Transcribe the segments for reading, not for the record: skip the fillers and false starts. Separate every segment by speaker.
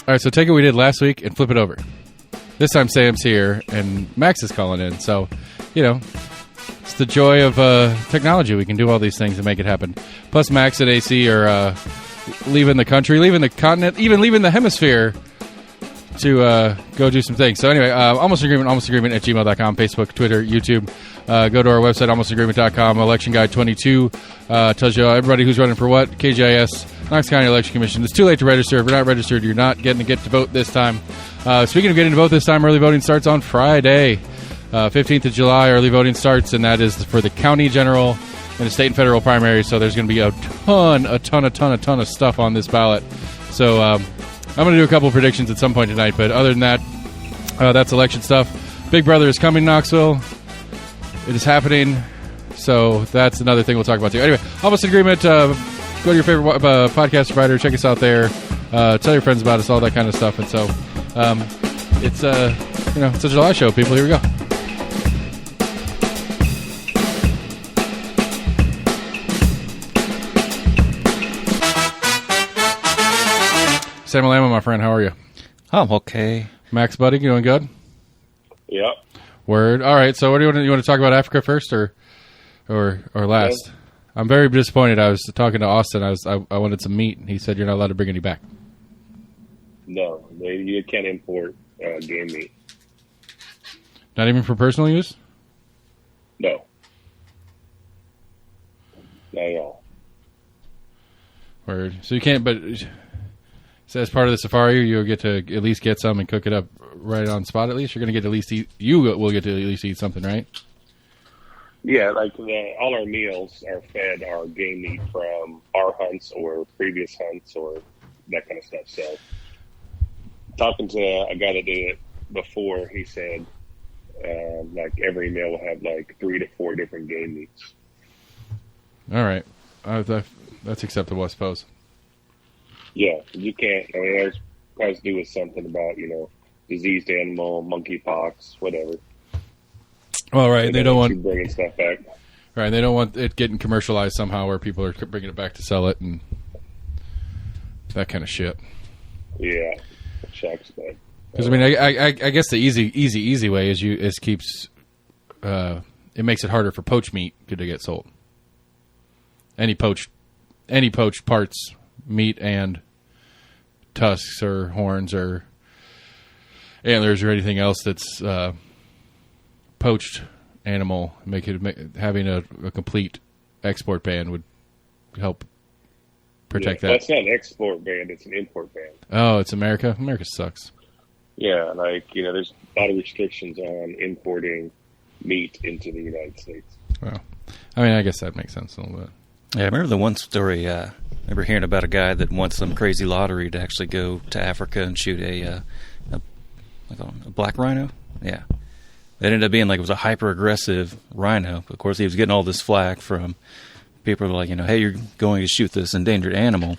Speaker 1: All right, so take what we did last week and flip it over. This time Sam's here and Max is calling in. So, it's the joy of technology. We can do all these things and make it happen. Plus, Max and AC are leaving the country, leaving the continent, even leaving the hemisphere to go do some things. So anyway, almostagreement at gmail.com, Facebook, Twitter, YouTube. Go to our website, almostagreement.com. Election Guide 22 tells you everybody who's running for what. KGIS, Knox County Election Commission. It's too late to register. If you're not registered, you're not getting to get to vote this time. Speaking of getting to vote this time, early voting starts on Friday. 15th of July, early voting starts, and that is for the county general and the state and federal primaries. So there's going to be a ton of stuff on this ballot. So I'm going to do a couple of predictions at some point tonight, but other than that, that's election stuff. Big Brother is coming, Knoxville. It is happening. So that's another thing we'll talk about too. Anyway, Almost in Agreement. Go to your favorite podcast provider. Check us out there. Tell your friends about us, all that kind of stuff. And so it's it's a July show, people. Here we go. Sam Alamo, my friend, how are you?
Speaker 2: I'm okay.
Speaker 1: Max, buddy, you doing good?
Speaker 3: Yep.
Speaker 1: Word. All right. So, what do you want to talk about? Africa first, or last?
Speaker 3: Yeah.
Speaker 1: I'm very disappointed. I was talking to Austin. I wanted some meat, and he said you're not allowed to bring any back.
Speaker 3: No, you can't import game meat.
Speaker 1: Not even for personal use?
Speaker 3: No. Not at all.
Speaker 1: Word. So you can't, but so as part of the safari, you'll get to at least get some and cook it up right on spot. At least you're going to get to at least eat. You will get to at least eat something, right?
Speaker 3: Yeah, like all our meals are fed our game meat from our hunts or previous hunts or that kind of stuff. So, talking to a guy that did it before, he said like every meal will have like 3 to 4 different game meats.
Speaker 1: All right, that's acceptable, I suppose.
Speaker 3: Yeah, you can't. I mean, there's has to do with something about diseased animal, monkeypox, whatever.
Speaker 1: Well, right, they don't want
Speaker 3: bringing stuff back.
Speaker 1: Right, they don't want it getting commercialized somehow, where people are bringing it back to sell it and that kind of shit.
Speaker 3: Yeah, checks, but
Speaker 1: because I mean, I guess the easy way is keeps it makes it harder for poached meat to get sold. Any poached parts, meat and tusks or horns or antlers or anything else that's poached animal, having a complete export ban would help protect that.
Speaker 3: That's not an export ban; it's an import ban.
Speaker 1: Oh, it's America. America sucks.
Speaker 3: Yeah, there's a lot of restrictions on importing meat into the United States.
Speaker 1: Well, I mean, I guess that makes sense a little bit.
Speaker 2: Yeah, I remember the one story. I remember hearing about a guy that won some crazy lottery to actually go to Africa and shoot a black rhino. Yeah. It ended up being like it was a hyper-aggressive rhino. Of course, he was getting all this flack from people like, hey, you're going to shoot this endangered animal.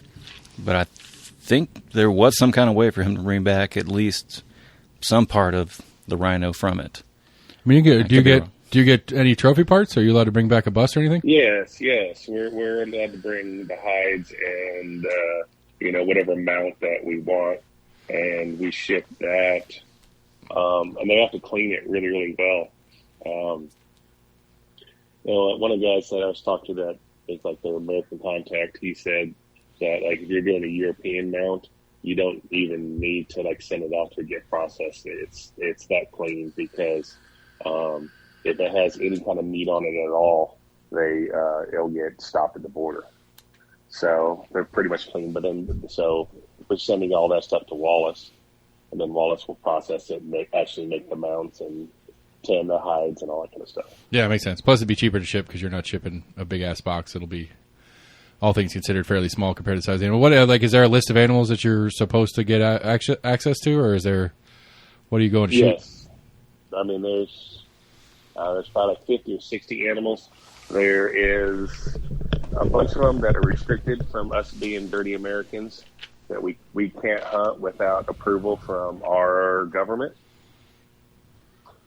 Speaker 2: But I think there was some kind of way for him to bring back at least some part of the rhino from it.
Speaker 1: I mean, do you get any trophy parts? Are you allowed to bring back a bus or anything?
Speaker 3: Yes. We're allowed to bring the hides and whatever mount that we want, and we ship that. And they have to clean it really, really well. One of the guys that I was talking to that is like their American contact, he said that like if you're doing a European mount, you don't even need to like send it off to get processed. It's that clean because if it has any kind of meat on it at all, it'll get stopped at the border. So they're pretty much clean. But then we're sending all that stuff to Wallace. And then Wallace will process it and actually make the mounts and tan the hides and all that kind of stuff.
Speaker 1: Yeah, it makes sense. Plus, it'd be cheaper to ship because you're not shipping a big-ass box. It'll be, all things considered, fairly small compared to the size of the animal. Is there a list of animals that you're supposed to get access to, or is there, what are you going to shoot?
Speaker 3: Yes. I mean, there's probably like 50 or 60 animals. There is a bunch of them that are restricted from us being dirty Americans, that we can't hunt without approval from our government.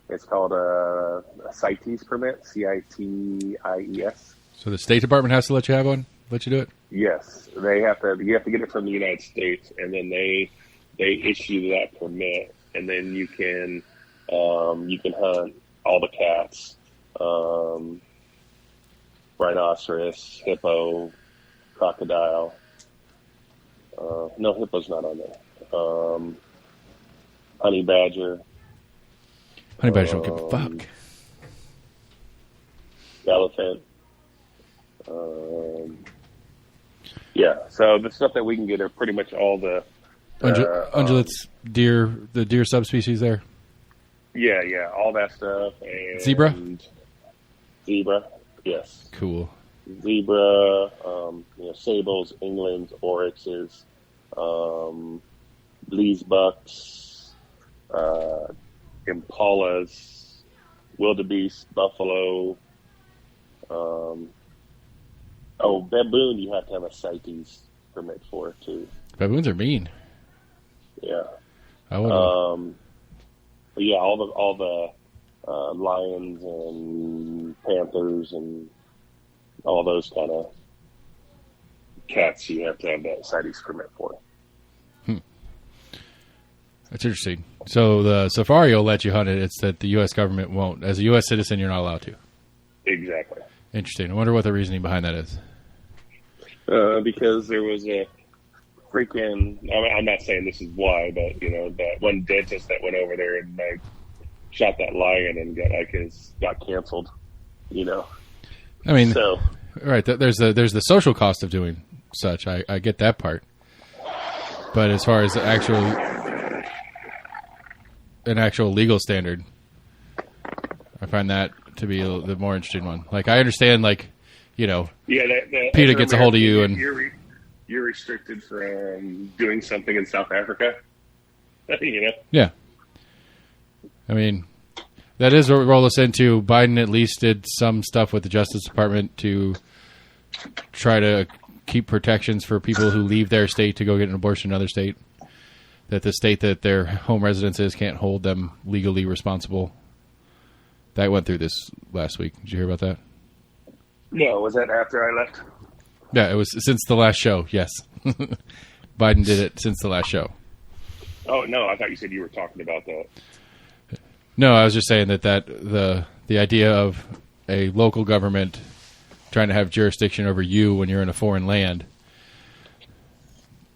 Speaker 3: It's called a CITES permit, CITIES.
Speaker 1: So the State Department has to let you do it?
Speaker 3: Yes, you have to get it from the United States, and then they they issue that permit, and then you can hunt all the cats, rhinoceros, hippo, crocodile. No, hippo's not on there. Honey badger.
Speaker 1: Honey badgers don't give a fuck.
Speaker 3: Elephant. Yeah, so the stuff that we can get are pretty much all the
Speaker 1: ungulates, deer, the deer subspecies there.
Speaker 3: Yeah, all that stuff. And
Speaker 1: zebra,
Speaker 3: yes.
Speaker 1: Cool.
Speaker 3: Zebra, sables, Englands, oryxes, bleesbucks, impalas, wildebeest, buffalo. Baboon, you have to have a CITES permit for too.
Speaker 1: Baboons are mean.
Speaker 3: Yeah.
Speaker 1: I would.
Speaker 3: But yeah, all the lions and panthers and all those kind of cats, you have to have that CITES permit for.
Speaker 1: That's interesting. So the safari will let you hunt it. It's that the U.S. government won't. As a U.S. citizen, you're not allowed to.
Speaker 3: Exactly.
Speaker 1: Interesting. I wonder what the reasoning behind that is.
Speaker 3: Because there was a freaking, I'm not saying this is why, but that one dentist that went over there and shot that lion and got canceled.
Speaker 1: I mean, so right. There's the social cost of doing such. I get that part, but as far as an actual legal standard, I find that to be the more interesting one. Like I understand, PETA gets a hold of you and
Speaker 3: you're restricted from doing something in South Africa.
Speaker 1: Yeah. I mean, that is what roll us into. Biden at least did some stuff with the Justice Department to try to keep protections for people who leave their state to go get an abortion in another state. That the state that their home residence is can't hold them legally responsible. That went through this last week. Did you hear about that?
Speaker 3: No, was that after I left?
Speaker 1: Yeah, it was since the last show, yes. Biden did it since the last show.
Speaker 3: Oh, no, I thought you said you were talking about that.
Speaker 1: No, I was just saying that the idea of a local government trying to have jurisdiction over you when you're in a foreign land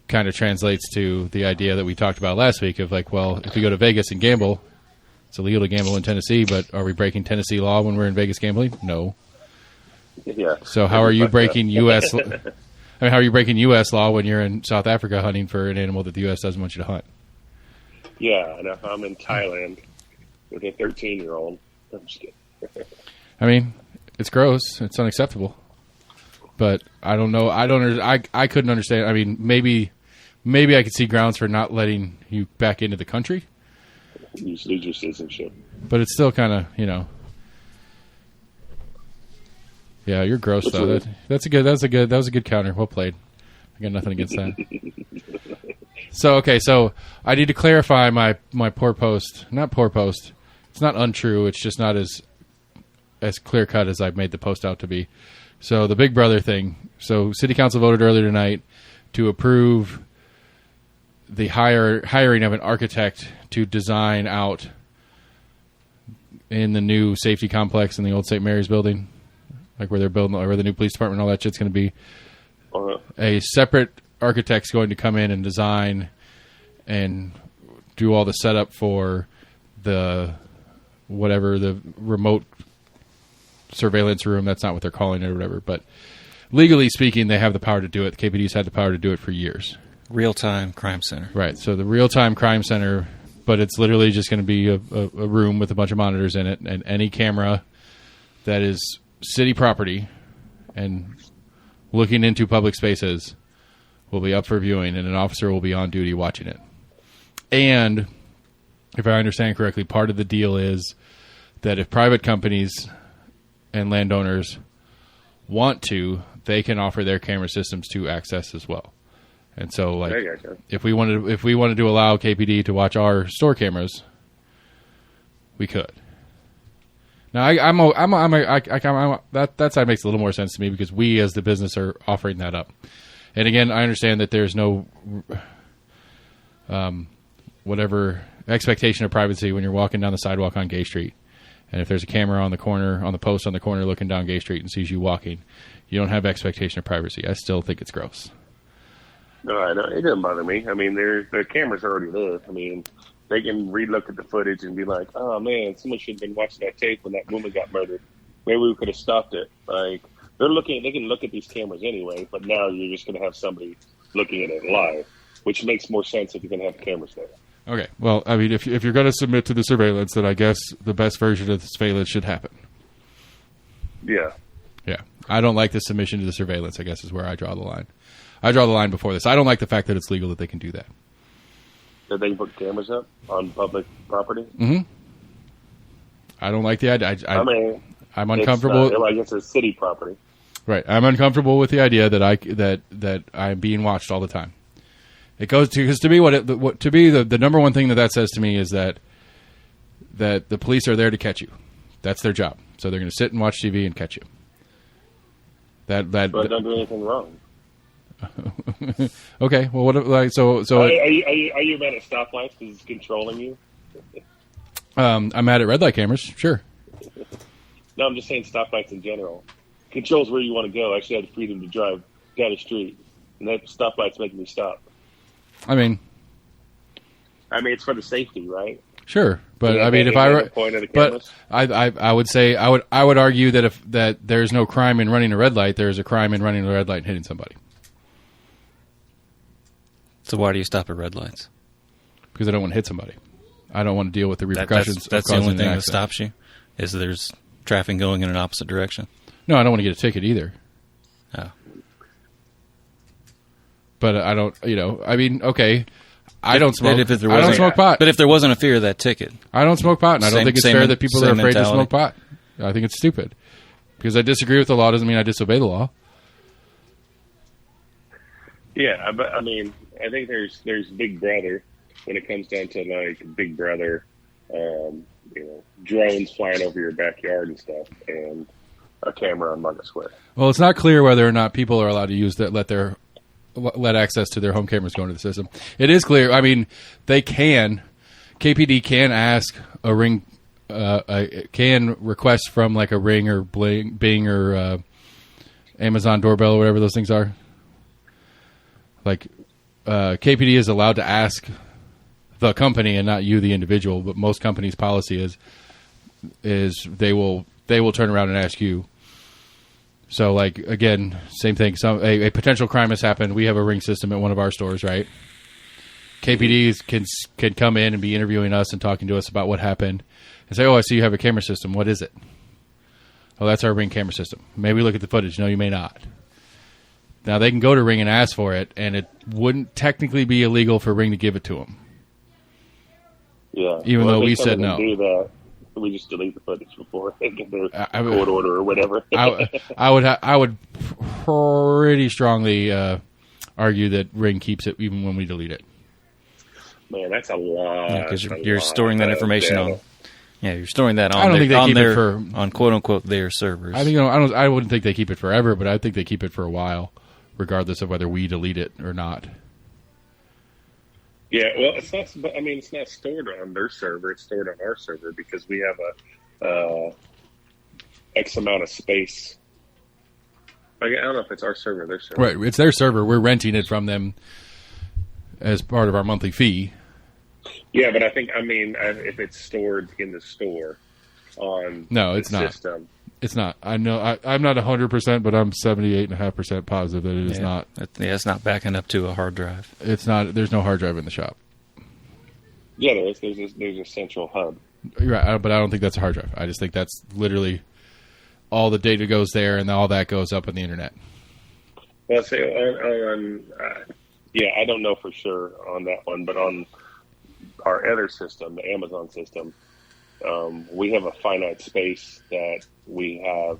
Speaker 1: kind of translates to the idea that we talked about last week of if we go to Vegas and gamble, it's illegal to gamble in Tennessee, but are we breaking Tennessee law when we're in Vegas gambling? No.
Speaker 3: Yeah.
Speaker 1: So how are you breaking U.S. how are you breaking U.S. law when you're in South Africa hunting for an animal that the U.S. doesn't want you to hunt?
Speaker 3: Yeah, and if I'm in Thailand with a 13-year-old, I'm just kidding.
Speaker 1: I mean, it's gross. It's unacceptable. But I don't know. I couldn't understand. I mean, maybe I could see grounds for not letting you back into the country.
Speaker 3: You lose your citizenship.
Speaker 1: But it's still kind of, Yeah, you're gross though. That was a good counter. Well played. I got nothing against that. So I need to clarify my poor post. Not poor post. It's not untrue. It's just not as clear cut as I've made the post out to be. So the Big Brother thing. So City Council voted earlier tonight to approve the hiring of an architect to design out in the new safety complex in the old St. Mary's building. Like where they're building, where the new police department and all that shit's going to be. A separate architect's going to come in and design and do all the setup for the remote surveillance room. That's not what they're calling it or whatever. But legally speaking, they have the power to do it. The KPD's had the power to do it for years.
Speaker 2: Real-time crime center.
Speaker 1: Right. So the real-time crime center, but it's literally just going to be a room with a bunch of monitors in it, and any camera that is city property and looking into public spaces will be up for viewing, and an officer will be on duty watching it. And if I understand correctly, part of the deal is that if private companies and landowners want to, they can offer their camera systems to access as well. And so, if we wanted to allow KPD to watch our store cameras, we could. Now, that side makes a little more sense to me because we, as the business, are offering that up. And again, I understand that there's no whatever expectation of privacy when you're walking down the sidewalk on Gay Street. And if there's a camera on the corner, on the post on the corner looking down Gay Street and sees you walking, you don't have expectation of privacy. I still think it's gross.
Speaker 3: No, it doesn't bother me. I mean, the cameras are already there. I mean, they can relook at the footage and be like, oh, man, someone should have been watching that tape when that woman got murdered. Maybe we could have stopped it. Like, they can look at these cameras anyway, but now you're just going to have somebody looking at it live, which makes more sense if you're going to have cameras there.
Speaker 1: Okay, well, I mean, if you're going to submit to the surveillance, then I guess the best version of the surveillance should happen.
Speaker 3: Yeah.
Speaker 1: Yeah. I don't like the submission to the surveillance, I guess, is where I draw the line. I draw the line before this. I don't like the fact that it's legal that they can do that.
Speaker 3: That they can put cameras up on public property?
Speaker 1: Mm-hmm. I don't like the idea. I'm uncomfortable.
Speaker 3: Like it's a city property.
Speaker 1: Right. I'm uncomfortable with the idea that I'm being watched all the time. It goes to, because to me, the number one thing that says to me is that the police are there to catch you. That's their job. So they're going to sit and watch TV and catch you. But
Speaker 3: don't do anything wrong.
Speaker 1: Okay. Well, what? Like, so.
Speaker 3: Are you mad at stoplights because it's controlling you?
Speaker 1: I'm mad at red light cameras. Sure.
Speaker 3: No, I'm just saying stoplights in general. Controls where you want to go. I actually had the freedom to drive down the street, and that stoplight's making me stop.
Speaker 1: I mean,
Speaker 3: it's for the safety, right?
Speaker 1: Sure, but
Speaker 3: I would
Speaker 1: say I would argue that there's no crime in running a red light. There's a crime in running a red light and hitting somebody.
Speaker 2: So why do you stop at red lights?
Speaker 1: Because I don't want to hit somebody. I don't want to deal with the repercussions.
Speaker 2: That's the only thing that stops you, is there's traffic going in an opposite direction.
Speaker 1: No, I don't want to get a ticket either.
Speaker 2: Oh.
Speaker 1: But I don't. Okay. I don't smoke. I don't smoke pot.
Speaker 2: But if there wasn't a fear of that ticket,
Speaker 1: I don't smoke pot, and I don't think it's fair that people are afraid to smoke pot. I think it's stupid. Because I disagree with the law doesn't mean I disobey the law.
Speaker 3: Yeah, but I think there's Big Brother when it comes down to like Big Brother, drones flying over your backyard and stuff, and a camera on Market Square.
Speaker 1: Well, it's not clear whether or not people are allowed to use that. Let access to their home cameras go into the system. It is clear. I mean, they can. KPD can ask a Ring, can request from like a Ring or Bing or Amazon doorbell or whatever those things are. Like, KPD is allowed to ask the company and not you, the individual. But most companies' policy is they will turn around and ask you. So, like, again, same thing. A potential crime has happened. We have a Ring system at one of our stores, right? KPDs can come in and be interviewing us and talking to us about what happened and say, oh, I see you have a camera system. What is it? Oh, that's our Ring camera system. Maybe look at the footage. No, you may not. Now, they can go to Ring and ask for it, and it wouldn't technically be illegal for Ring to give it to them.
Speaker 3: Yeah.
Speaker 1: Even though we said no.
Speaker 3: Do that. We just delete the footage before they get their court order or whatever.
Speaker 1: I would pretty strongly argue that Ring keeps it even when we delete it.
Speaker 3: Man, that's a lot.
Speaker 2: Yeah, because you're storing that information on. Yeah, you're storing that on.
Speaker 1: I don't think they keep it for
Speaker 2: on quote unquote their servers.
Speaker 1: I think I wouldn't think they keep it forever, but I think they keep it for a while, regardless of whether we delete it or not.
Speaker 3: Yeah, well, it's not. But it's not stored on their server. It's stored on our server because we have a X amount of space. I don't know if it's our server or their server.
Speaker 1: Right, it's their server. We're renting it from them as part of our monthly fee.
Speaker 3: Yeah, but I think if it's stored in the store on
Speaker 1: it's
Speaker 3: the
Speaker 1: not.
Speaker 3: system.
Speaker 1: It's not. I know. I'm not 100%, but I'm 78.5% positive that it is not.
Speaker 2: It's not backing up to a hard drive.
Speaker 1: It's not. There's no hard drive in the shop.
Speaker 3: Yeah, there is. There's a central hub.
Speaker 1: Right, but I don't think that's a hard drive. I just think that's literally all the data goes there, and all that goes up on the internet.
Speaker 3: Well, I don't know for sure on that one, but on our other system, the Amazon system, we have a finite space that we have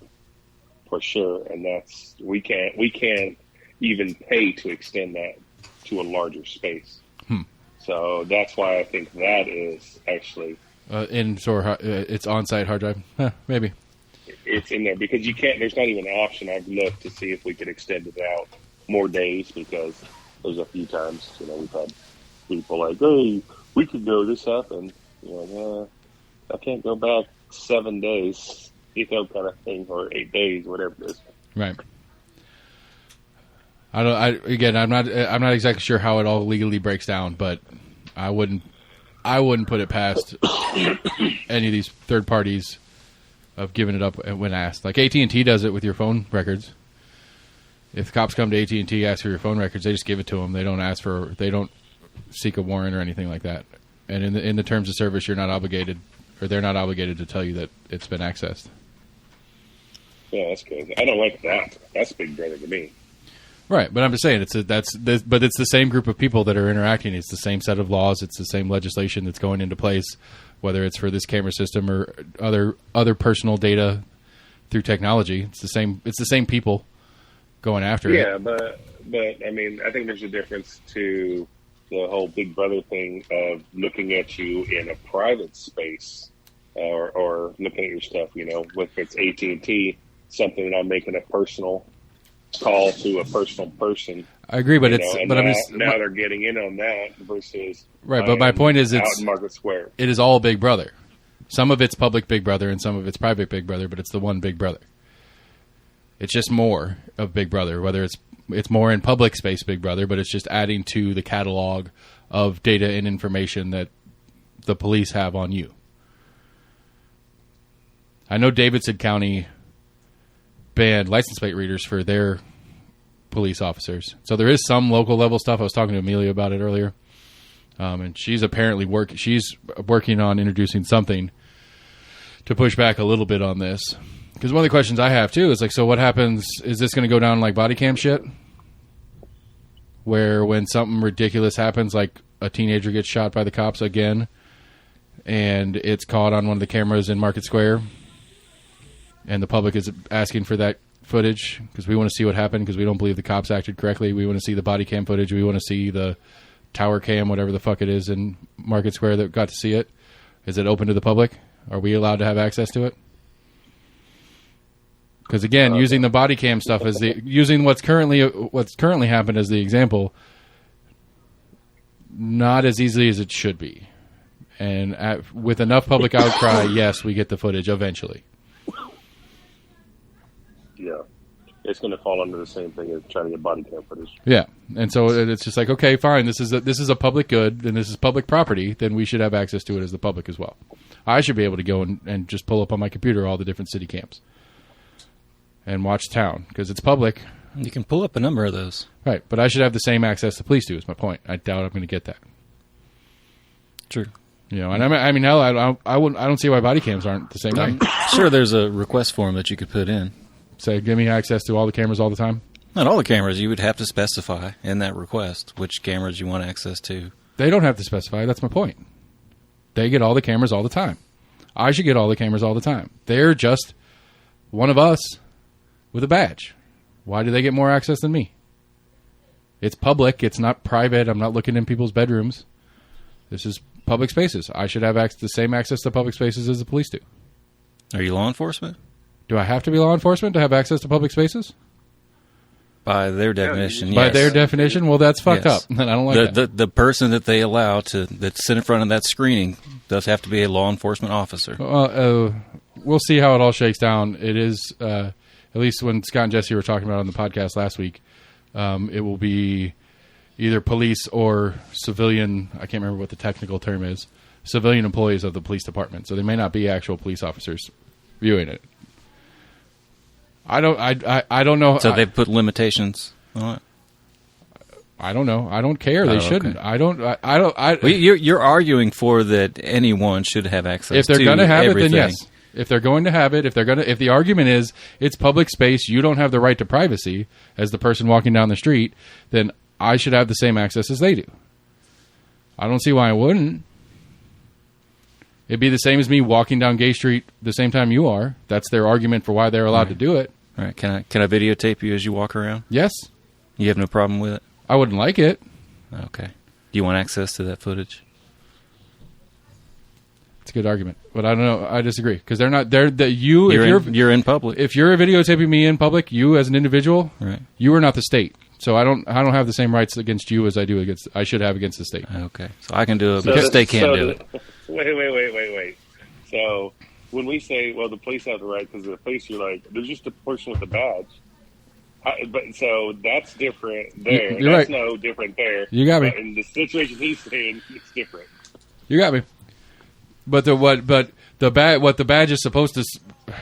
Speaker 3: for sure, and that's we can't even pay to extend that to a larger space. So that's why I think that is actually
Speaker 1: it's on-site hard drive. Maybe
Speaker 3: it's in there because you can't. There's not even an option. I've looked to see if we could extend it out more days because there's a few times we've had people like, hey, we could go, this happened. You're like, I can't go back 7 days, kind of thing, or 8 days, whatever it is.
Speaker 1: Right. I'm not exactly sure how it all legally breaks down, but I wouldn't put it past any of these third parties of giving it up when asked. Like AT&T does it with your phone records. If the cops come to AT&T, ask for your phone records, they just give it to them. They don't seek a warrant or anything like that. And in the terms of service, you're not obligated, or they're not obligated to tell you that it's been accessed.
Speaker 3: Yeah, that's good. I don't like that. That's Big Brother to me.
Speaker 1: Right, but I'm just saying but it's the same group of people that are interacting. It's the same set of laws. It's the same legislation that's going into place, whether it's for this camera system or other personal data through technology. It's the same people going after it.
Speaker 3: Yeah, but I mean, I think there's a difference to the whole Big Brother thing of looking at you in a private space or looking at your stuff. If it's AT&T, something that I'm making a personal call to a personal person.
Speaker 1: I agree, but
Speaker 3: now they're getting in on that versus
Speaker 1: right. But my point is,
Speaker 3: out in Market Square. It
Speaker 1: is all Big Brother. Some of it's public Big Brother, and some of it's private Big Brother. But it's the one Big Brother. It's just more of Big Brother. Whether it's more in public space Big Brother, but it's just adding to the catalog of data and information that the police have on you. I know Davidson County banned license plate readers for their police officers. So there is some local level stuff. I was talking to Amelia about it earlier. And she's apparently working on introducing something to push back a little bit on this. Because one of the questions I have too is like, so what happens? Is this going to go down like body cam shit? Where when something ridiculous happens, like a teenager gets shot by the cops again, and it's caught on one of the cameras in Market Square, and the public is asking for that footage because we want to see what happened because we don't believe the cops acted correctly. We want to see the body cam footage. We want to see the tower cam, whatever the fuck it is in Market Square that got to see it. Is it open to the public? Are we allowed to have access to it? Because again, using the body cam stuff as using what's currently happened as the example, not as easily as it should be. And with enough public outcry, yes, we get the footage eventually.
Speaker 3: Yeah, it's going to fall under the same thing as trying to get body cam footage.
Speaker 1: Yeah, and so it's just like, okay, fine, this is a public good, and this is public property, then we should have access to it as the public as well. I should be able to go and just pull up on my computer all the different city cams and watch town, because it's public.
Speaker 2: You can pull up a number of those.
Speaker 1: Right, but I should have the same access the police do, is my point. I doubt I'm going to get that.
Speaker 2: True.
Speaker 1: And I mean, hell, I don't see why body cams aren't the same way.
Speaker 2: Sure, there's a request form that you could put in.
Speaker 1: Say, give me access to all the cameras all the time?
Speaker 2: Not all the cameras. You would have to specify in that request which cameras you want access to.
Speaker 1: They don't have to specify. That's my point. They get all the cameras all the time. I should get all the cameras all the time. They're just one of us with a badge. Why do they get more access than me? It's public. It's not private. I'm not looking in people's bedrooms. This is public spaces. I should have the same access to public spaces as the police do.
Speaker 2: Are you law enforcement?
Speaker 1: Do I have to be law enforcement to have access to public spaces?
Speaker 2: By their definition, yes.
Speaker 1: By their definition? Well, that's fucked up. I don't like
Speaker 2: that. The person that they allow that's in front of that screening does have to be a law enforcement officer.
Speaker 1: We'll see how it all shakes down. It is, at least when Scott and Jesse were talking about it on the podcast last week, it will be either police or civilian, I can't remember what the technical term is, civilian employees of the police department. So they may not be actual police officers viewing it. I don't know.
Speaker 2: So they've put limitations on it?
Speaker 1: I don't know. I don't care. They shouldn't. Okay.
Speaker 2: Well, you're arguing for that anyone should have access
Speaker 1: if they're
Speaker 2: to
Speaker 1: going to have
Speaker 2: everything.
Speaker 1: it, then yes. If they're going to have it, if the argument is it's public space, you don't have the right to privacy as the person walking down the street, then I should have the same access as they do. I don't see why I wouldn't. It'd be the same as me walking down Gay Street the same time you are. That's their argument for why they're allowed to do it.
Speaker 2: All right. Can I videotape you as you walk around?
Speaker 1: Yes.
Speaker 2: You have no problem with it?
Speaker 1: I wouldn't like it.
Speaker 2: Okay. Do you want access to that footage?
Speaker 1: It's a good argument, but I don't know. I disagree because they're not.
Speaker 2: You're in public.
Speaker 1: If you're videotaping me in public, you as an individual,
Speaker 2: right?
Speaker 1: You are not the state. So I don't have the same rights against you as I should have against the state.
Speaker 2: Okay, so I can do it, but the state can't do it.
Speaker 3: Wait. So when we say, well, the police have the right because the police, you're like, they're just a person with a badge. But so that's different there.
Speaker 1: You're
Speaker 3: that's
Speaker 1: right.
Speaker 3: no different there.
Speaker 1: You got me.
Speaker 3: But in the situation he's saying, it's different.
Speaker 1: You got me. But what the badge is supposed to.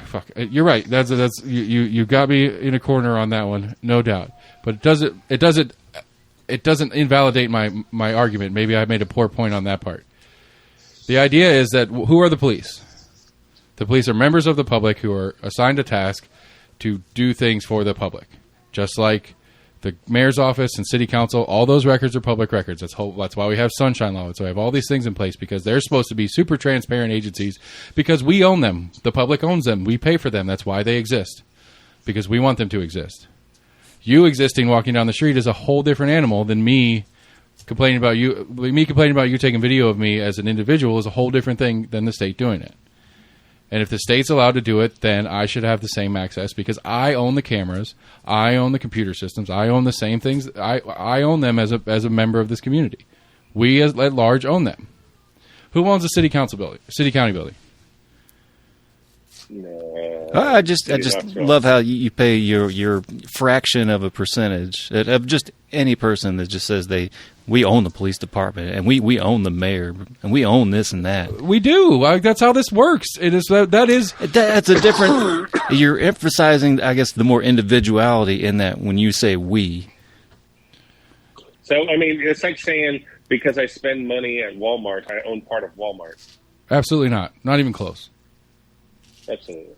Speaker 1: Fuck. You're right. That's you got me in a corner on that one, no doubt. But it doesn't invalidate my argument. Maybe I made a poor point on that part. The idea is that who are the police? The police are members of the public who are assigned a task to do things for the public. Just like the mayor's office and city council, all those records are public records. That's why we have Sunshine Law. So we have all these things in place because they're supposed to be super transparent agencies because we own them. The public owns them. We pay for them. That's why they exist, because we want them to exist. You existing walking down the street is a whole different animal than me complaining about you. Me complaining about you taking video of me as an individual is a whole different thing than the state doing it. And if the state's allowed to do it, then I should have the same access because I own the cameras, I own the computer systems, I own the same things. I own them as a member of this community. We as at large own them. Who owns the city county building?
Speaker 3: No,
Speaker 2: I just love how you pay your fraction of a percentage of just any person that just says we own the police department and we own the mayor and we own this and that.
Speaker 1: We do. That's how this works. It is
Speaker 2: That's a different. You're emphasizing, I guess, the more individuality in that when you say we.
Speaker 3: So I mean, it's like saying because I spend money at Walmart, I own part of Walmart.
Speaker 1: Absolutely not. Not even close.
Speaker 3: Absolutely,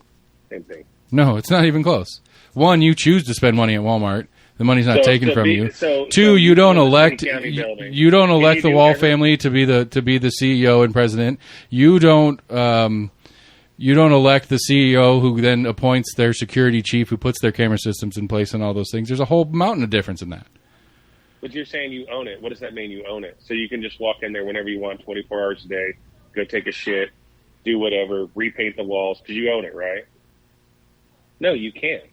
Speaker 3: same thing.
Speaker 1: No, it's not even close. One, you choose to spend money at Walmart. The money's not taken from you. Two, you don't elect the Wall family to be the CEO and president. You don't elect the CEO who then appoints their security chief who puts their camera systems in place and all those things. There's a whole mountain of difference in that.
Speaker 3: But you're saying you own it. What does that mean? You own it, so you can just walk in there whenever you want, 24 hours a day, go take a shit, do whatever, repaint the walls because you own it, right? No, you can't.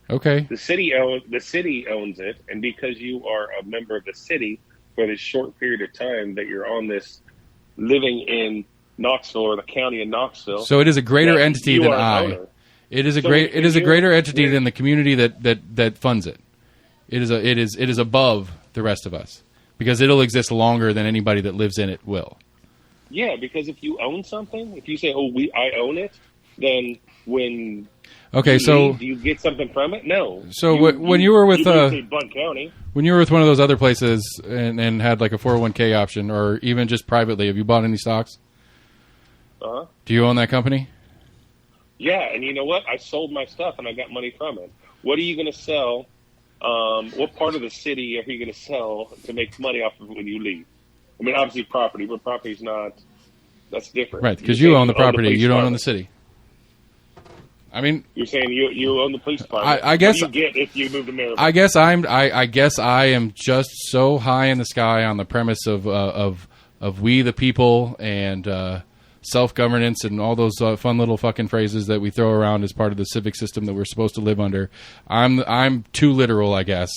Speaker 1: Okay.
Speaker 3: The city owns it, and because you are a member of the city for this short period of time that you're on this living in Knoxville or the county of Knoxville.
Speaker 1: So it is a greater entity than I. It is a greater entity than the community that funds it. It is above the rest of us because it'll exist longer than anybody that lives in it will.
Speaker 3: Yeah, because if you own something, if you say, I own it, then when do you get something from it? No.
Speaker 1: So when you were with
Speaker 3: Blunt County,
Speaker 1: when you were with one of those other places and had like a 401k option or even just privately, have you bought any stocks?
Speaker 3: Uh-huh.
Speaker 1: Do you own that company?
Speaker 3: Yeah, and you know what? I sold my stuff and I got money from it. What are you going to sell? What part of the city are you going to sell to make money off of when you leave? I mean, obviously property, but property's not. That's different.
Speaker 1: Right, because you own the property, you don't own the city. I mean,
Speaker 3: you're saying you own the police department.
Speaker 1: I guess
Speaker 3: what do you get if you move to Maryland?
Speaker 1: I guess I am just so high in the sky on the premise of we the people and self-governance and all those fun little fucking phrases that we throw around as part of the civic system that we're supposed to live under. I'm too literal, I guess,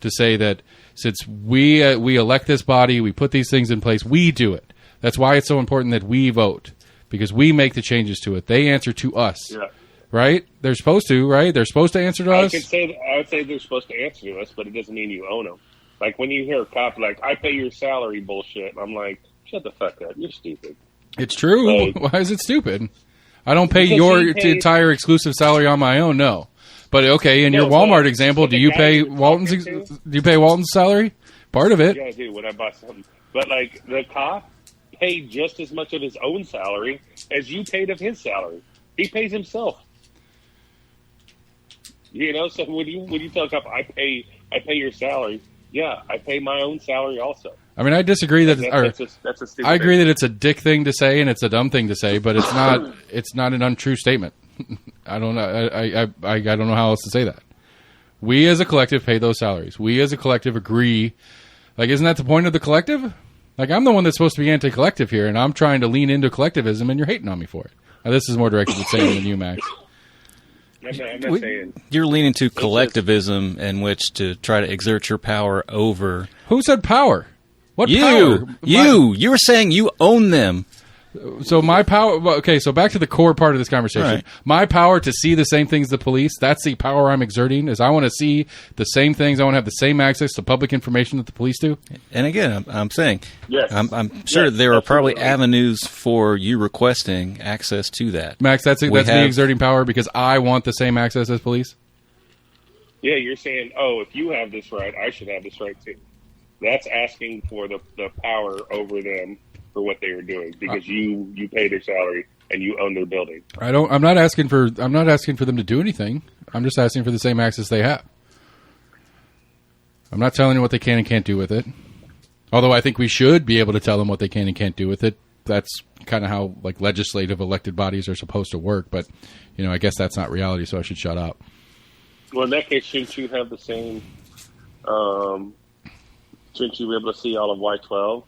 Speaker 1: to say that since we elect this body, we put these things in place, we do it. That's why it's so important that we vote, because we make the changes to it. They answer to us. Yeah. Right? They're supposed to, right? They're supposed to answer to us?
Speaker 3: I would say they're supposed to answer to us, but it doesn't mean you own them. Like, when you hear a cop, like, I pay your salary bullshit, I'm like, shut the fuck up. You're stupid.
Speaker 1: It's true. Like, why is it stupid? I don't pay your entire exclusive salary on my own, no. But, okay, in your Walmart example, do you pay Walton's salary? Part of it.
Speaker 3: Yeah, I do when I buy something. But, like, the cop paid just as much of his own salary as you paid of his salary. He pays himself. You know, so when you tell a cop, I pay your salary, yeah, I pay my own salary also.
Speaker 1: I mean, I disagree that
Speaker 3: that's a stupid
Speaker 1: I agree that it's a dick thing to say and it's a dumb thing to say, but it's not it's not an untrue statement. I don't know. I don't know how else to say that. We as a collective pay those salaries. We as a collective agree. Like, isn't that the point of the collective? Like, I'm the one that's supposed to be anti-collective here, and I'm trying to lean into collectivism, and you're hating on me for it. Now, this is more directed at Sam than you, Max.
Speaker 3: I'm not saying
Speaker 2: You're leaning to collectivism in which to try to exert your power over
Speaker 1: Who said power? What
Speaker 2: you.
Speaker 1: power?
Speaker 2: You were saying you own them.
Speaker 1: So my power. Well, okay, so back to the core part of this conversation.
Speaker 2: Right.
Speaker 1: My power to see the same things as the police. That's the power I'm exerting. Is I want to see the same things. I want to have the same access to public information that the police do.
Speaker 2: And again, I'm saying,
Speaker 3: Yes.
Speaker 2: I'm sure
Speaker 3: Yes,
Speaker 2: there are probably
Speaker 3: absolutely.
Speaker 2: avenues for you requesting access to that.
Speaker 1: Max, that's me
Speaker 2: have-
Speaker 1: exerting power because I want the same access as police.
Speaker 3: Yeah, you're saying, oh, if you have this right, I should have this right too. That's asking for the power over them for what they were doing because you pay their salary and you own their building.
Speaker 1: I'm not asking for them to do anything. I'm just asking for the same access they have. I'm not telling you what they can and can't do with it. Although I think we should be able to tell them what they can and can't do with it. That's kind of how like legislative elected bodies are supposed to work. But I guess that's not reality, so I should shut up.
Speaker 3: Well, in that case, shouldn't you have the same? Shouldn't you be able to see all of Y12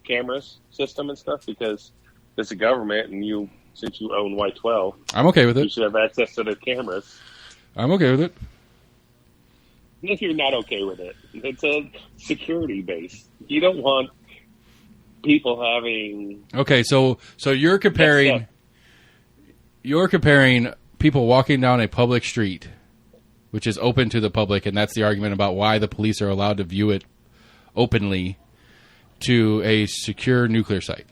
Speaker 3: cameras system and stuff? Because it's a government, and since you own Y12,
Speaker 1: I'm okay with
Speaker 3: you
Speaker 1: it.
Speaker 3: should have access to their cameras.
Speaker 1: I'm okay with it.
Speaker 3: If you're not okay with it, it's a security base. You don't want people having.
Speaker 1: Okay, so you're comparing people walking down a public street, which is open to the public, and that's the argument about why the police are allowed to view it openly, to a secure nuclear site.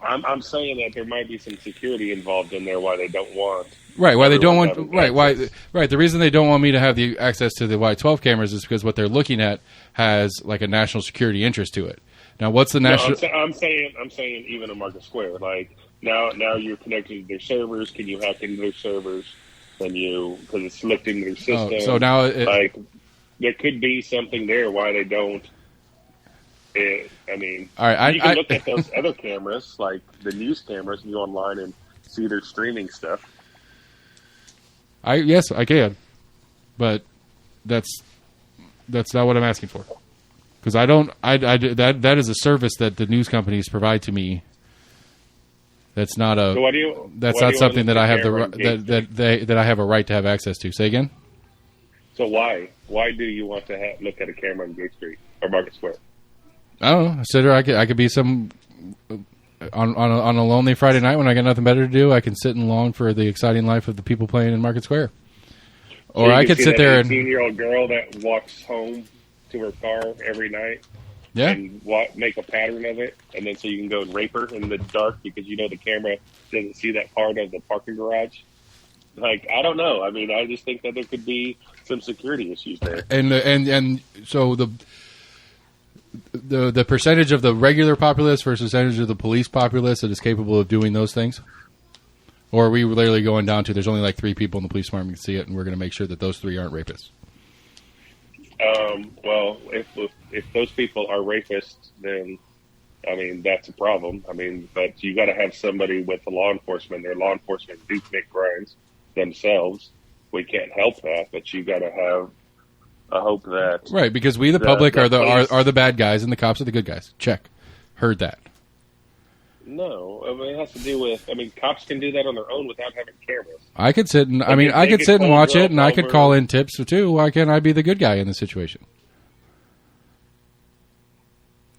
Speaker 3: I'm saying that there might be some security involved in there. Why they don't want.
Speaker 1: Right, why they don't want
Speaker 3: Everyone
Speaker 1: right,
Speaker 3: having
Speaker 1: why the reason they don't want me to have the access to the Y12 cameras is because what they're looking at has like a national security interest to it. Now, what's the national?
Speaker 3: No, I'm saying even in Market Square, like now you're connected to their servers. Can you hack into their servers? Because it's looked into their system.
Speaker 1: So now,
Speaker 3: like there could be something there why they don't.
Speaker 1: all right,
Speaker 3: you can look at those other cameras, like the news cameras, and go online and see their streaming stuff.
Speaker 1: Yes, I can, but that's not what I'm asking for. Because I don't. That is a service that the news companies provide to me. That's not a.
Speaker 3: So why do you?
Speaker 1: That's
Speaker 3: why
Speaker 1: not
Speaker 3: do you
Speaker 1: something
Speaker 3: want
Speaker 1: that I have
Speaker 3: camera on Gate Street?
Speaker 1: that I have a right to have access to. Say again.
Speaker 3: So why do you want to look at a camera on Gate Street or Market Square?
Speaker 1: I don't know. I said I could be some on a lonely Friday night when I got nothing better to do. I can sit and long for the exciting life of the people playing in Market Square, or
Speaker 3: So
Speaker 1: I
Speaker 3: you
Speaker 1: could
Speaker 3: see
Speaker 1: sit
Speaker 3: that
Speaker 1: there and
Speaker 3: 18-year-old girl that walks home to her car every night and make a pattern of it, and then so you can go and rape her in the dark because the camera doesn't see that part of the parking garage. Like, I don't know. I mean, I just think that there could be some security issues there.
Speaker 1: and so the percentage of the regular populace versus percentage of the police populace that is capable of doing those things? Or are we literally going down to there's only like 3 people in the police department can see it, and we're going to make sure that those 3 aren't rapists?
Speaker 3: Well, if those people are rapists, then, I mean, that's a problem. I mean, but you got to have somebody with the law enforcement. Their law enforcement do commit crimes themselves. We can't help that, but you got to have a hope that
Speaker 1: Right, because we, the public, are the bad guys, and the cops are the good guys. Check. Heard that.
Speaker 3: No, I mean, it has to do with. I mean, cops can do that on their own without having cameras.
Speaker 1: I could sit and
Speaker 3: They
Speaker 1: I could
Speaker 3: could
Speaker 1: sit and
Speaker 3: pull
Speaker 1: watch it, and I
Speaker 3: Ralph
Speaker 1: could
Speaker 3: over.
Speaker 1: call in tips too. Why can't I be the good guy in the situation?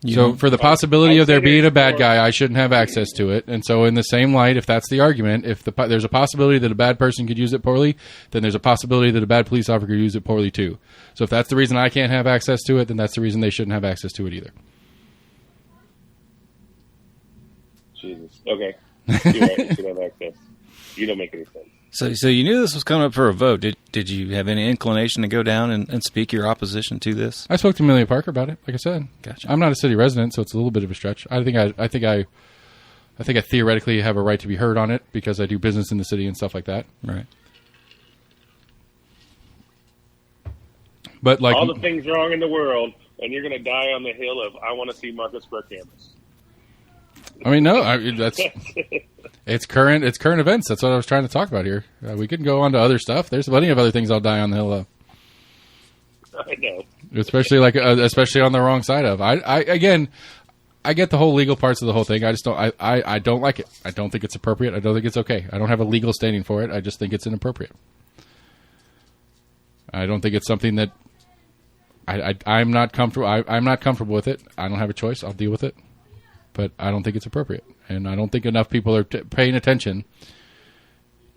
Speaker 1: So for the possibility of there being a bad guy, I shouldn't have access to it. And so in the same light, if that's the argument, if there's a possibility that a bad person could use it poorly, then there's a possibility that a bad police officer could use it poorly too. So if that's the reason I can't have access to it, then that's the reason they shouldn't have access to it either.
Speaker 3: Jesus. Okay. You're right. You should have access. You don't make any sense.
Speaker 2: So you knew this was coming up for a vote. Did you have any inclination to go down and speak your opposition to this?
Speaker 1: I spoke to Amelia Parker about it. Like I said,
Speaker 2: Gotcha.
Speaker 1: I'm not a city resident, so it's a little bit of a stretch. I think I theoretically have a right to be heard on it because I do business in the city and stuff like that.
Speaker 2: Right.
Speaker 1: But like
Speaker 3: All the things wrong in the world, and you're going to die on the hill of, I want to see Market Square cameras.
Speaker 1: I mean, no, that's it's current events. That's what I was trying to talk about here. We can go on to other stuff. There's plenty of other things I'll die on the hill of.
Speaker 3: I know.
Speaker 1: Especially on the wrong side of. I again, I get the whole legal parts of the whole thing. I just don't. I don't like it. I don't think it's appropriate. I don't think it's okay. I don't have a legal standing for it. I just think it's inappropriate. I don't think it's something that I'm not comfortable. I'm not comfortable with it. I don't have a choice. I'll deal with it. But I don't think it's appropriate, and I don't think enough people are paying attention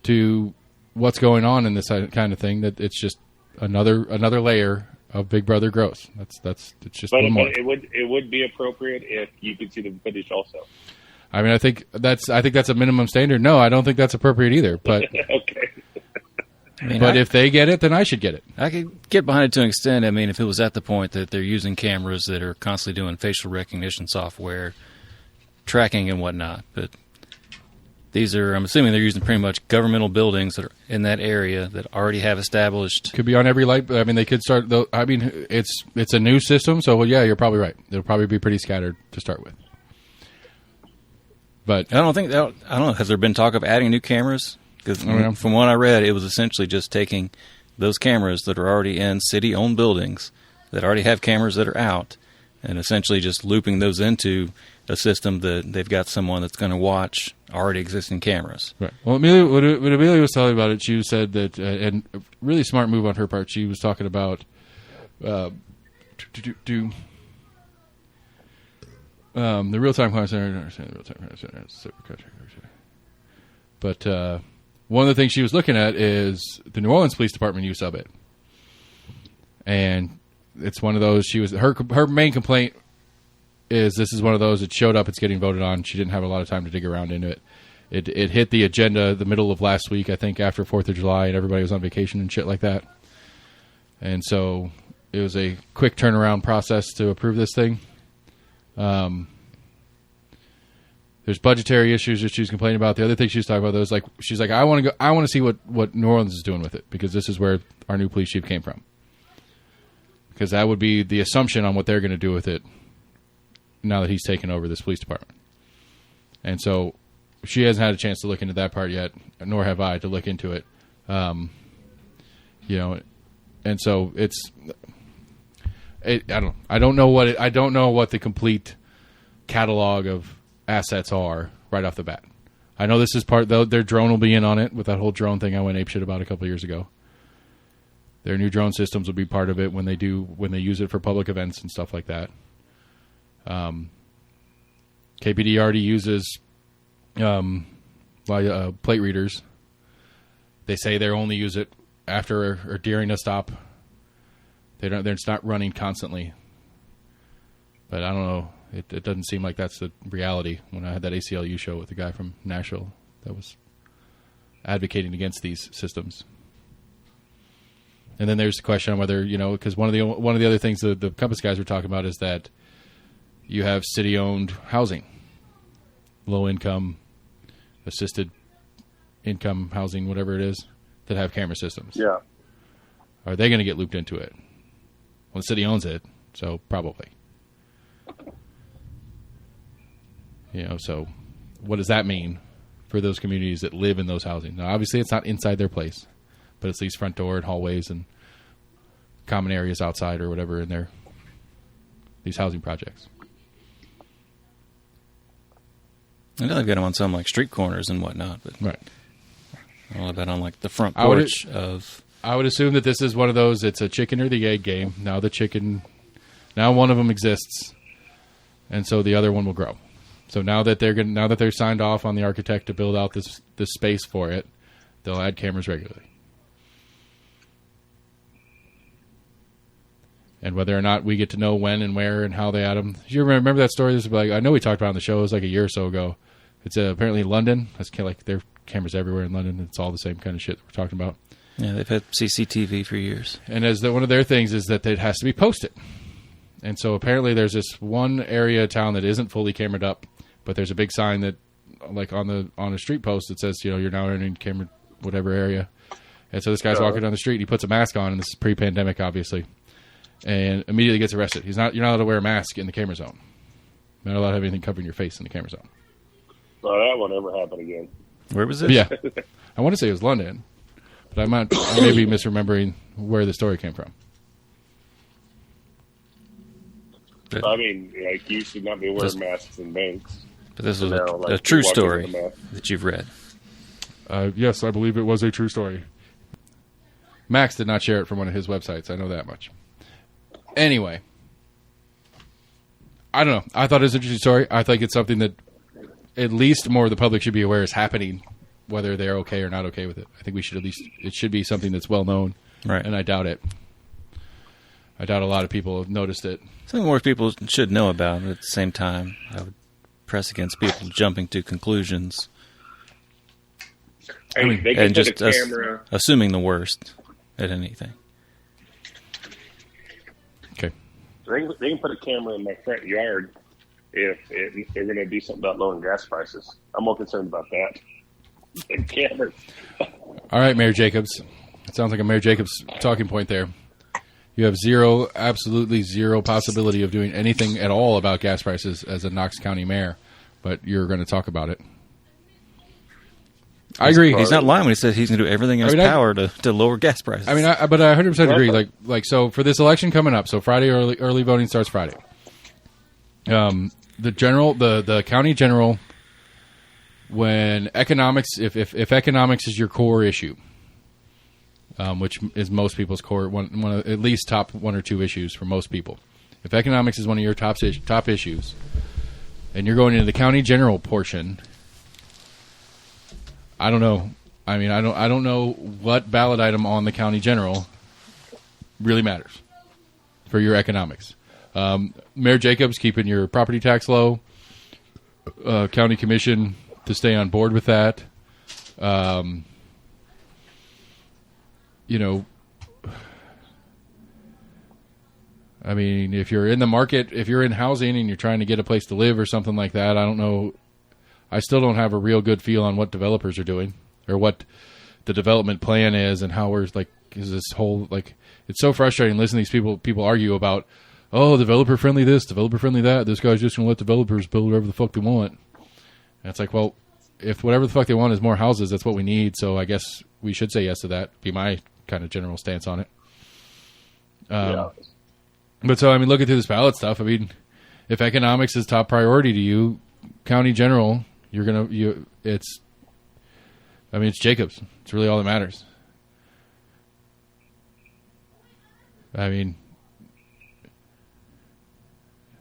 Speaker 1: to what's going on in this kind of thing. That it's just another layer of Big Brother gross. It's just
Speaker 3: But
Speaker 1: one more.
Speaker 3: it would be appropriate if you could see the footage also.
Speaker 1: I mean, I think that's a minimum standard. No, I don't think that's appropriate either. But
Speaker 3: Okay.
Speaker 2: I mean,
Speaker 1: but if they get it, then I should get it.
Speaker 2: I could get behind it to an extent. I mean, if it was at the point that they're using cameras that are constantly doing facial recognition software, tracking and whatnot. But these are, I'm assuming they're using pretty much governmental buildings that are in that area that already have established.
Speaker 1: Could be on every light. I mean, they could start. I mean, it's a new system, so well, yeah, you're probably right. It'll probably be pretty scattered to start with. But
Speaker 2: I don't know. Has there been talk of adding new cameras? Because from what I read, it was essentially just taking those cameras that are already in city-owned buildings that already have cameras that are out, and essentially just looping those into a system that they've got someone that's going to watch already existing cameers.
Speaker 1: right. Well, Amelia, when Amelia was telling about it, she said that, and a really smart move on her part. She was talking about the real-time contact center. But one of the things she was looking at is the New Orleans Police Department use of it, and it's one of those. Her main complaint is this is one of those that showed up. It's getting voted on. She didn't have a lot of time to dig around into it. It hit the agenda the middle of last week, I think, after 4th of July, and everybody was on vacation and shit like that. And so it was a quick turnaround process to approve this thing. There's budgetary issues that she was complaining about. The other thing she was talking about, though, is she's like, I want to see what New Orleans is doing with it, because this is where our new police chief came from. Because that would be the assumption on what they're going to do with it now that he's taken over this police department. And so she hasn't had a chance to look into that part yet, nor have I to look into it. And so I don't know what the complete catalog of assets are right off the bat. I know this is part, though, their drone will be in on it with that whole drone thing I went apeshit about a couple of years ago. Their new drone systems will be part of it when they use it for public events and stuff like that. KPD already uses plate readers. They say they only use it after or during a stop. It's not running constantly. But I don't know. It doesn't seem like that's the reality. When I had that ACLU show with the guy from Nashville that was advocating against these systems. And then there's the question on whether, because one of the other things the Compass guys were talking about is that you have city-owned housing, low-income, assisted income housing, whatever it is, that have camera systems.
Speaker 3: Yeah.
Speaker 1: Are they going to get looped into it? Well, the city owns it, so probably. So what does that mean for those communities that live in those housing? Now, obviously, it's not inside their place, but it's these front door and hallways and common areas outside or whatever in these housing projects.
Speaker 2: I know they've got them on some like street corners and whatnot, but
Speaker 1: right.
Speaker 2: I don't know about on like the front porch of.
Speaker 1: I would assume that this is one of those. It's a chicken or the egg game. Now one of them exists, and so the other one will grow. So now that they're signed off on the architect to build out this space for it, they'll add cameras regularly. And whether or not we get to know when and where and how they add them. Do you remember that story? I know we talked about it on the show. It was like a year or so ago. It's apparently in London. That's like there are cameras everywhere in London. It's all the same kind of shit that we're talking about.
Speaker 2: Yeah, they've had CCTV for years.
Speaker 1: And one of their things is that it has to be posted. And so apparently there's this one area of town that isn't fully camered up, but there's a big sign that, like on a street post that says, you're now in camera whatever area. And so this guy's walking down the street. He puts a mask on, and this is pre-pandemic, obviously, and immediately gets arrested. You're not allowed to wear a mask in the camera zone. You're not allowed to have anything covering your face in the camera zone.
Speaker 3: Well, that won't ever happen again.
Speaker 2: Where was it?
Speaker 1: Yeah, I want to say it was London, but I may be misremembering where the story came from.
Speaker 3: I mean, like, you should not be wearing
Speaker 2: Just-
Speaker 3: masks in banks.
Speaker 2: But this was
Speaker 3: No, like,
Speaker 2: a true
Speaker 3: walking
Speaker 2: story
Speaker 3: with a mask.
Speaker 2: that you've read.
Speaker 4: Yes, I believe it was a true story.
Speaker 1: Max did not share it from one of his websites. I know that much. Anyway, I don't know. I thought it was an interesting story. I think it's something that at least more of the public should be aware is happening, whether they're okay or not okay with it. I think we should it should be something that's well known,
Speaker 2: Right.
Speaker 1: and I doubt it. I doubt a lot of people have noticed it.
Speaker 2: Something more people should know about, but at the same time, I would press against people jumping to conclusions
Speaker 3: Hey, they can
Speaker 2: and
Speaker 3: put
Speaker 2: just
Speaker 3: a camera.
Speaker 2: assuming the worst at anything.
Speaker 1: Okay.
Speaker 3: They can put a camera in my front yard if they're going to do something about lowering gas prices. I'm more concerned about that. And cameras.
Speaker 1: All right, Mayor Jacobs. It sounds like a Mayor Jacobs talking point there. You have absolutely zero possibility of doing anything at all about gas prices as a Knox County mayor, but you're going to talk about it. I agree.
Speaker 2: He's not lying when he says he's going to do everything in his power to lower gas prices.
Speaker 1: I mean, but I 100% agree. So for this election coming up, so Friday early voting starts Friday. The county general, when economics, if economics is your core issue, which is most people's core, one of, at least top one or two issues for most people. If economics is one of your top issues, and you're going into the county general portion, I don't know. I mean, I don't know what ballot item on the county general really matters for your economics. Mayor Jacobs keeping your property tax low. County commission to stay on board with that. I mean, if you're in the market, if you're in housing and you're trying to get a place to live or something like that, I don't know. I still don't have a real good feel on what developers are doing or what the development plan is and how we're like, is this whole, like, it's so frustrating listening to these people argue about, oh, developer friendly this, developer friendly that. This guy's just going to let developers build whatever the fuck they want. And it's like, well, if whatever the fuck they want is more houses, that's what we need. So I guess we should say yes to that. Be my kind of general stance on it.
Speaker 3: Yeah.
Speaker 1: But so, I mean, looking through this ballot stuff, I mean, if economics is top priority to you, county general, it's Jacobs. It's really all that matters. I mean,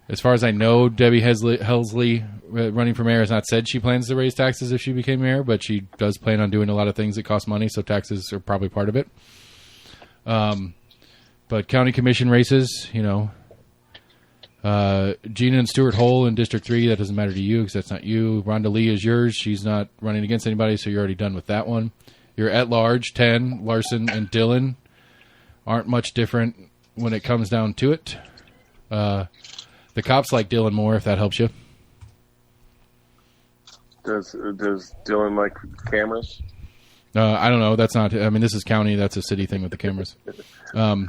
Speaker 1: as far as I know, Debbie Helsley, running for mayor, has not said she plans to raise taxes if she became mayor, but she does plan on doing a lot of things that cost money, so taxes are probably part of it. But county commission races, Gina and Stuart Hole in District 3, that doesn't matter to you because that's not you. Rhonda Lee is yours. She's not running against anybody, so you're already done with that one. Your at-large, 10, Larson and Dillon, aren't much different when it comes down to it. The cops like Dillon more, if that helps you.
Speaker 3: Does Dylan like cameras?
Speaker 1: I don't know. That's not. I mean, this is county. That's a city thing with the cameras.
Speaker 3: Oh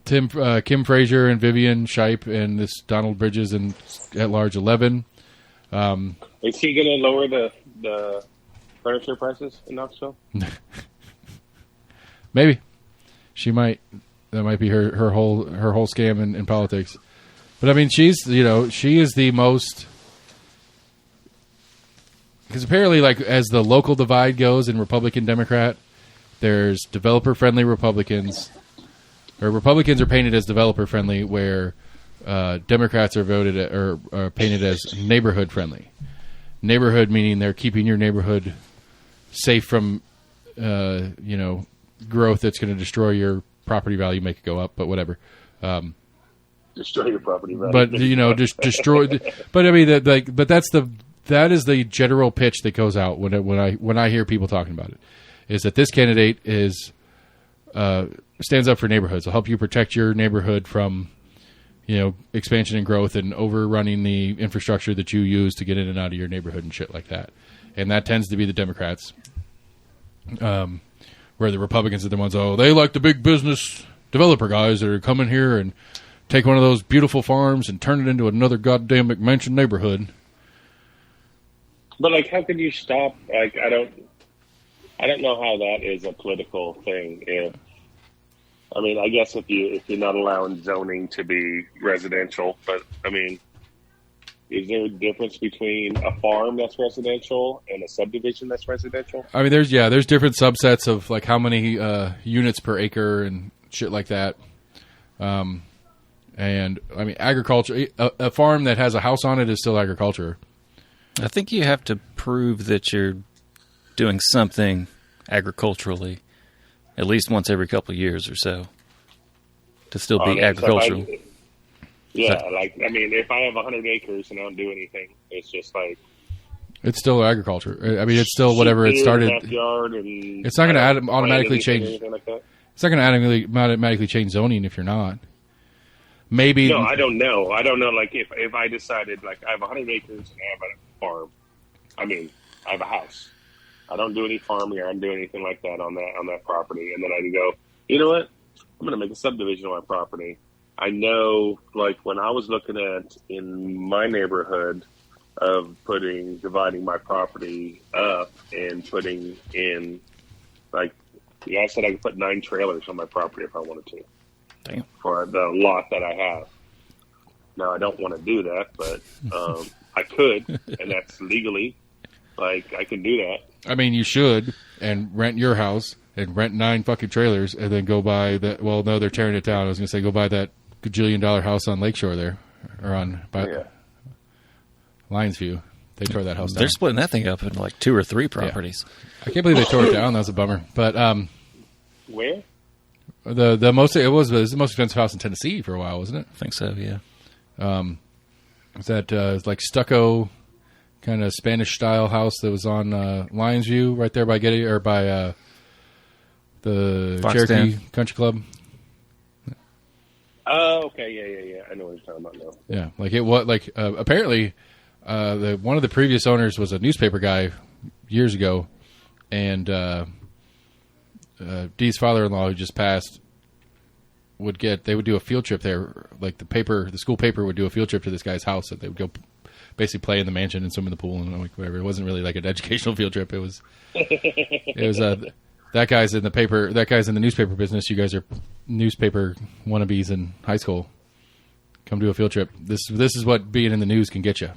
Speaker 3: yeah.
Speaker 1: Kim Frazier and Vivian Shipe and this Donald Bridges and at large 11.
Speaker 3: Is he going to lower the furniture prices in Knoxville?
Speaker 1: Maybe she might. That might be her whole scam in politics. But I mean, she is the most. Because apparently, like, as the local divide goes in Republican Democrat, there's developer-friendly Republicans, or Republicans are painted as developer-friendly, where Democrats are painted as neighborhood-friendly. Neighborhood meaning they're keeping your neighborhood safe from, growth that's going to destroy your property value, make it go up, but whatever.
Speaker 3: Destroy your property value.
Speaker 1: But just destroy. But I mean, that is the general pitch that goes out when I hear people talking about it, is that this candidate stands up for neighborhoods. Will help you protect your neighborhood from, expansion and growth and overrunning the infrastructure that you use to get in and out of your neighborhood and shit like that. And that tends to be the Democrats, where the Republicans are the ones, they like the big business developer guys that are coming here and take one of those beautiful farms and turn it into another goddamn McMansion neighborhood.
Speaker 3: But like, how could you stop? Like, I don't know how that is a political thing. I mean, I guess if you're not allowing zoning to be residential, but I mean, is there a difference between a farm that's residential and a subdivision that's residential?
Speaker 1: I mean, there's different subsets of like how many units per acre and shit like that. And I mean, agriculture. A farm that has a house on it is still agriculture.
Speaker 2: I think you have to prove that you're doing something agriculturally at least once every couple of years or so to still be agricultural.
Speaker 3: I mean, if I have 100 acres and I don't do anything, it's just like
Speaker 1: it's still agriculture. I mean, it's still whatever it started. It's not going to automatically change.
Speaker 3: Like that.
Speaker 1: It's not going to automatically change zoning if you're not. Maybe.
Speaker 3: No, I don't know. Like if I decided like I have 100 acres and I have a farm. I mean, I have a house. I don't do any farming or I don't do anything like that on that property. And then I can go, you know what? I'm going to make a subdivision on my property. I know, like, when I was looking at in my neighborhood of dividing my property up and putting in, like, the guy said I could put 9 trailers on my property if I wanted to.
Speaker 2: Damn.
Speaker 3: For the lot that I have. Now, I don't want to do that, but I could, and that's legally. Like, I can do that.
Speaker 1: I mean, you should, and rent your house and rent 9 fucking trailers and then go buy that. Well, no, they're tearing it down. I was going to say go buy that gajillion-dollar house on Lakeshore there, or Lions View. They tore that house down.
Speaker 2: They're splitting that thing up into like 2 or 3 properties.
Speaker 1: Yeah. I can't believe they tore it down. That was a bummer. But
Speaker 3: where?
Speaker 1: It was the most expensive house in Tennessee for a while, wasn't it?
Speaker 2: I think so. Yeah.
Speaker 1: Was that like stucco kind of Spanish style house that was on Lions View right there by Getty or by the
Speaker 2: Fox
Speaker 1: Cherokee
Speaker 2: Den.
Speaker 1: Country Club?
Speaker 3: Oh, okay, yeah. I know what you're talking about now.
Speaker 1: Yeah, like it was like apparently one of the previous owners was a newspaper guy years ago, and Dee's father-in-law who just passed would do a field trip there. Like the school paper would do a field trip to this guy's house, and they would go basically play in the mansion and swim in the pool and like whatever. It wasn't really like an educational field trip. It was that guy's in the paper. That guy's in the newspaper business. You guys are newspaper wannabes in high school. Come do a field trip. This is what being in the news can get you.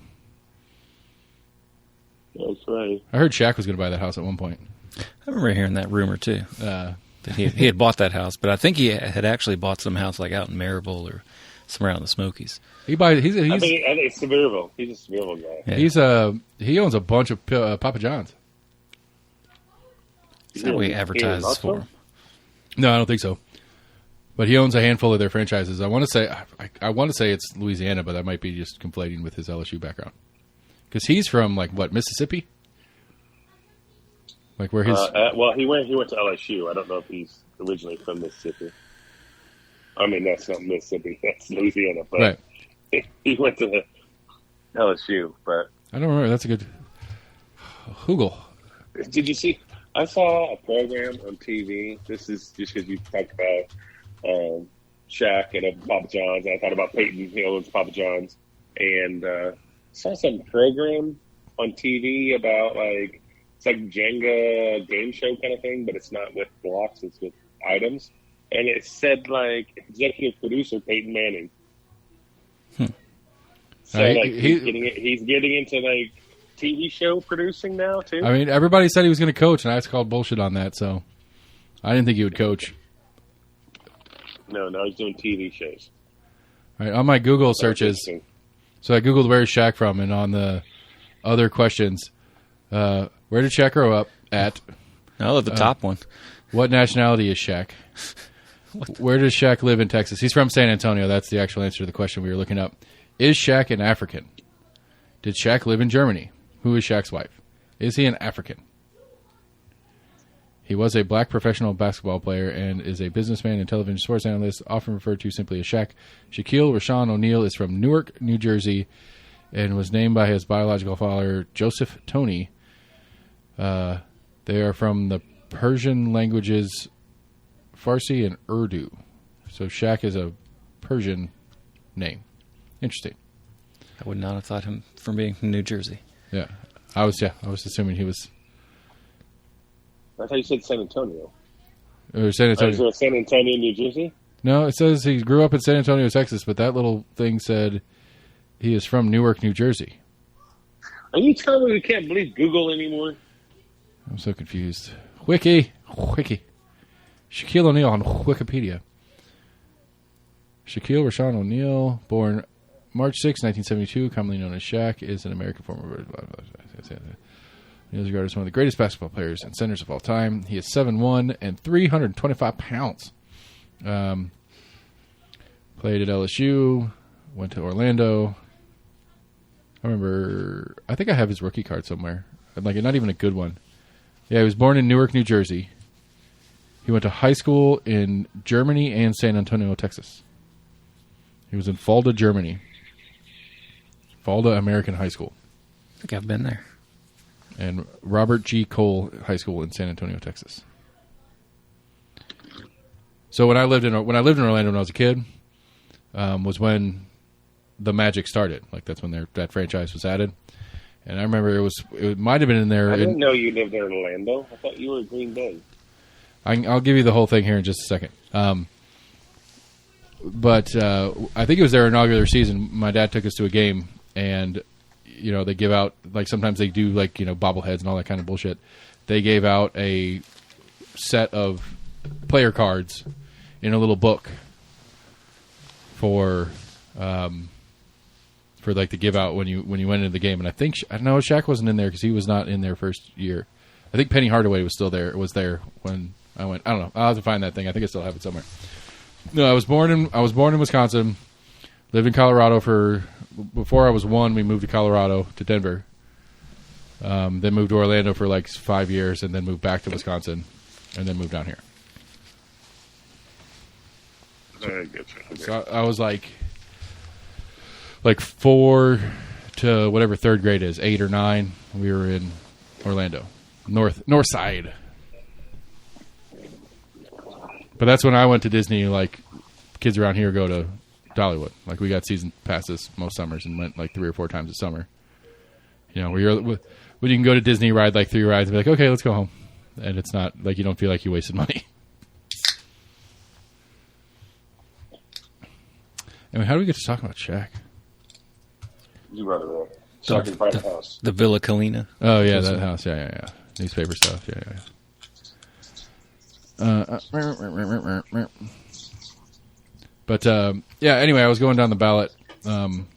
Speaker 3: That's right.
Speaker 1: I heard Shaq was going to buy that house at one point.
Speaker 2: I remember hearing that rumor too. That he had bought that house, but I think he had actually bought some house like out in Maryville or somewhere out in the Smokies.
Speaker 1: I think
Speaker 3: it's Sevierville. He's a Sevierville guy.
Speaker 2: Yeah.
Speaker 1: He owns a bunch of Papa John's.
Speaker 2: Is that what he advertises for him?
Speaker 1: No, I don't think so. But he owns a handful of their franchises. I want to say it's Louisiana, but that might be just conflating with his LSU background. Because he's from like what, Mississippi? Like where his
Speaker 3: he went to LSU. I don't know if he's originally from Mississippi. I mean, that's not Mississippi. That's Louisiana. But
Speaker 1: right.
Speaker 3: He went to the LSU. But
Speaker 1: I don't remember. That's a good Hoogle.
Speaker 3: Did you see? I saw a program on TV. This is just because you talked about Shaq and Papa John's. I thought about Peyton Hills, Papa John's, and saw some program on TV about like it's like Jenga game show kind of thing, but it's not with blocks; it's with items. And it said like executive producer Peyton Manning. So like he's getting into like TV show producing now too.
Speaker 1: I mean, everybody said he was going to coach, and I just called bullshit on that. So I didn't think he would coach.
Speaker 3: No, he's doing TV shows.
Speaker 1: All right, on my Google searches, so I googled where is Shaq from, and on the other questions, where did Shaq grow up at?
Speaker 2: Oh, the top one.
Speaker 1: What nationality is Shaq? Where does Shaq live in Texas? He's from San Antonio. That's the actual answer to the question we were looking up. Is Shaq an African? Did Shaq live in Germany? Who is Shaq's wife? Is he an African? He was a black professional basketball player and is a businessman and television sports analyst, often referred to simply as Shaq. Shaquille Rashawn O'Neal is from Newark, New Jersey, and was named by his biological father, Joseph Tony. They are from the Persian languages Farsi and Urdu. So Shaq is a Persian name. Interesting.
Speaker 2: I would not have thought him from being from New Jersey.
Speaker 1: Yeah. I was assuming he was.
Speaker 3: I thought you said San Antonio.
Speaker 1: Or San Antonio.
Speaker 3: Is it San Antonio, New Jersey?
Speaker 1: No, it says he grew up in San Antonio, Texas, but that little thing said he is from Newark, New Jersey.
Speaker 3: Are you telling me we can't believe Google anymore?
Speaker 1: I'm so confused. Wiki. Shaquille O'Neal on Wikipedia. Shaquille Rashawn O'Neal, born March 6, 1972, commonly known as Shaq, is an American former. O'Neal is regarded as one of the greatest basketball players and centers of all time. He is 7'1" and 325 pounds. Played at LSU, went to Orlando. I think I have his rookie card somewhere. Like, not even a good one. Yeah, he was born in Newark, New Jersey. He went to high school in Germany and San Antonio, Texas. He was in Fulda, Germany. Fulda American High School.
Speaker 2: I think I've been there.
Speaker 1: And Robert G. Cole High School in San Antonio, Texas. So when I lived in Orlando when I was a kid, was when the Magic started. Like, that's when that franchise was added. And I remember it might have been in there.
Speaker 3: I didn't know you lived in Orlando. I thought you were in Green Bay.
Speaker 1: I'll give you the whole thing here in just a second. But I think it was their inaugural season. My dad took us to a game, and they give out, like, sometimes they do, like, bobbleheads and all that kind of bullshit. They gave out a set of player cards in a little book for like to give out when you went into the game. And I know Shaq wasn't in there because he was not in there first year. I think Penny Hardaway was there when I went. I don't know. I'll have to find that thing. I think I still have it somewhere. No, I was born in Wisconsin. Lived in Colorado before I was 1. We moved to Colorado, to Denver. Then moved to Orlando for like 5 years, and then moved back to Wisconsin, and then moved down here. So I was like 4 to whatever 3rd grade is, 8 or 9. We were in Orlando, north side. But that's when I went to Disney. Like, kids around here go to Dollywood. Like, we got season passes most summers and went like 3 or 4 times a summer. When you can go to Disney, ride like 3 rides, and be like, okay, let's go home. And it's not like you don't feel like you wasted money. Anyway, how do we get to talk about Shaq?
Speaker 3: You run it up. So I can find the house.
Speaker 2: The Villa Colina.
Speaker 1: Oh, yeah, that house. Yeah. Newspaper stuff. Yeah. But anyway, I was going down the ballot on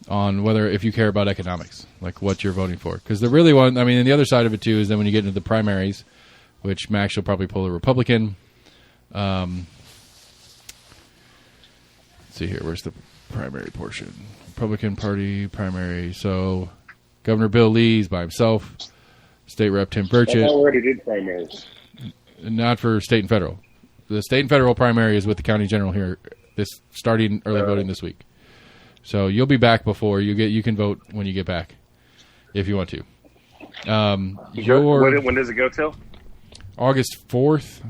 Speaker 1: if you care about economics, like what you're voting for. Because the really one, and the other side of it too is then when you get into the primaries, which Max will probably pull a Republican. Let's see here, where's the primary portion? Republican Party primary. So Governor Bill Lee's by himself. State Rep Tim Burchett.
Speaker 3: I already did primaries.
Speaker 1: Not for state and federal. The state and federal primary is with the county general here. Starting early voting this week. So you'll be back before you can vote when you get back, if you want to.
Speaker 3: When does it go till?
Speaker 1: August 4th,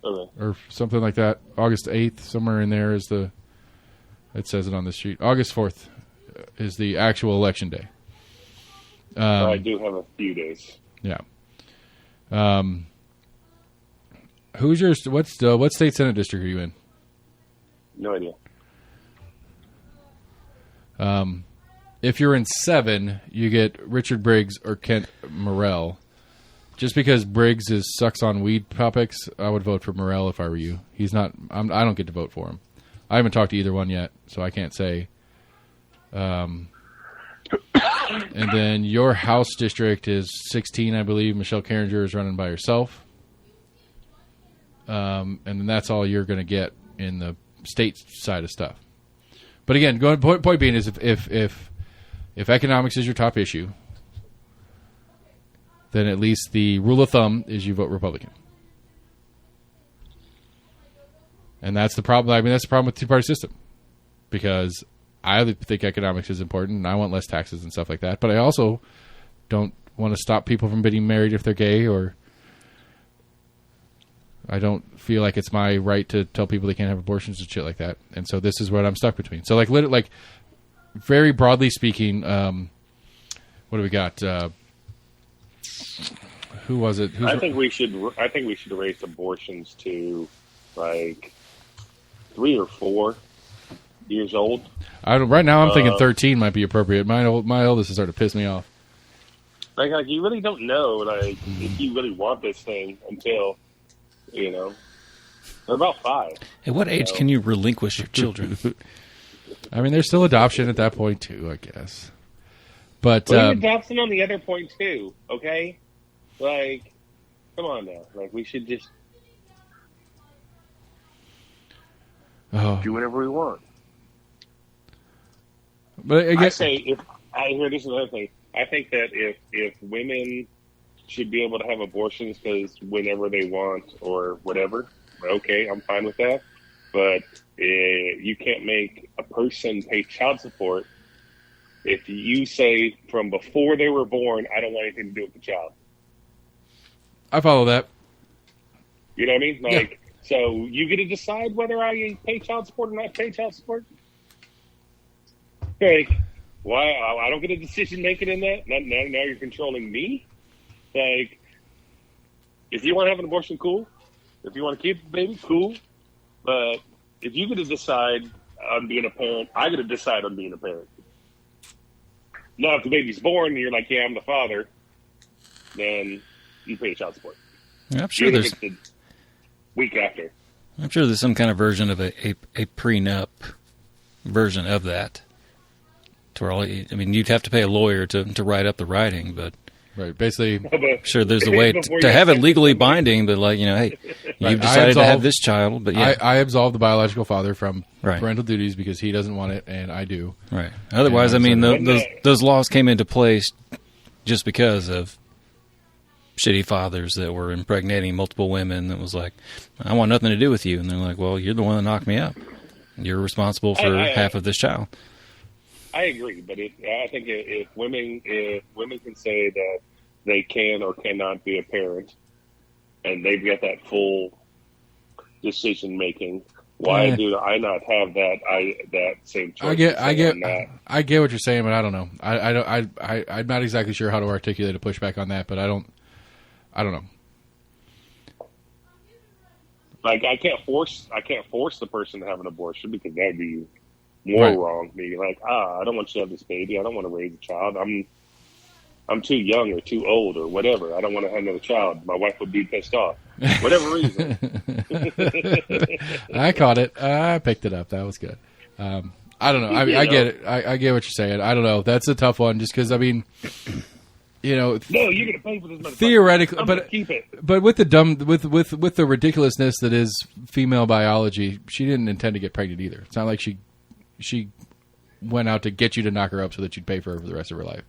Speaker 3: okay,
Speaker 1: or something like that. August 8th, somewhere in there is it says it on the sheet. August 4th is the actual election day.
Speaker 3: I do have a few days.
Speaker 1: Yeah. What state senate district are you in?
Speaker 3: No idea.
Speaker 1: If you're in 7, you get Richard Briggs or Kent Morrell. Just because Briggs sucks on weed topics, I would vote for Morrell if I were you. He's not. I don't get to vote for him. I haven't talked to either one yet, so I can't say. And then your House district is 16, I believe. Michelle Carringer is running by herself. And then that's all you're going to get in the state side of stuff. But again, point being is if economics is your top issue, then at least the rule of thumb is you vote Republican. And that's the problem. That's the problem with the two-party system. Because I think economics is important, and I want less taxes and stuff like that. But I also don't want to stop people from getting married if they're gay, or I don't feel like it's my right to tell people they can't have abortions and shit like that. And so this is what I'm stuck between. So, like very broadly speaking, what do we got? Who was it?
Speaker 3: I think we should raise abortions to like 3 or 4 years old.
Speaker 1: Right now, I'm thinking 13 might be appropriate. My oldest is starting to piss me off.
Speaker 3: Like you really don't know, like, if you really want this thing until, they're about 5.
Speaker 2: At what age can you relinquish your children?
Speaker 1: I mean, there's still adoption at that point too, I guess. But
Speaker 3: there's adoption on the other point too. Okay, like, come on now. Like, we should just do whatever we want.
Speaker 1: But I guess,
Speaker 3: this is another thing. I think that if women should be able to have abortions because whenever they want or whatever, okay, I'm fine with that. But you can't make a person pay child support if you say from before they were born, I don't want anything to do with the child.
Speaker 1: I follow that.
Speaker 3: You know what I mean? Like, so you get to decide whether I pay child support or not pay child support? Like, why? I don't get a decision making in that? Now you're controlling me? Like, if you want to have an abortion, cool. If you want to keep the baby, cool. But if you get to decide on being a parent, I get to decide on being a parent. Now, if the baby's born and you're like, yeah, I'm the father, then you pay child support.
Speaker 2: I'm sure there's
Speaker 3: the week after.
Speaker 2: I'm sure there's some kind of version of a prenup version of that. You'd have to pay a lawyer to write up the writing, but
Speaker 1: right, basically,
Speaker 2: sure, there's a way to have it legally binding. But hey, you've decided to have this child. But
Speaker 1: I absolve the biological father from parental duties because he doesn't want it, and I do.
Speaker 2: Right. Otherwise, those laws came into place just because of shitty fathers that were impregnating multiple women. That was like, I want nothing to do with you, and they're like, well, you're the one that knocked me up. You're responsible for half of this child.
Speaker 3: I agree, but I think if women can say that they can or cannot be a parent, and they've got that full decision making, why do I not have that same choice?
Speaker 1: I get what you're saying, but I don't know. I'm not exactly sure how to articulate a pushback on that, but I don't know.
Speaker 3: Like, I can't force the person to have an abortion because that'd be more wrong. Be like, I don't want you to have this baby. I don't want to raise a child. I'm too young or too old or whatever. I don't want to have another child. My wife would be pissed off. Whatever reason.
Speaker 1: I caught it. I picked it up. That was good. I don't know. I get it. I get what you're saying. I don't know. That's a tough one just because, no, you're going
Speaker 3: to pay for this motherfucker.
Speaker 1: Theoretically,
Speaker 3: but keep it.
Speaker 1: But with the with the ridiculousness that is female biology, she didn't intend to get pregnant either. It's not like she went out to get you to knock her up so that you'd pay for her for the rest of her life.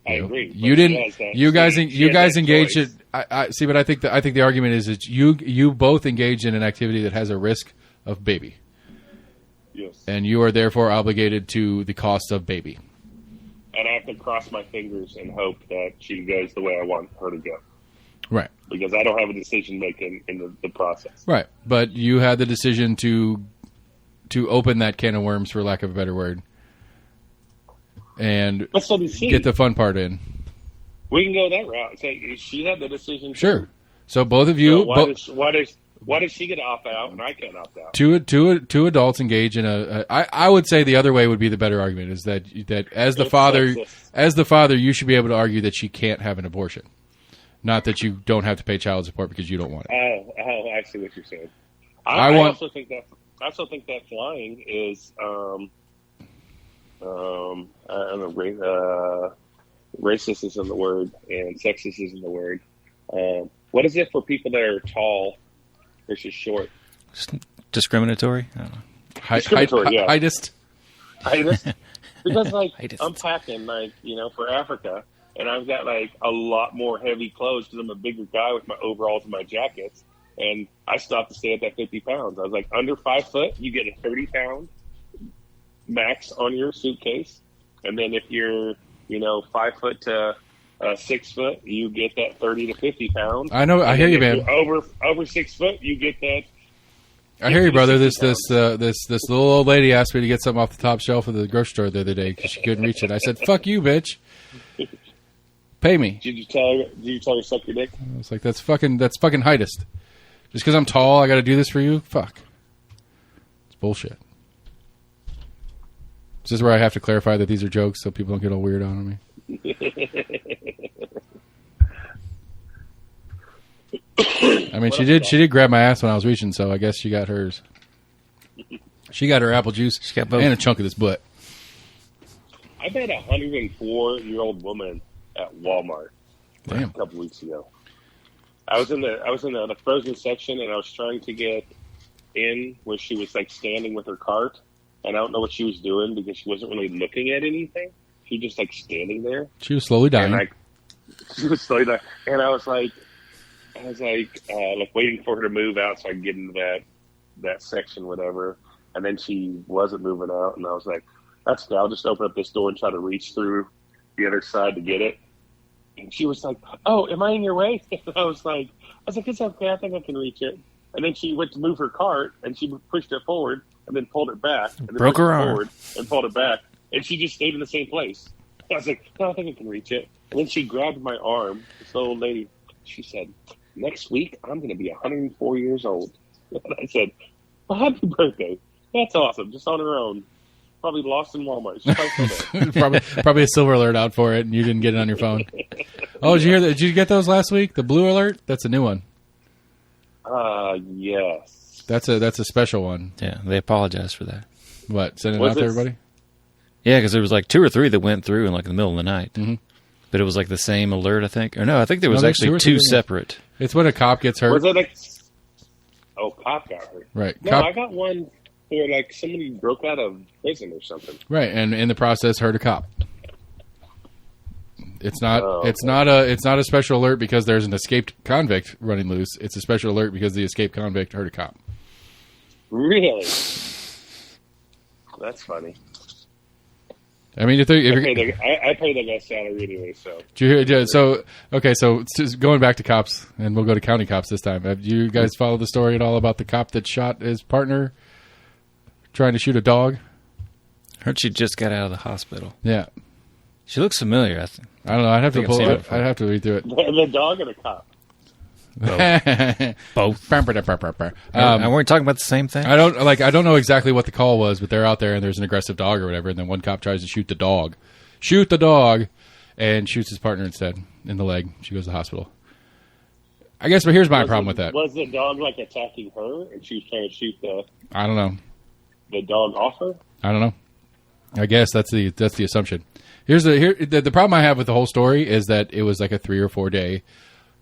Speaker 3: I agree.
Speaker 1: You didn't. You guys engaged it. I see, but I think the argument is that you both engaged in an activity that has a risk of baby.
Speaker 3: Yes.
Speaker 1: And you are therefore obligated to the cost of baby.
Speaker 3: And I have to cross my fingers and hope that she goes the way I want her to go.
Speaker 1: Right.
Speaker 3: Because I don't have a decision making in the process.
Speaker 1: Right. But you had the decision to open that can of worms, for lack of a better word, and get the fun part in.
Speaker 3: We can go that route. Say she had the decision.
Speaker 1: Sure. So both of you.
Speaker 3: So why does she get to opt out and I can't opt out?
Speaker 1: Two adults engage in I would say the other way would be the better argument is that as the father you should be able to argue that she can't have an abortion, not that you don't have to pay child support because you don't want it.
Speaker 3: Oh, I see what you're saying. I also think that lying is I don't know, racist isn't the word and sexist isn't the word. What is it for people that are tall versus short?
Speaker 2: Discriminatory? I don't know.
Speaker 3: Discriminatory, yeah.
Speaker 1: Heightist.
Speaker 3: Because, I'm packing, for Africa, and I've got, a lot more heavy clothes because I'm a bigger guy with my overalls and my jackets, and I stopped to stay at that 50 pounds. I was like, under 5 foot, you get a 30-pound max on your suitcase, and then if you're, 5 foot to 6 foot, you get that 30 to 50 pounds.
Speaker 1: I know. I hear you, man.
Speaker 3: Over 6 foot, you get that.
Speaker 1: I hear you, brother. This little old lady asked me to get something off the top shelf of the grocery store the other day because she couldn't reach it. I said, "Fuck you, bitch." Pay me.
Speaker 3: Did you tell her suck your dick?
Speaker 1: I was like, that's fucking heightest. Just because I'm tall, I got to do this for you? Fuck. It's bullshit. This is where I have to clarify that these are jokes so people don't get all weird on me. I mean, she did grab my ass when I was reaching, so I guess she got hers. She got her apple juice
Speaker 2: She got both.
Speaker 1: and a chunk of this butt.
Speaker 3: I met a 104-year-old woman at Walmart
Speaker 1: Damn.
Speaker 3: a couple weeks ago. I was in the frozen section, and I was trying to get in where she was like standing with her cart, and I don't know what she was doing because she wasn't really looking at anything. She was just like standing there.
Speaker 1: She was slowly dying.
Speaker 3: And she was slowly dying, and I was like waiting for her to move out so I could get into that section, whatever. And then she wasn't moving out, and I was like, "That's okay. I'll just open up this door and try to reach through the other side to get it." And she was like, "Oh, am I in your way?" And I was like, "It's okay. I think I can reach it." And then she went to move her cart, and she pushed it forward, and then pulled it back, and then
Speaker 2: Broke
Speaker 3: pushed
Speaker 2: her
Speaker 3: it
Speaker 2: arm.
Speaker 3: forward and pulled it back, and she just stayed in the same place. I was like, "No, I think I can reach it." And then she grabbed my arm. This old lady, she said, "Next week, I'm going to be 104 years old." And I said, "Well, happy birthday. That's awesome. Just on her own. Probably lost in Walmart." She's probably still there.
Speaker 1: probably a silver alert out for it, and you didn't get it on your phone. Oh, did you hear that? Did you get those last week? The blue alert? That's a new one.
Speaker 3: Yes.
Speaker 1: That's a special one.
Speaker 2: Yeah, they apologize for that.
Speaker 1: What? Send it
Speaker 3: Was
Speaker 1: out to
Speaker 3: it-
Speaker 1: everybody?
Speaker 2: Yeah, because there was like 2 or 3 that went through in like the middle of the night.
Speaker 1: Mhm.
Speaker 2: But it was like the same alert, I think. Or no, I think there was
Speaker 1: No, there's 2
Speaker 2: actually
Speaker 1: or 3
Speaker 2: 2 separate.
Speaker 1: It's when a cop gets hurt.
Speaker 3: Was it like... Oh, cop got hurt.
Speaker 1: Right.
Speaker 3: No,
Speaker 1: Cop,
Speaker 3: I got one where like somebody broke out of prison or something.
Speaker 1: right, and in the process hurt a cop. It's not
Speaker 3: Oh,
Speaker 1: it's not a special alert because there's an escaped convict running loose. It's a special alert because the escaped convict hurt a cop.
Speaker 3: Really? That's funny.
Speaker 1: I mean, if
Speaker 3: I
Speaker 1: you're,
Speaker 3: pay the guy's salary anyway, so...
Speaker 1: did you hear, so okay, so just going back to cops, and we'll go to county cops this time. Have you guys followed the story at all about the cop that shot his partner trying to shoot a dog?
Speaker 2: Heard she just got out of the hospital.
Speaker 1: Yeah,
Speaker 2: She looks familiar, I think.
Speaker 1: I don't know. I'd have to
Speaker 2: I think I've seen it
Speaker 1: I'd
Speaker 2: before.
Speaker 1: have to read through it.
Speaker 3: The dog and the cop.
Speaker 2: Both.
Speaker 1: Um,
Speaker 2: and we're talking about the same thing?
Speaker 1: I don't know exactly what the call was, but they're out there and there's an aggressive dog or whatever, and then one cop tries to shoot the dog, and shoots his partner instead in the leg. She goes to the hospital. I guess, but here's my problem with that.
Speaker 3: Was the dog like attacking her, and she was trying to shoot
Speaker 1: I don't know.
Speaker 3: the dog off her?
Speaker 1: I don't know. I guess that's the assumption. The problem I have with the whole story is that it was like a 3 or 4 day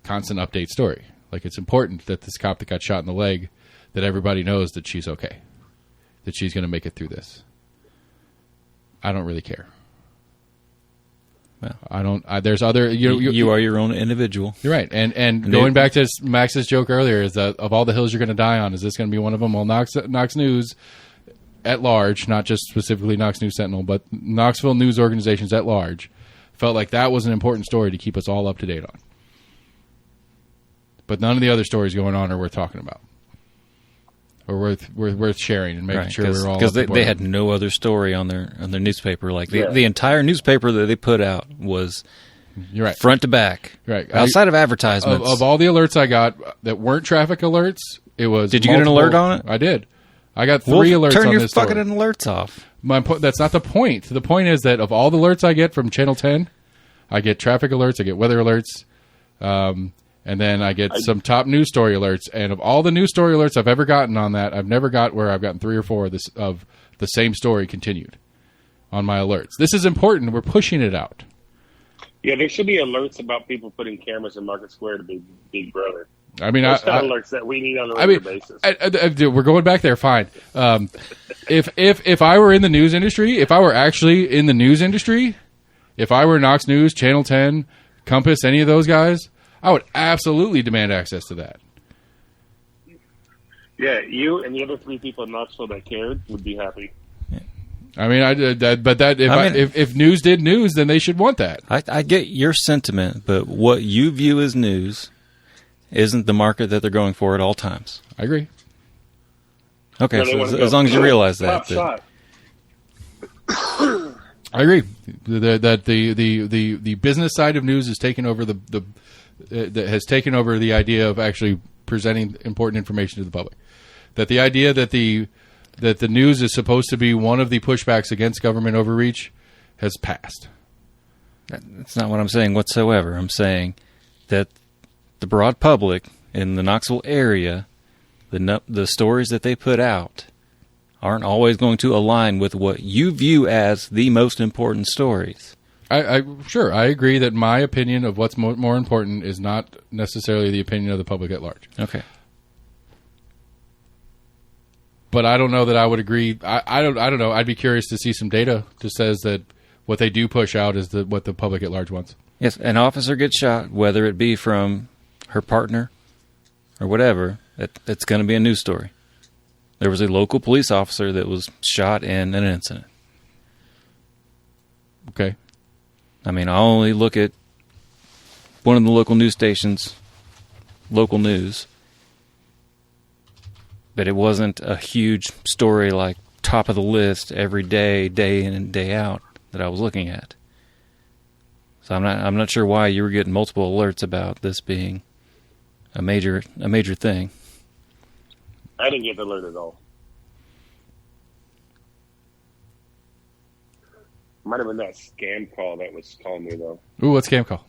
Speaker 1: constant update story. Like, it's important that this cop that got shot in the leg, that everybody knows that she's okay, that she's going to make it through this. I don't really care.
Speaker 2: Well,
Speaker 1: I don't. There's other.
Speaker 2: You are your own individual.
Speaker 1: You're right. And going back to Max's joke earlier, is that of all the hills you're going to die on, is this going to be one of them? Well, Knox News at large, not just specifically Knox News Sentinel, but Knoxville news organizations at large, felt like that was an important story to keep us all up to date on. But none of the other stories going on are worth talking about, or worth sharing and making sure we're all
Speaker 2: because
Speaker 1: up to
Speaker 2: they had no other story on their newspaper. Like the entire newspaper that they put out was
Speaker 1: You're right.
Speaker 2: front to back.
Speaker 1: Right.
Speaker 2: Outside of advertisements.
Speaker 1: Of all the alerts I got that weren't traffic alerts, it was.
Speaker 2: Did you get an alert on it?
Speaker 1: I did. I got 3 alerts
Speaker 2: turn
Speaker 1: on
Speaker 2: your
Speaker 1: this
Speaker 2: fucking
Speaker 1: story.
Speaker 2: alerts off.
Speaker 1: That's not the point. The point is that of all the alerts I get from Channel 10, I get traffic alerts, I get weather alerts, and then I get some top news story alerts. And of all the news story alerts I've ever gotten on that, I've never got where I've gotten 3 or 4 of the same story continued on my alerts. This is important. We're pushing it out.
Speaker 3: Yeah, there should be alerts about people putting cameras in Market Square to be Big Brother.
Speaker 1: I mean,
Speaker 3: Those kind of alerts that we need on a
Speaker 1: I
Speaker 3: regular
Speaker 1: mean,
Speaker 3: basis.
Speaker 1: dude, we're going back there. Fine. If I were in the news industry, if I were actually in the news industry, if I were Knox News, Channel 10, Compass, any of those guys, I would absolutely demand access to that.
Speaker 3: Yeah, you and the other 3 people in Knoxville that cared would be happy.
Speaker 1: I mean, if news did news, then they should want that.
Speaker 2: I get your sentiment, but what you view as news isn't the market that they're going for at all times.
Speaker 1: I agree.
Speaker 2: Okay,
Speaker 3: No, they
Speaker 2: so
Speaker 3: wanna
Speaker 2: as
Speaker 3: go,
Speaker 2: long as you realize
Speaker 3: top
Speaker 2: that.
Speaker 3: shot.
Speaker 1: I agree that the business side of news is taking over that has taken over the idea of actually presenting important information to the public. That the idea that the news is supposed to be one of the pushbacks against government overreach has passed.
Speaker 2: That's not what I'm saying whatsoever. I'm saying that the broad public in the Knoxville area, the stories that they put out aren't always going to align with what you view as the most important stories.
Speaker 1: I agree that my opinion of what's more important is not necessarily the opinion of the public at large.
Speaker 2: Okay.
Speaker 1: But I don't know that I would agree. I don't know. I'd be curious to see some data that says that what they do push out is what the public at large wants.
Speaker 2: Yes, an officer gets shot, whether it be from her partner or whatever, it's going to be a news story. There was a local police officer that was shot in an incident.
Speaker 1: Okay.
Speaker 2: I mean, I only look at one of the local news stations, local news, but it wasn't a huge story like top of the list every day, day in and day out that I was looking at. So I'm not sure why you were getting multiple alerts about this being a major thing.
Speaker 3: I didn't get the alert at all. Might have been that scam call that was calling me, though.
Speaker 1: Ooh, what scam call?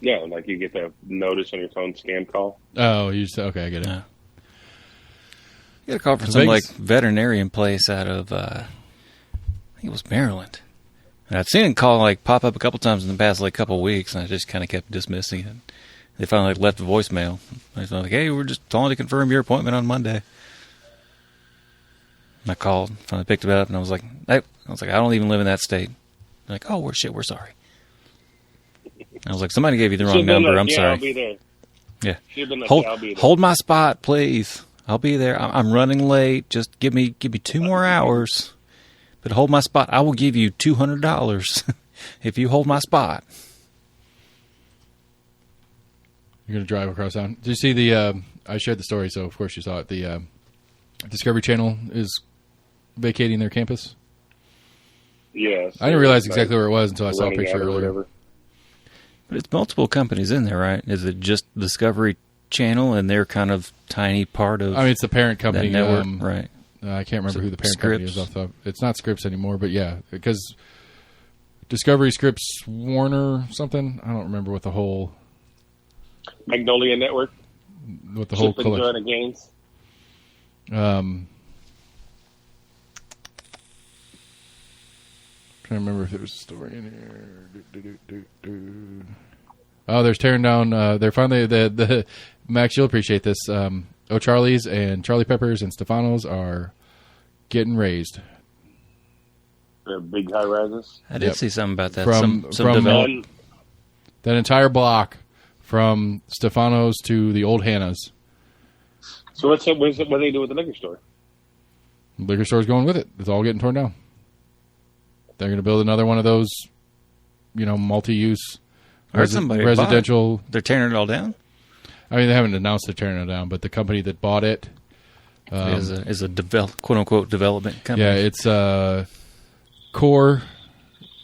Speaker 3: Yeah, like you get the notice on your phone, scam call.
Speaker 1: Oh, you just, okay, I get it.
Speaker 2: Yeah. You got a call from some like veterinarian place out of, I think it was Maryland. And I'd seen it pop up a couple times in the past couple of weeks, and I just kind of kept dismissing it. They finally left a voicemail. I was like, "Hey, we're just calling to confirm your appointment on Monday." And I called, finally picked it up, and I was like, I don't even live in that state. They're like, "Oh, we're sorry." I was like, "Somebody gave you the wrong number. I'm sorry."
Speaker 3: I'll be there.
Speaker 2: Yeah.
Speaker 3: I'll be there.
Speaker 2: Hold my spot, please. I'll be there. I'm running late. Just give me 2 more hours. But hold my spot. I will give you $200 if you hold my spot.
Speaker 1: You're going to drive across town. Did you see the, I shared the story, so of course you saw it. The Discovery Channel is vacating their campus.
Speaker 3: Yes.
Speaker 1: I didn't realize exactly where it was until I saw a picture earlier.
Speaker 2: But it's multiple companies in there, right? Is it just Discovery Channel and they're kind of tiny part of
Speaker 1: I mean, it's the parent company.
Speaker 2: that network, right?
Speaker 1: I can't remember who the parent
Speaker 2: Scripps?
Speaker 1: company is off the top. It's not Scripps anymore, but yeah, because Discovery, Scripps, Warner, something. I don't remember what the whole
Speaker 3: Magnolia Network.
Speaker 1: Whole
Speaker 3: Chip and Joanna Gaines.
Speaker 1: Trying to remember if there was a story in here. Oh, they're tearing down. They're finally the Max. You'll appreciate this. O'Charlie's and Charlie Peppers and Stefano's are getting raised.
Speaker 3: The big high rises.
Speaker 2: I did see something about that.
Speaker 1: From
Speaker 2: development.
Speaker 1: That entire block from Stefano's to the old Hannah's.
Speaker 3: So what do they do with the liquor store?
Speaker 1: The liquor store's going with it. It's all getting torn down. They're going to build another one of those, multi-use residential.
Speaker 2: They're tearing it all down?
Speaker 1: I mean, they haven't announced they're tearing it down, but the company that bought it
Speaker 2: is a quote-unquote development company.
Speaker 1: Yeah, it's Core.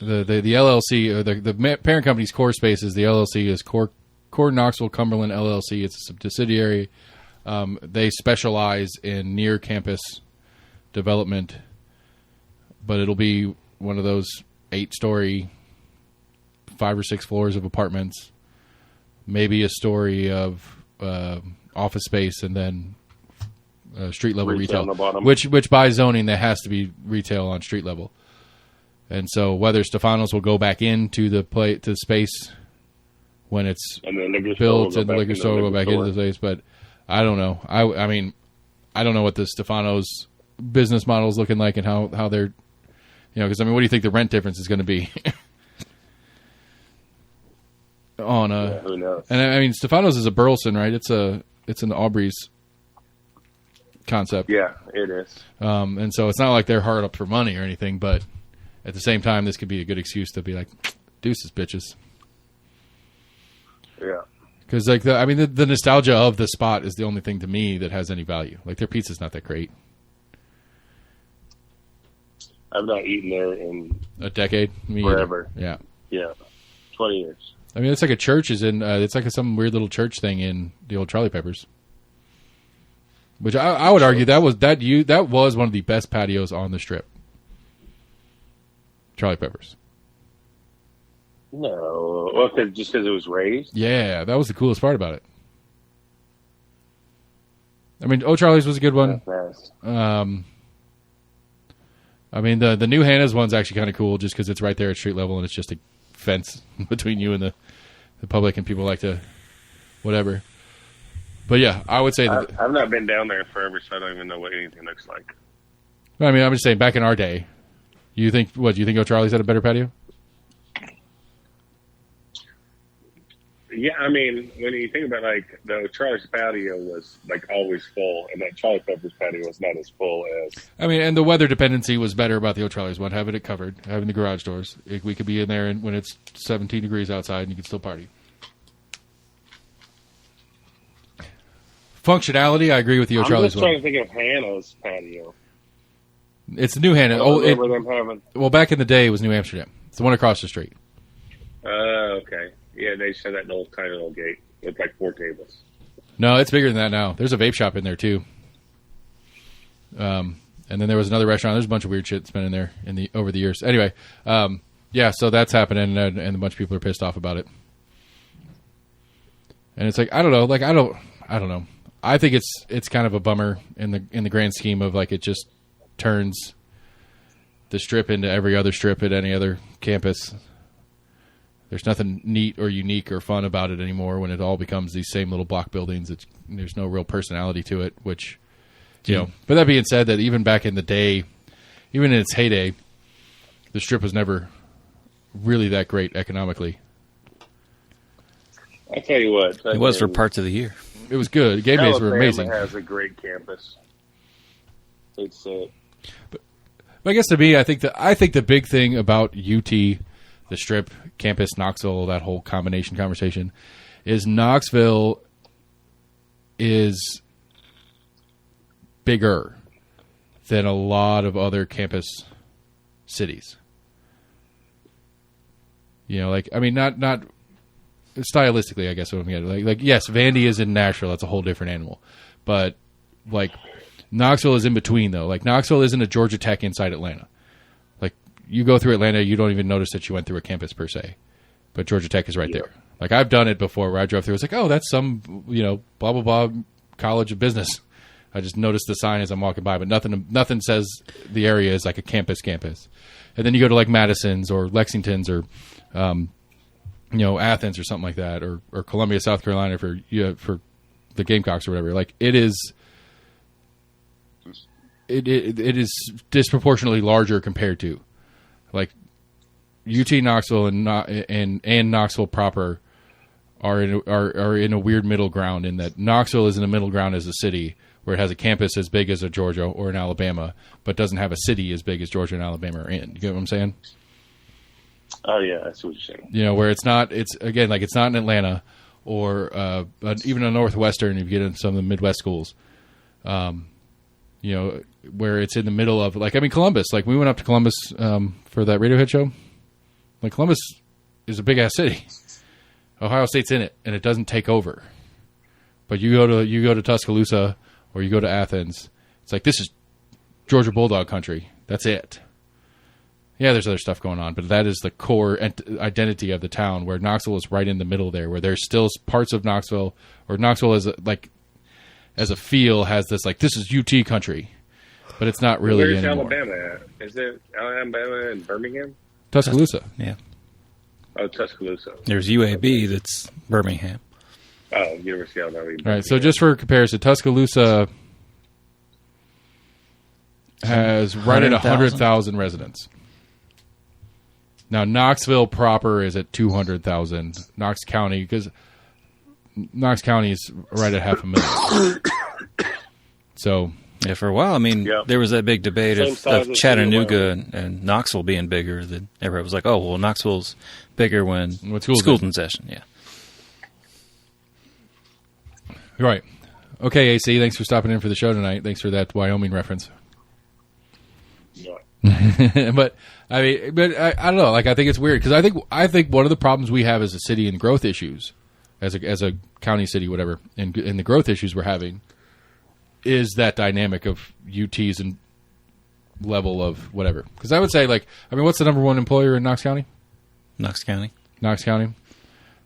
Speaker 1: The LLC, or the parent company's Core Spaces. The LLC is Core Knoxville Cumberland LLC. It's a subsidiary. They specialize in near-campus development, but it'll be one of those 8-story, 5 or 6 floors of apartments, maybe a story of office space, and then street level retail. Which by zoning, there has to be retail on street level. And so whether Stefano's will go back into the space when it's built, and the liquor store will go back into the space, but I don't know. I mean, I don't know what the Stefano's business model is looking like and how they're, because what do you think the rent difference is going to be?
Speaker 3: Who knows?
Speaker 1: And I mean, Stefano's is a Burleson, right? It's an Aubrey's concept.
Speaker 3: Yeah, it is.
Speaker 1: And so it's not like they're hard up for money or anything, but at the same time, this could be a good excuse to be like, deuces, bitches.
Speaker 3: Yeah.
Speaker 1: Because the nostalgia of the spot is the only thing to me that has any value. Like, their pizza's not that great.
Speaker 3: I've not eaten there in
Speaker 1: A decade? Me either.
Speaker 3: forever.
Speaker 1: Yeah.
Speaker 3: Yeah, 20 years.
Speaker 1: I mean, it's like a church is in. It's like some weird little church thing in the old Charlie Peppers. Which I would argue that was one of the best patios on the Strip. Charlie Peppers.
Speaker 3: No, well, just because it was raised.
Speaker 1: Yeah, that was the coolest part about it. I mean, O'Charlie's was a good one.
Speaker 3: That's
Speaker 1: I mean, the new Hannah's one's actually kind of cool just because it's right there at street level and it's just a fence between you and the public, and people like to whatever. But yeah, I would say that.
Speaker 3: I've not been down there forever, so I don't even know what anything looks like.
Speaker 1: I mean, I'm just saying, back in our day, do you think O'Charlie's had a better patio?
Speaker 3: Yeah, I mean, when you think about like the Charlie's patio was like always full, and that Charlie Peppers patio was not as full as.
Speaker 1: I mean, and the weather dependency was better about the O'Charlie's one, having it covered, having the garage doors. We could be in there when it's 17 degrees outside, and you can still party. Functionality, I agree with the
Speaker 3: I'm
Speaker 1: O'Charlie's
Speaker 3: just trying
Speaker 1: one.
Speaker 3: to think of Hannah's patio.
Speaker 1: It's the new Hannah.
Speaker 3: I don't remember them having.
Speaker 1: Well, back in the day, it was New Amsterdam. It's the one across the street.
Speaker 3: Okay. Yeah, they just had that little tiny little gate with like 4 tables.
Speaker 1: No, it's bigger than that now. There's a vape shop in there too. And then there was another restaurant. There's a bunch of weird shit that's been in there over the years. Anyway, yeah, so that's happening, and a bunch of people are pissed off about it. And it's like I don't know. I think it's kind of a bummer in the grand scheme of like it just turns the Strip into every other Strip at any other campus. There's nothing neat or unique or fun about it anymore when it all becomes these same little block buildings. There's no real personality to it, which, you know. But that being said, that even back in the day, even in its heyday, the Strip was never really that great economically.
Speaker 3: I tell you what.
Speaker 2: It was for parts of the year.
Speaker 1: It was good. Game days were amazing.
Speaker 3: Alabama has a great campus. It's
Speaker 1: But I guess to me, I think the big thing about UT, the Strip, campus, Knoxville, that whole combination conversation, is Knoxville is bigger than a lot of other campus cities. You know, like, I mean, not stylistically, I guess what I'm getting. Like yes, Vandy is in Nashville. That's a whole different animal. But like Knoxville is in between though. Like Knoxville isn't a Georgia Tech inside Atlanta. Like you go through Atlanta, you don't even notice that you went through a campus per se. But Georgia Tech is right there. Like I've done it before where I drove through. It's like, oh, that's some, blah blah blah college of business. I just noticed the sign as I'm walking by, but nothing says the area is like a campus. And then you go to like Madison's or Lexington's or Athens or something like that, or Columbia, South Carolina for the Gamecocks or whatever. Like it is disproportionately larger compared to like UT Knoxville and Knoxville proper are in a weird middle ground in that Knoxville is in the middle ground as a city where it has a campus as big as a Georgia or an Alabama, but doesn't have a city as big as Georgia and Alabama are in. You get what I'm saying?
Speaker 3: Oh yeah, that's what you're saying.
Speaker 1: Where it's not in Atlanta or even a Northwestern if you get into some of the Midwest schools. Where it's in the middle of Columbus. Like we went up to Columbus for that Radiohead show. Like Columbus is a big ass city. Ohio State's in it, and it doesn't take over. But you go to Tuscaloosa or you go to Athens. It's like this is Georgia Bulldog country. That's it. Yeah, there's other stuff going on, but that is the core identity of the town, where Knoxville is right in the middle there, where there's still parts of Knoxville, or Knoxville as a feel has this, like, this is UT country, but it's not really
Speaker 3: Where's
Speaker 1: anymore.
Speaker 3: Alabama at? Is it Alabama and Birmingham?
Speaker 1: Tuscaloosa.
Speaker 2: Yeah.
Speaker 3: Oh, Tuscaloosa.
Speaker 2: There's UAB that's Birmingham.
Speaker 3: Oh, University of Alabama.
Speaker 1: All right, so just for comparison, Tuscaloosa has right at 100,000 residents. Now, Knoxville proper is at 200,000. Knox County, because Knox County is right at 500,000. So,
Speaker 2: yeah, for a while, there was that big debate of Chattanooga and Knoxville being bigger. That everybody was like, oh, well, Knoxville's bigger when school's in session. Yeah.
Speaker 1: Right. Okay, AC, thanks for stopping in for the show tonight. Thanks for that Wyoming reference.
Speaker 3: Yeah.
Speaker 1: but I don't know. Like, I think it's weird because I think one of the problems we have as a city and growth issues, as a county city, whatever, and the growth issues we're having, is that dynamic of UTs and level of whatever. Because I would say, like, what's the number one employer in Knox County?
Speaker 2: Knox County.
Speaker 1: Knox County.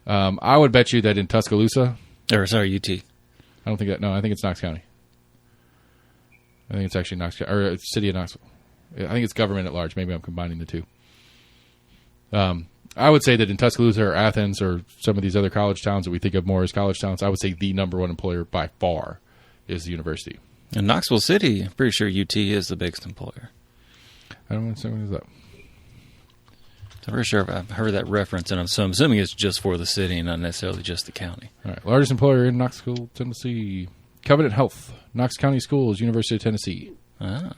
Speaker 1: I would bet you that in Tuscaloosa,
Speaker 2: UT.
Speaker 1: I don't think that. No, I think it's Knox County. I think it's actually Knox County or City of Knoxville. I think it's government at large. Maybe I'm combining the two. I would say that in Tuscaloosa or Athens or some of these other college towns that we think of more as college towns, I would say the number one employer by far is the university.
Speaker 2: In Knoxville City, I'm pretty sure UT is the biggest employer.
Speaker 1: I don't want to say what is that.
Speaker 2: I'm pretty sure I've heard that reference, and so I'm assuming it's just for the city and not necessarily just the county.
Speaker 1: All right, largest employer in Knoxville, Tennessee, Covenant Health, Knox County Schools, University of Tennessee.
Speaker 2: Ah.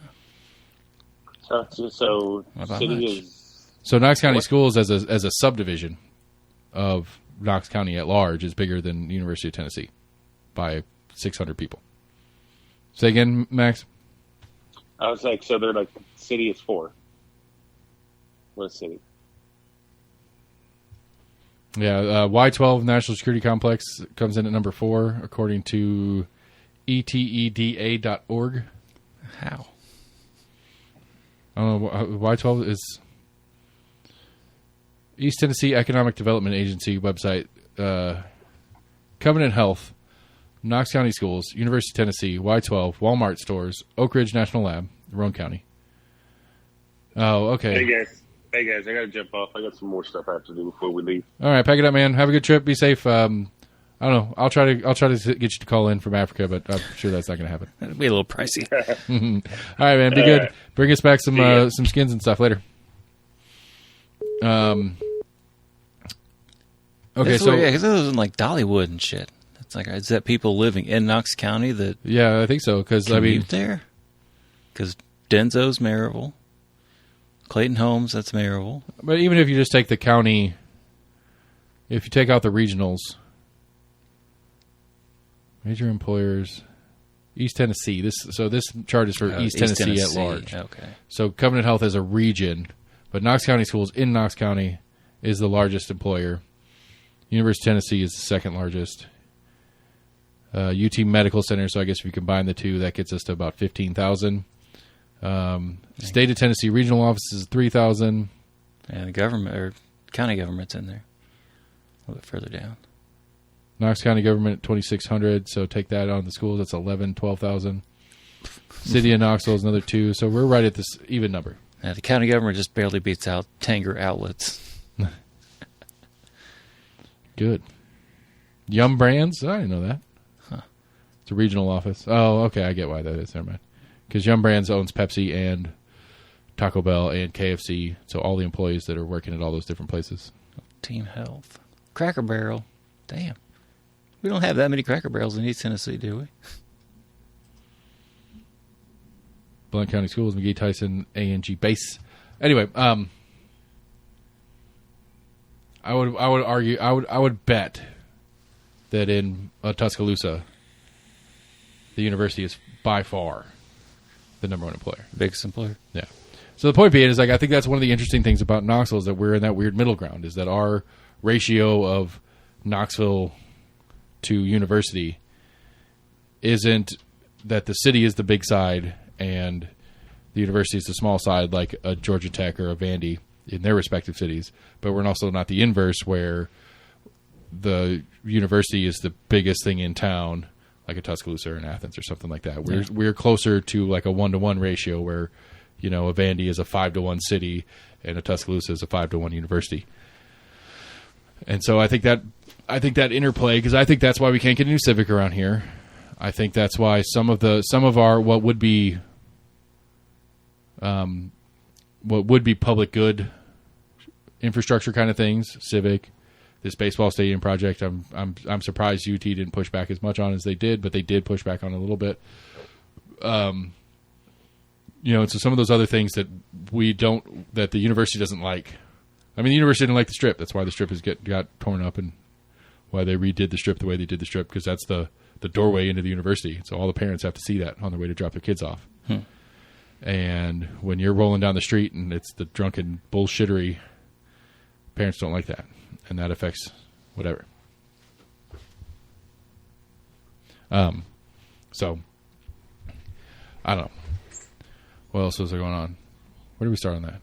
Speaker 3: So city is
Speaker 1: So Knox County Schools as a subdivision of Knox County at large is bigger than the University of Tennessee by 600 people. Say again, Max.
Speaker 3: I was like, so they're like city is 4. What city?
Speaker 1: Yeah, Y12 National Security Complex comes in at number 4 according to eteda.org.
Speaker 2: How?
Speaker 1: I don't know. Y12 is East Tennessee Economic Development Agency website. Covenant Health, Knox County Schools, University of Tennessee, Y12, Walmart stores, Oak Ridge National Lab, Roane County. Oh, okay.
Speaker 3: Hey guys, I gotta jump off. I got some more stuff I have to do before we leave.
Speaker 1: All right, pack it up, man. Have a good trip. Be safe. I don't know. I'll try to get you to call in from Africa, but I'm sure that's not going to happen.
Speaker 2: It'll be a little pricey.
Speaker 1: All right, man. Be good. Bring us back some skins and stuff later. Okay, so
Speaker 2: because it was in like Dollywood and shit. It's like, is that people living in Knox County that
Speaker 1: yeah, I think so. Because
Speaker 2: commute there? Because Denzo's Maryville, Clayton Homes, that's Maryville.
Speaker 1: But even if you just take the county, if you take out the regionals, major employers, East Tennessee. This chart is for East Tennessee at large.
Speaker 2: Okay.
Speaker 1: So Covenant Health as a region, but Knox County Schools in Knox County is the largest employer. University of Tennessee is the second largest. UT Medical Center, so I guess if you combine the two, that gets us to about 15,000. State of Tennessee regional offices, 3,000.
Speaker 2: And the government, or county government's in there. A little bit further down.
Speaker 1: Knox County government, 2,600, so take that on the schools, that's 12,000. City of Knoxville is another 2, so we're right at this even number.
Speaker 2: Yeah, the county government just barely beats out Tanger Outlets.
Speaker 1: Good. Yum Brands? I didn't know that.
Speaker 2: Huh.
Speaker 1: It's a regional office. Oh, okay, I get why that is. Never mind. Because Yum Brands owns Pepsi and Taco Bell and KFC, so all the employees that are working at all those different places.
Speaker 2: Team Health. Cracker Barrel. Damn. We don't have that many Cracker Barrels in East Tennessee, do we?
Speaker 1: Blount County Schools, McGee Tyson, A&G Base. Anyway, I would argue, I would bet that in Tuscaloosa, the university is by far the number one employer.
Speaker 2: Biggest employer.
Speaker 1: Yeah. So the point being is, like, I think that's one of the interesting things about Knoxville is that we're in that weird middle ground, is that our ratio of Knoxville to university isn't that the city is the big side and the university is the small side, like a Georgia Tech or a Vandy in their respective cities, but we're also not the inverse where the university is the biggest thing in town, like a Tuscaloosa or an Athens or something like that. We're closer to like a 1-to-1 ratio where, you know, a Vandy is a 5-to-1 city and a Tuscaloosa is a 5-to-1 university. And so I think that interplay, because I think that's why we can't get a new Civic around here. I think that's why some of our what would be public good infrastructure kind of things, Civic, this baseball stadium project, I'm surprised UT didn't push back as much on as they did, but they did push back on a little bit. You know, and so some of those other things that that the university doesn't like. I mean, the university didn't like the Strip. That's why the Strip got torn up and why they redid the Strip the way they did the Strip, because that's the doorway into the university. So all the parents have to see that on their way to drop their kids off. And when you're rolling down the street and it's the drunken bullshittery, parents don't like that. And that affects whatever. So, I don't know. What else was there going on? Where do we start on that?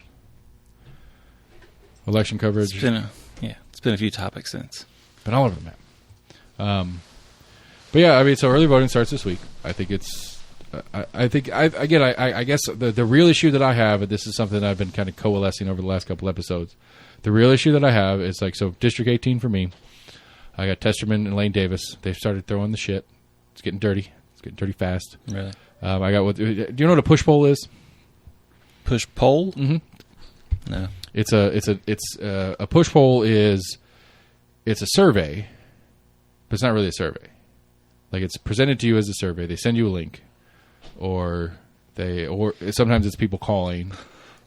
Speaker 1: Election coverage.
Speaker 2: It's been a few topics since.
Speaker 1: Been all over the map. But yeah, I mean, so early voting starts this week. I think it's. I guess the real issue that I have, and this is something that I've been kind of coalescing over the last couple episodes. The real issue that I have is so District 18 for me. I got Testerman and Lane Davis. They've started throwing the shit. It's getting dirty. It's getting dirty fast.
Speaker 2: Really?
Speaker 1: I got do you know what a push poll is?
Speaker 2: Push poll?
Speaker 1: Mm-hmm.
Speaker 2: No.
Speaker 1: It's a push poll is it's a survey, but it's not really a survey. Like it's presented to you as a survey. They send you a link, or sometimes it's people calling.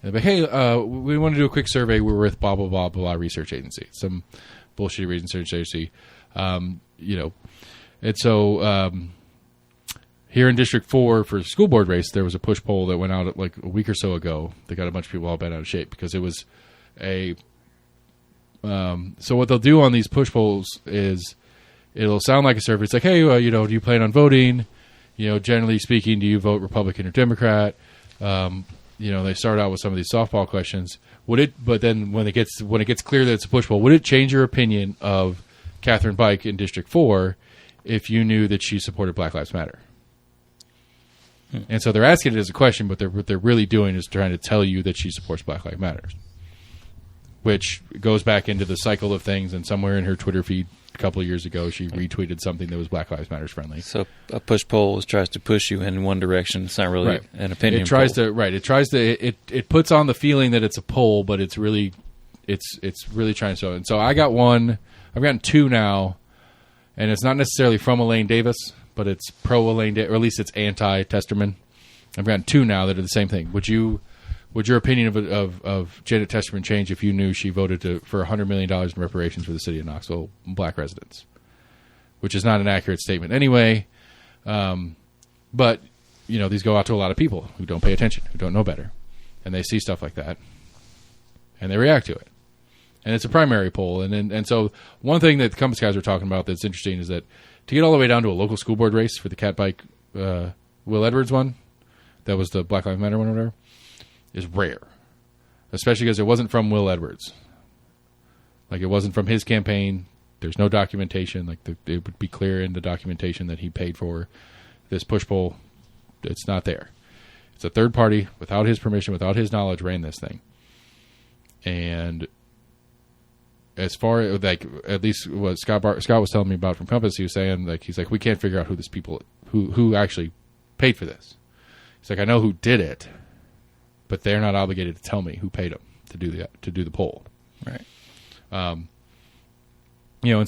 Speaker 1: And hey, we want to do a quick survey. We're with blah blah blah blah research agency, some bullshit research agency, and so. Here in District 4 for school board race, there was a push poll that went out like a week or so ago that got a bunch of people all bent out of shape because it was so what they'll do on these push polls is it'll sound like a survey. It's like, hey, do you plan on voting? Generally speaking, do you vote Republican or Democrat? They start out with some of these softball questions. But then when it gets clear that it's a push poll, would it change your opinion of Catherine Bike in District 4 if you knew that she supported Black Lives Matter? And so they're asking it as a question, but what they're really doing is trying to tell you that she supports Black Lives Matter, which goes back into the cycle of things. And somewhere in her Twitter feed a couple of years ago, she retweeted something that was Black Lives Matter friendly.
Speaker 2: So a push poll tries to push you in one direction. It's not really an opinion.
Speaker 1: It tries
Speaker 2: poll.
Speaker 1: It puts on the feeling that it's a poll, but it's really trying to show. And so I've gotten two now, and it's not necessarily from Elaine Davis. But it's pro Elaine, or at least it's anti Testerman. I've gotten two now that are the same thing. Would your opinion of Janet Testerman change if you knew she voted for $100 million in reparations for the city of Knoxville black residents? Which is not an accurate statement anyway. But these go out to a lot of people who don't pay attention, who don't know better, and they see stuff like that, and they react to it. And it's a primary poll, and so one thing that the Compass guys are talking about that's interesting is that. To get all the way down to a local school board race for the Cat Bike Will Edwards one, that was the Black Lives Matter one or whatever, is rare. Especially because it wasn't from Will Edwards. Like, it wasn't from his campaign. There's no documentation. Like, it would be clear in the documentation that he paid for this push poll. It's not there. It's a third party, without his permission, without his knowledge, ran this thing. And as far as at least what Scott was telling me about from Compass, he was saying he's like we can't figure out who actually paid for this. He's like, I know who did it, but they're not obligated to tell me who paid them to do the poll.
Speaker 2: Right.
Speaker 1: And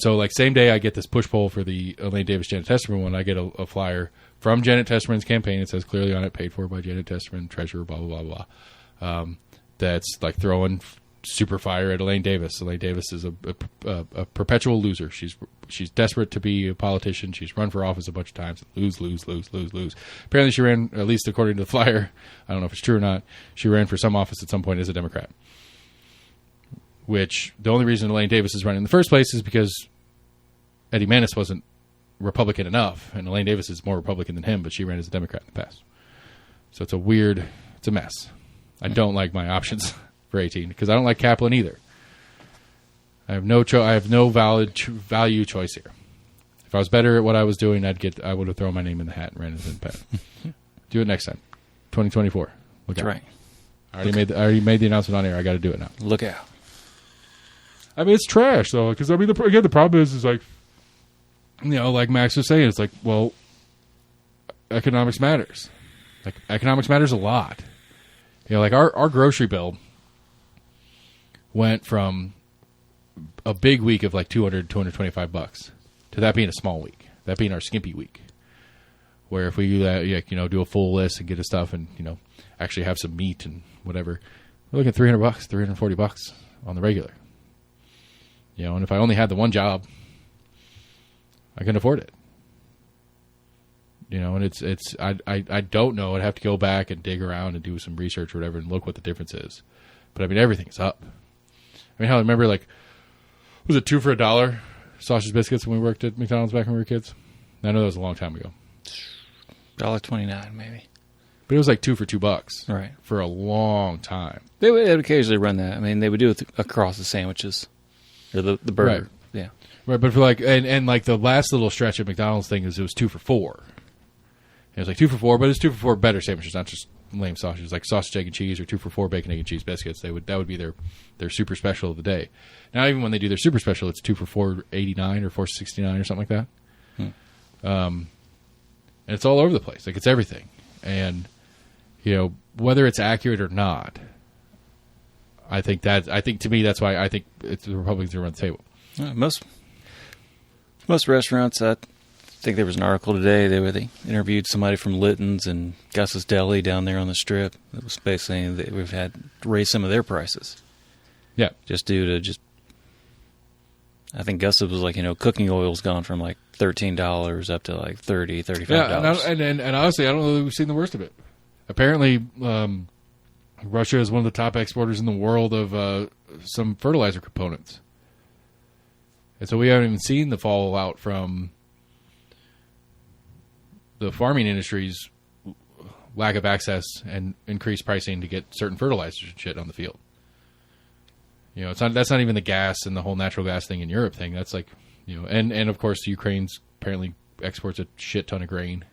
Speaker 1: so same day I get this push poll for the Elaine Davis Janet Testerman one, I get a flyer from Janet Testerman's campaign. It says clearly on it, paid for by Janet Testerman, treasurer, blah blah blah blah. That's throwing super fire at Elaine Davis. Elaine Davis is a perpetual loser. She's desperate to be a politician. She's run for office a bunch of times. Lose. Apparently she ran, at least according to the flyer, I don't know if it's true or not, she ran for some office at some point as a Democrat. Which, the only reason Elaine Davis is running in the first place is because Eddie Manis wasn't Republican enough, and Elaine Davis is more Republican than him, but she ran as a Democrat in the past. So it's a mess. I don't like my options for 18 because I don't like Kaplan either. I have no value choice here. If I was better at what I was doing, I would have thrown my name in the hat and ran as independent. Do it next time, 2024.
Speaker 2: That's right.
Speaker 1: I already made the announcement on air. I got to do it now.
Speaker 2: Look out.
Speaker 4: I mean, it's trash though, because I mean, the problem is like
Speaker 1: Max was saying, it's well, economics matters. Economics matters a lot. Our grocery bill went from a big week of $200, $225 to that being a small week, that being our skimpy week, where if we do that, do a full list and get the stuff and actually have some meat and whatever, we're looking at $300, $340 on the regular. And if I only had the one job, I couldn't afford it. And it's I don't know. I'd have to go back and dig around and do some research or whatever and look what the difference is. But I mean, everything's up. I mean, how I remember, like, was it 2 for $1 sausage biscuits when we worked at McDonald's back when we were kids? I know that was a long time ago.
Speaker 2: $1.29 maybe.
Speaker 1: But it was like 2 for $2
Speaker 2: Right.
Speaker 1: for a long time.
Speaker 2: They would occasionally run that. I mean, they would do it across the sandwiches or the burger.
Speaker 1: Right.
Speaker 2: Yeah.
Speaker 1: Right, but for like and like the last little stretch of McDonald's thing is it was 2 for $4. It was like 2 for $4, but it's 2 for $4 better sandwiches, not just lame sausages like sausage, egg, and cheese, or 2 for $4 bacon, egg, and cheese biscuits. That would be their super special of the day. Now, even when they do their super special, it's 2 for $4.89 or $4.69 or something like that. And it's all over the place. Like, it's everything. And whether it's accurate or not, I think to me that's why I think it's the Republicans who run the table.
Speaker 2: Most restaurants, I think there was an article today. They interviewed somebody from Litton's and Gus's Deli down there on the Strip. It was basically saying that we've had to raise some of their prices.
Speaker 1: Yeah,
Speaker 2: just due to I think Gus's was like, cooking oil's gone from like $13 up to like $30, $35.
Speaker 1: Yeah, and honestly, I don't know that we've seen the worst of it. Apparently, Russia is one of the top exporters in the world of some fertilizer components. And so we haven't even seen the fallout from the farming industry's lack of access and increased pricing to get certain fertilizers and shit on the field. That's not even the gas and the whole natural gas thing in Europe thing. That's like, and of course Ukraine's apparently exports a shit ton of grain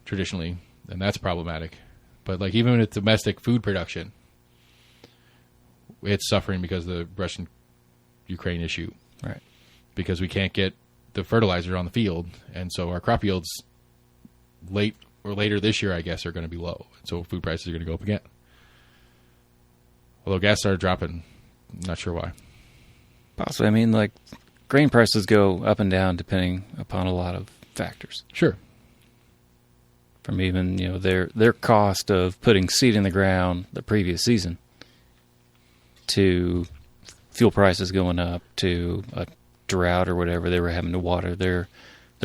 Speaker 1: traditionally, and that's problematic. But like even with domestic food production, it's suffering because of the Russian-Ukraine issue.
Speaker 2: Right.
Speaker 1: Because we can't get the fertilizer on the field, and so our crop yields later this year, I guess, are going to be low. So food prices are going to go up again. Although gas started dropping, I'm not sure why.
Speaker 2: Possibly. I mean, like, grain prices go up and down depending upon a lot of factors.
Speaker 1: Sure.
Speaker 2: From even, their cost of putting seed in the ground the previous season to fuel prices going up to a drought or whatever, they were having to water their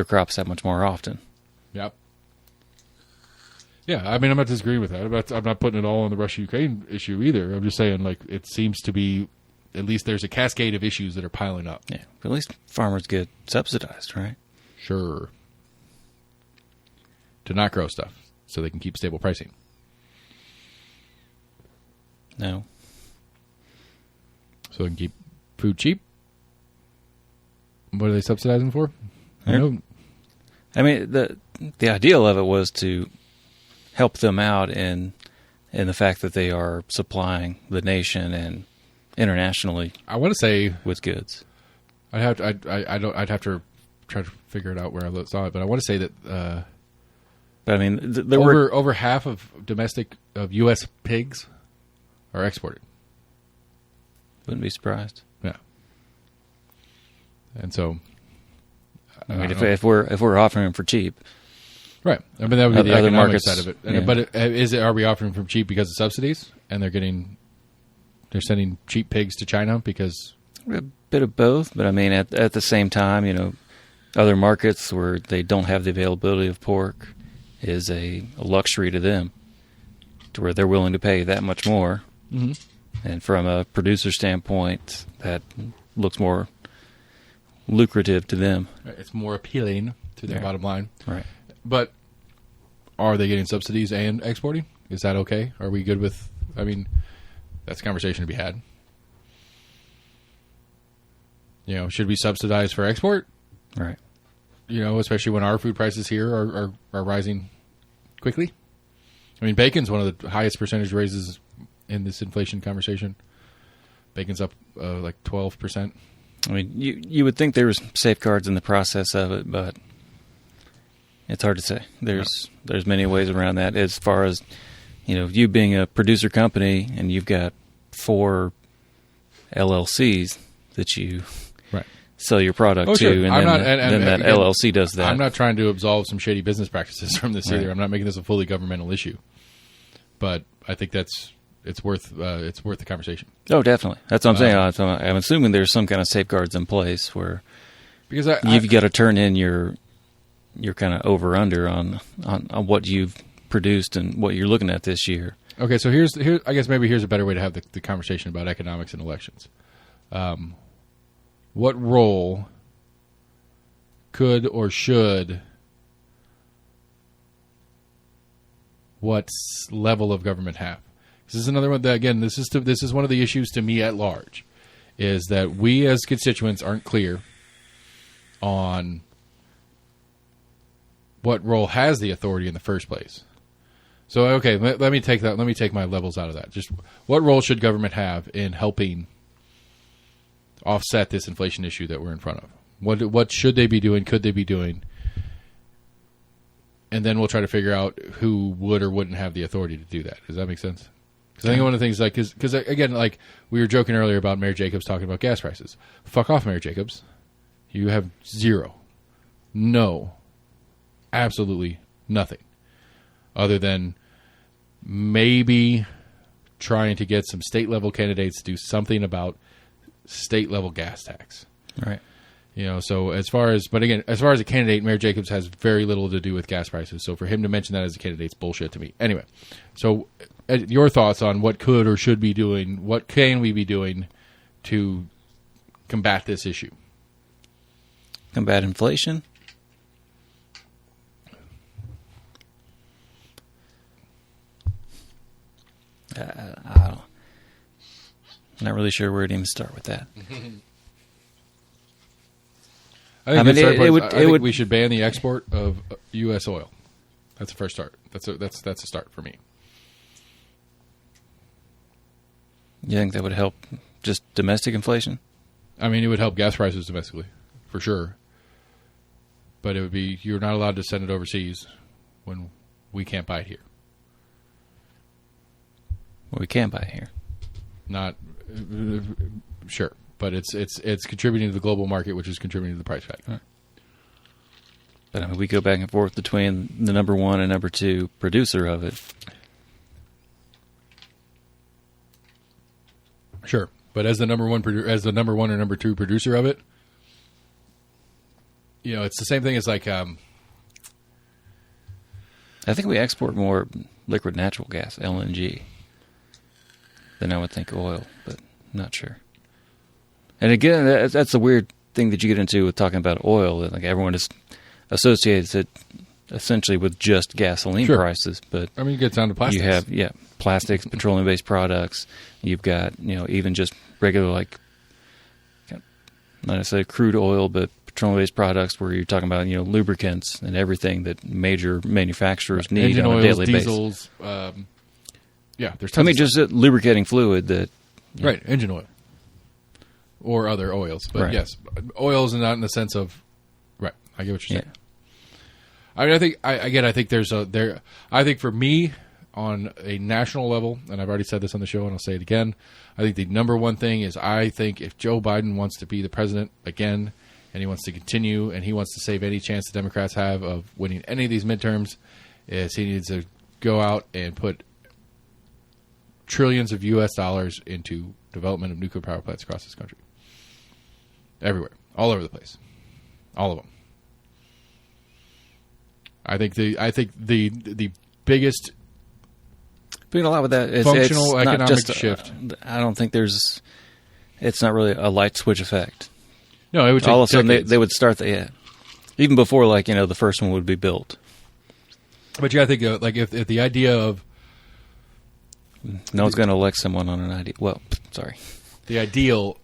Speaker 2: crops that much more often.
Speaker 1: Yep. Yeah, I mean, I'm not disagreeing with that. I'm not putting it all on the Russia-Ukraine issue either. I'm just saying, like, it seems to be, at least there's a cascade of issues that are piling up.
Speaker 2: Yeah, but at least farmers get subsidized, right?
Speaker 1: Sure. To not grow stuff, so they can keep stable pricing.
Speaker 2: No.
Speaker 1: So they can keep food cheap? What are they subsidizing for? I know.
Speaker 2: I mean, the ideal of it was to help them out in the fact that they are supplying the nation and internationally.
Speaker 1: I want to say
Speaker 2: with goods.
Speaker 1: I'd have to try to figure it out where I saw it, but I want to say that.
Speaker 2: But I mean,
Speaker 1: over half of U.S. pigs are exported.
Speaker 2: Wouldn't be surprised.
Speaker 1: Yeah. And so,
Speaker 2: I mean, if we're offering them for cheap,
Speaker 1: right? I mean, that would be the economic
Speaker 2: markets,
Speaker 1: side of it.
Speaker 2: Yeah.
Speaker 1: But are we offering them cheap because of subsidies, and they're sending cheap pigs to China because
Speaker 2: a bit of both? But I mean, at the same time, other markets where they don't have the availability of pork is a luxury to them, to where they're willing to pay that much more.
Speaker 1: Mm-hmm.
Speaker 2: And from a producer standpoint, that looks more lucrative to them.
Speaker 1: It's more appealing to their bottom line.
Speaker 2: Right.
Speaker 1: But are they getting subsidies and exporting? Is that okay? Are we good with... I mean, that's a conversation to be had. Should we subsidize for export?
Speaker 2: Right.
Speaker 1: Especially when our food prices here are rising quickly. I mean, bacon's one of the highest percentage raises in this inflation conversation. Bacon's up like 12%.
Speaker 2: I mean, you would think there was safeguards in the process of it, but it's hard to say. There's many ways around that. As far as you being a producer company and you've got 4 LLCs that you sell your product to, and then that LLC does that.
Speaker 1: I'm not trying to absolve some shady business practices from this either. I'm not making this a fully governmental issue, but I think it's worth the conversation.
Speaker 2: Oh, definitely. That's what I'm saying. I'm assuming there's some kind of safeguards in place where
Speaker 1: because
Speaker 2: you've got to turn in your you're kind of over under on what you've produced and what you're looking at this year.
Speaker 1: Okay, so here's I guess maybe here's a better way to have the conversation about economics and elections. What role could or should what level of government have? This is another one that, again, this is one of the issues to me at large, is that we as constituents aren't clear on what role has the authority in the first place. So, okay, let me take my levels out of that. Just what role should government have in helping offset this inflation issue that we're in front of? What should they be doing? Could they be doing? And then we'll try to figure out who would or wouldn't have the authority to do that. Does that make sense? Because I think one of the things, like, because again, like we were joking earlier about Mayor Jacobs talking about gas prices. Fuck off, Mayor Jacobs. You have zero, no, absolutely nothing, other than maybe trying to get some state level candidates to do something about state level gas tax.
Speaker 2: Right.
Speaker 1: You know, so as far as a candidate, Mayor Jacobs has very little to do with gas prices. So for him to mention that as a candidate is bullshit to me. Anyway, so your thoughts on what could or should be doing, what can we be doing to combat this issue?
Speaker 2: Combat inflation? I'm not really sure where to even start with that.
Speaker 1: I think we should ban the export of U.S. oil. That's the first start. That's a start for me.
Speaker 2: You think that would help just domestic inflation?
Speaker 1: I mean, it would help gas prices domestically, for sure. But it would be, you're not allowed to send it overseas when we can't buy it here.
Speaker 2: Well, we can buy it here.
Speaker 1: Not sure, but it's contributing to the global market, which is contributing to the price factor.
Speaker 2: Right. But I mean, we go back and forth between the number one and number two producer of it.
Speaker 1: Sure, but as the number one or number two producer of it, you know, it's the same thing as like.
Speaker 2: I think we export more liquid natural gas (LNG) than I would think oil, but I'm not sure. And again, that's the weird thing that you get into with talking about oil. That like everyone just associates it essentially with just gasoline prices, but
Speaker 1: I mean, it gets down to plastics.
Speaker 2: You have plastics, petroleum-based products. You've got even just regular like not necessarily crude oil, but petroleum-based products where you're talking about lubricants and everything that major manufacturers need
Speaker 1: engine
Speaker 2: on
Speaker 1: oils,
Speaker 2: a daily
Speaker 1: diesels,
Speaker 2: basis.
Speaker 1: There's.
Speaker 2: I mean, just lubricating fluid that.
Speaker 1: Right, engine oil or other oils, but
Speaker 2: right.
Speaker 1: Yes, oils and not in the sense of. Right, I get what you're saying.
Speaker 2: Yeah.
Speaker 1: I mean, I think I think for me, on a national level, and I've already said this on the show and I'll say it again, I think the number one thing is I think if Joe Biden wants to be the president again and he wants to continue and he wants to save any chance the Democrats have of winning any of these midterms, is he needs to go out and put trillions of U.S. dollars into development of nuclear power plants across this country. Everywhere. All over the place. All of them. I think the biggest
Speaker 2: doing a lot with that.
Speaker 1: Functional
Speaker 2: it's
Speaker 1: economic
Speaker 2: not just
Speaker 1: shift.
Speaker 2: I don't think it's not really a light switch effect.
Speaker 1: No, it would take
Speaker 2: all of a sudden
Speaker 1: decades.
Speaker 2: they would start even before the first one would be built.
Speaker 1: But yeah, I think like if the idea of
Speaker 2: no one's going to elect someone on an idea. Well, sorry.
Speaker 1: The idea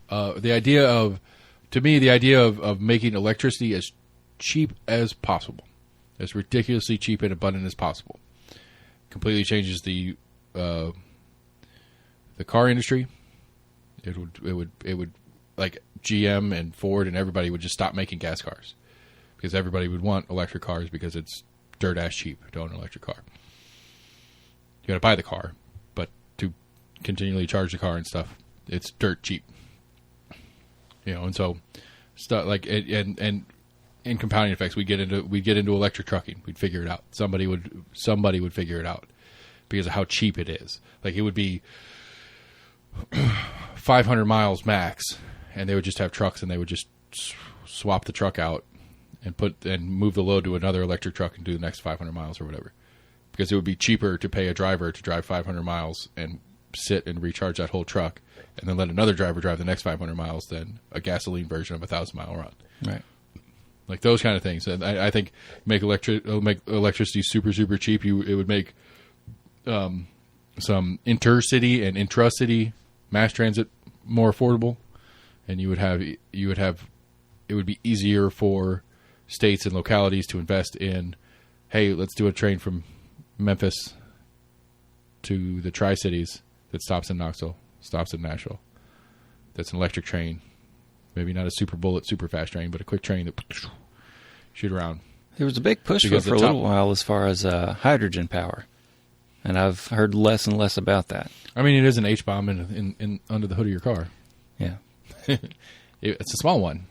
Speaker 1: of making electricity as cheap as possible, as ridiculously cheap and abundant as possible, completely changes the car industry. It would like GM and Ford and everybody would just stop making gas cars because everybody would want electric cars because it's dirt ass cheap to own an electric car. You got to buy the car, but to continually charge the car and stuff, it's dirt cheap. And so stuff like and in compounding effects, we'd get into electric trucking. We'd figure it out. Somebody would figure it out because of how cheap it is. Like it would be 500 miles max, and they would just have trucks, and they would just swap the truck out and move the load to another electric truck and do the next 500 miles or whatever. Because it would be cheaper to pay a driver to drive 500 miles and sit and recharge that whole truck and then let another driver drive the next 500 miles than a gasoline version of a 1,000-mile run.
Speaker 2: Right.
Speaker 1: Like those kind of things. And I think make electricity super, super cheap. It would make some intercity and intracity mass transit more affordable. And it would be easier for states and localities to invest in, hey, let's do a train from Memphis to the Tri-Cities that stops in Knoxville, stops in Nashville. That's an electric train. Maybe not a super bullet, super fast train, but a quick train that shoot around.
Speaker 2: There was a big push for a little while as far as hydrogen power. And I've heard less and less about that.
Speaker 1: I mean, it is an H-bomb in under the hood of your car.
Speaker 2: Yeah.
Speaker 1: It's a small one.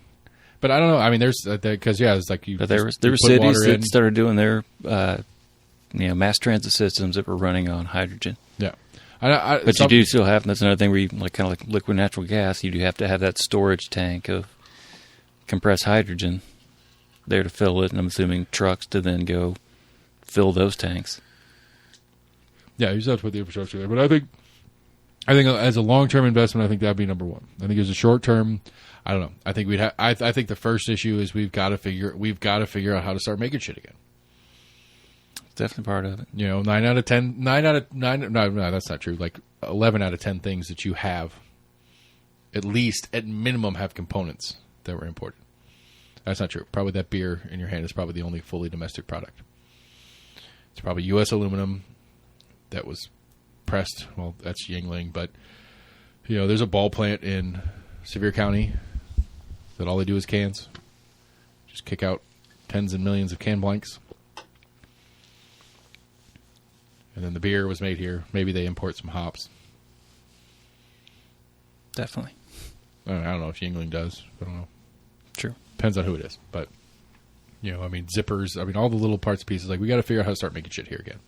Speaker 1: But I don't know. I mean, there's because it's like you.
Speaker 2: But there were cities that started doing their mass transit systems that were running on hydrogen.
Speaker 1: Yeah,
Speaker 2: but you do still have. That's another thing where you kind of like liquid natural gas. You do have to have that storage tank of compressed hydrogen there to fill it, and I'm assuming trucks to then go fill those tanks.
Speaker 4: Yeah, you just have to put the infrastructure there. But I think as a long-term investment, I think that'd be number one. I think as a short-term, I don't know. I think we'd have. I think the first issue is we've got to figure out how to start making shit again.
Speaker 2: Definitely part of it.
Speaker 1: 9 out of 10. No, that's not true. Like 11 out of 10 things that you have, at least at minimum, have components that were imported. That's not true. Probably that beer in your hand is probably the only fully domestic product. It's probably U.S. aluminum that was pressed. Well, that's Yuengling, but there's a ball plant in Sevier County that all they do is cans. Just kick out tens and millions of can blanks. And then the beer was made here. Maybe they import some hops.
Speaker 2: Definitely.
Speaker 1: I don't know if Yuengling does. I don't know.
Speaker 2: True.
Speaker 1: Depends on who it is. But, zippers. all the little parts and pieces. Like, we got to figure out how to start making shit here again.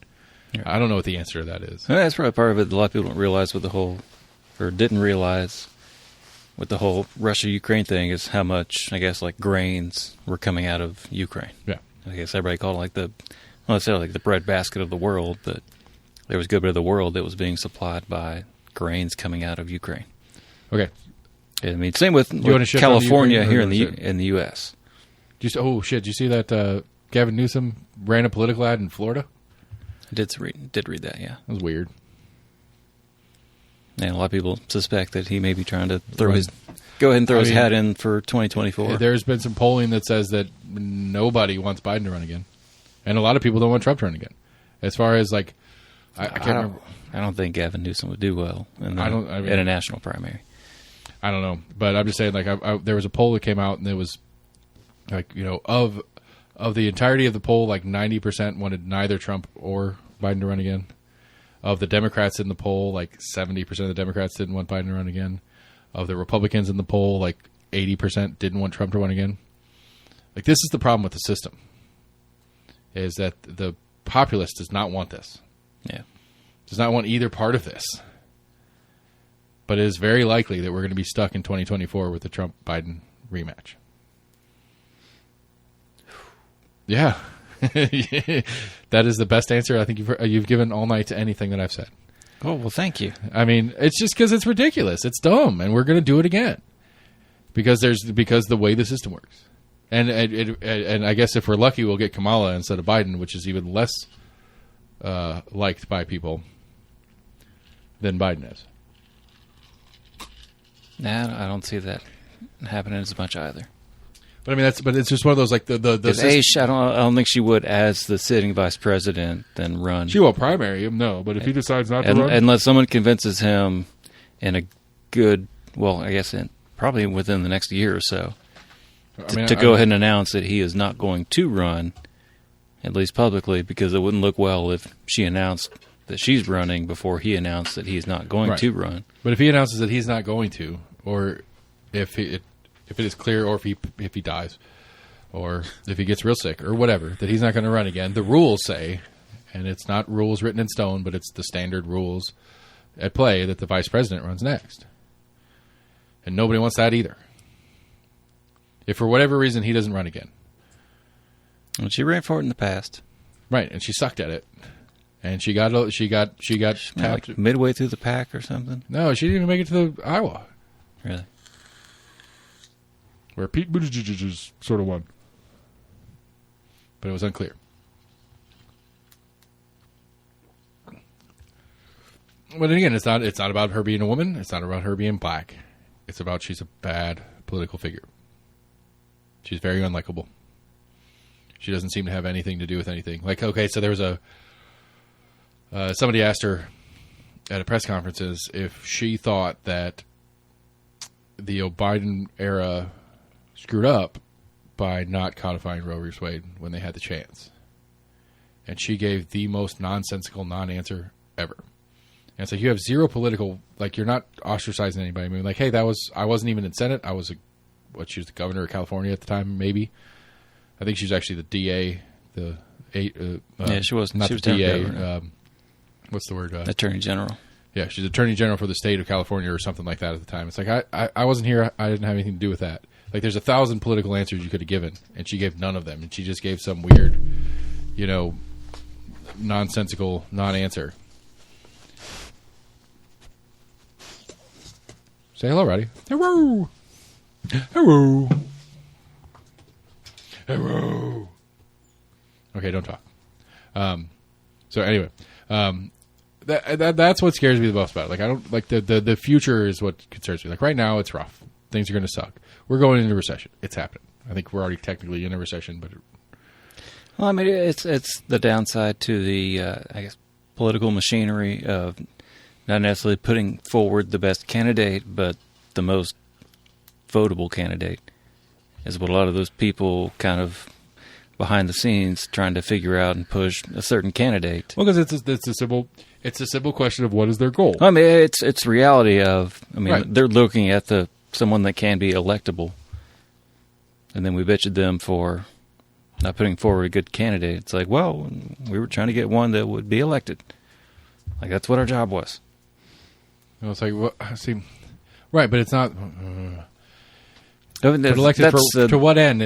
Speaker 1: Yeah. I don't know what the answer to that is.
Speaker 2: That's probably part of it. A lot of people don't realize didn't realize with the whole Russia-Ukraine thing is how much, I guess, like grains were coming out of Ukraine.
Speaker 1: Yeah.
Speaker 2: I guess everybody called it like the breadbasket of the world, but there was a good bit of the world that was being supplied by grains coming out of Ukraine.
Speaker 1: Okay.
Speaker 2: I mean, same with California here in the U.S.
Speaker 1: Did you see that Gavin Newsom ran a political ad in Florida?
Speaker 2: I did read that, yeah.
Speaker 1: That was weird.
Speaker 2: And a lot of people suspect that he may be trying to throw his hat in for 2024.
Speaker 1: There's been some polling that says that nobody wants Biden to run again. And a lot of people don't want Trump to run again. As far as, like, I can't remember.
Speaker 2: I don't think Gavin Newsom would do well in a national primary.
Speaker 1: I don't know. But I'm just saying, like, there was a poll that came out, and it was, like, of the entirety of the poll, like 90% wanted neither Trump or Biden to run again. Of the Democrats in the poll, like 70% of the Democrats didn't want Biden to run again. Of the Republicans in the poll, like 80% didn't want Trump to run again. Like, this is the problem with the system, is that the populace does not want this.
Speaker 2: Yeah.
Speaker 1: Does not want either part of this. But it is very likely that we're going to be stuck in 2024 with the Trump-Biden rematch. Yeah. That is the best answer I think you've given all night to anything that I've said.
Speaker 2: Oh, well, thank you.
Speaker 1: I mean, it's just because it's ridiculous. It's dumb, and we're going to do it again. Because the way the system works. And I guess if we're lucky, we'll get Kamala instead of Biden, which is even less liked by people than Biden is.
Speaker 2: Nah, I don't see that happening as much either.
Speaker 1: But I mean, it's just one of those, like, the
Speaker 2: I don't think she would, as the sitting vice president, then run.
Speaker 4: She won't primary him, no. But if he decides not to run,
Speaker 2: unless someone convinces him in a good, well, I guess probably within the next year or so, to go ahead and announce that he is not going to run, at least publicly, because it wouldn't look well if she announced that she's running before he announced that he's not going to run.
Speaker 1: But if he announces that he's not going to, or if it is clear, or if he dies, or if he gets real sick, or whatever, that he's not going to run again, the rules say, and it's not rules written in stone, but it's the standard rules at play, that the vice president runs next. And nobody wants that either. If for whatever reason he doesn't run again,
Speaker 2: Well, she ran for it in the past.
Speaker 1: Right, and she sucked at it. And she got tapped.
Speaker 2: Like midway through the pack or something?
Speaker 1: No, she didn't even make it to the Iowa.
Speaker 2: Really?
Speaker 4: Where Pete Buttigieg is sort of won.
Speaker 1: But it was unclear. But again, it's not about her being a woman. It's not about her being black. It's about she's a bad political figure. She's very unlikable. She doesn't seem to have anything to do with anything. Like, okay, so there was somebody asked her at a press conferences if she thought that the Biden era screwed up by not codifying Roe v. Wade when they had the chance. And she gave the most nonsensical non-answer ever. And it's like, you have zero political, like, you're not ostracizing anybody. I mean, like, hey, I wasn't even in Senate. I was she was the governor of California at the time, maybe. I think she was actually the DA,
Speaker 2: yeah, she was.
Speaker 1: Not
Speaker 2: she was
Speaker 1: the DA.
Speaker 2: governor.
Speaker 1: What's the word?
Speaker 2: Attorney General.
Speaker 1: Yeah, she's Attorney General for the state of California or something like that at the time. It's like, I wasn't here. I didn't have anything to do with that. Like, there's 1,000 political answers you could have given, and she gave none of them. And she just gave some weird, nonsensical non-answer. Say hello, Roddy. Hello. Hello. Hello. Okay, don't talk. So anyway, that's what scares me the most about it. Like, I don't like the future is what concerns me. Like, right now it's rough. Things are going to suck. We're going into recession. It's happening. I think we're already technically in a recession, but
Speaker 2: Well, I mean, it's the downside to the I guess political machinery of not necessarily putting forward the best candidate, but the most votable candidate, is what a lot of those people kind of behind the scenes trying to figure out and push a certain candidate.
Speaker 4: Well, because it's a simple question of what is their goal.
Speaker 2: I mean, it's reality of. I mean,
Speaker 1: Right.
Speaker 2: They're looking at someone that can be electable, and then we bitched them for not putting forward a good candidate. It's like, well, we were trying to get one that would be elected. Like, that's what our job was.
Speaker 1: it's like, well, see, right? But it's not.
Speaker 2: I mean,
Speaker 1: But elected to what end?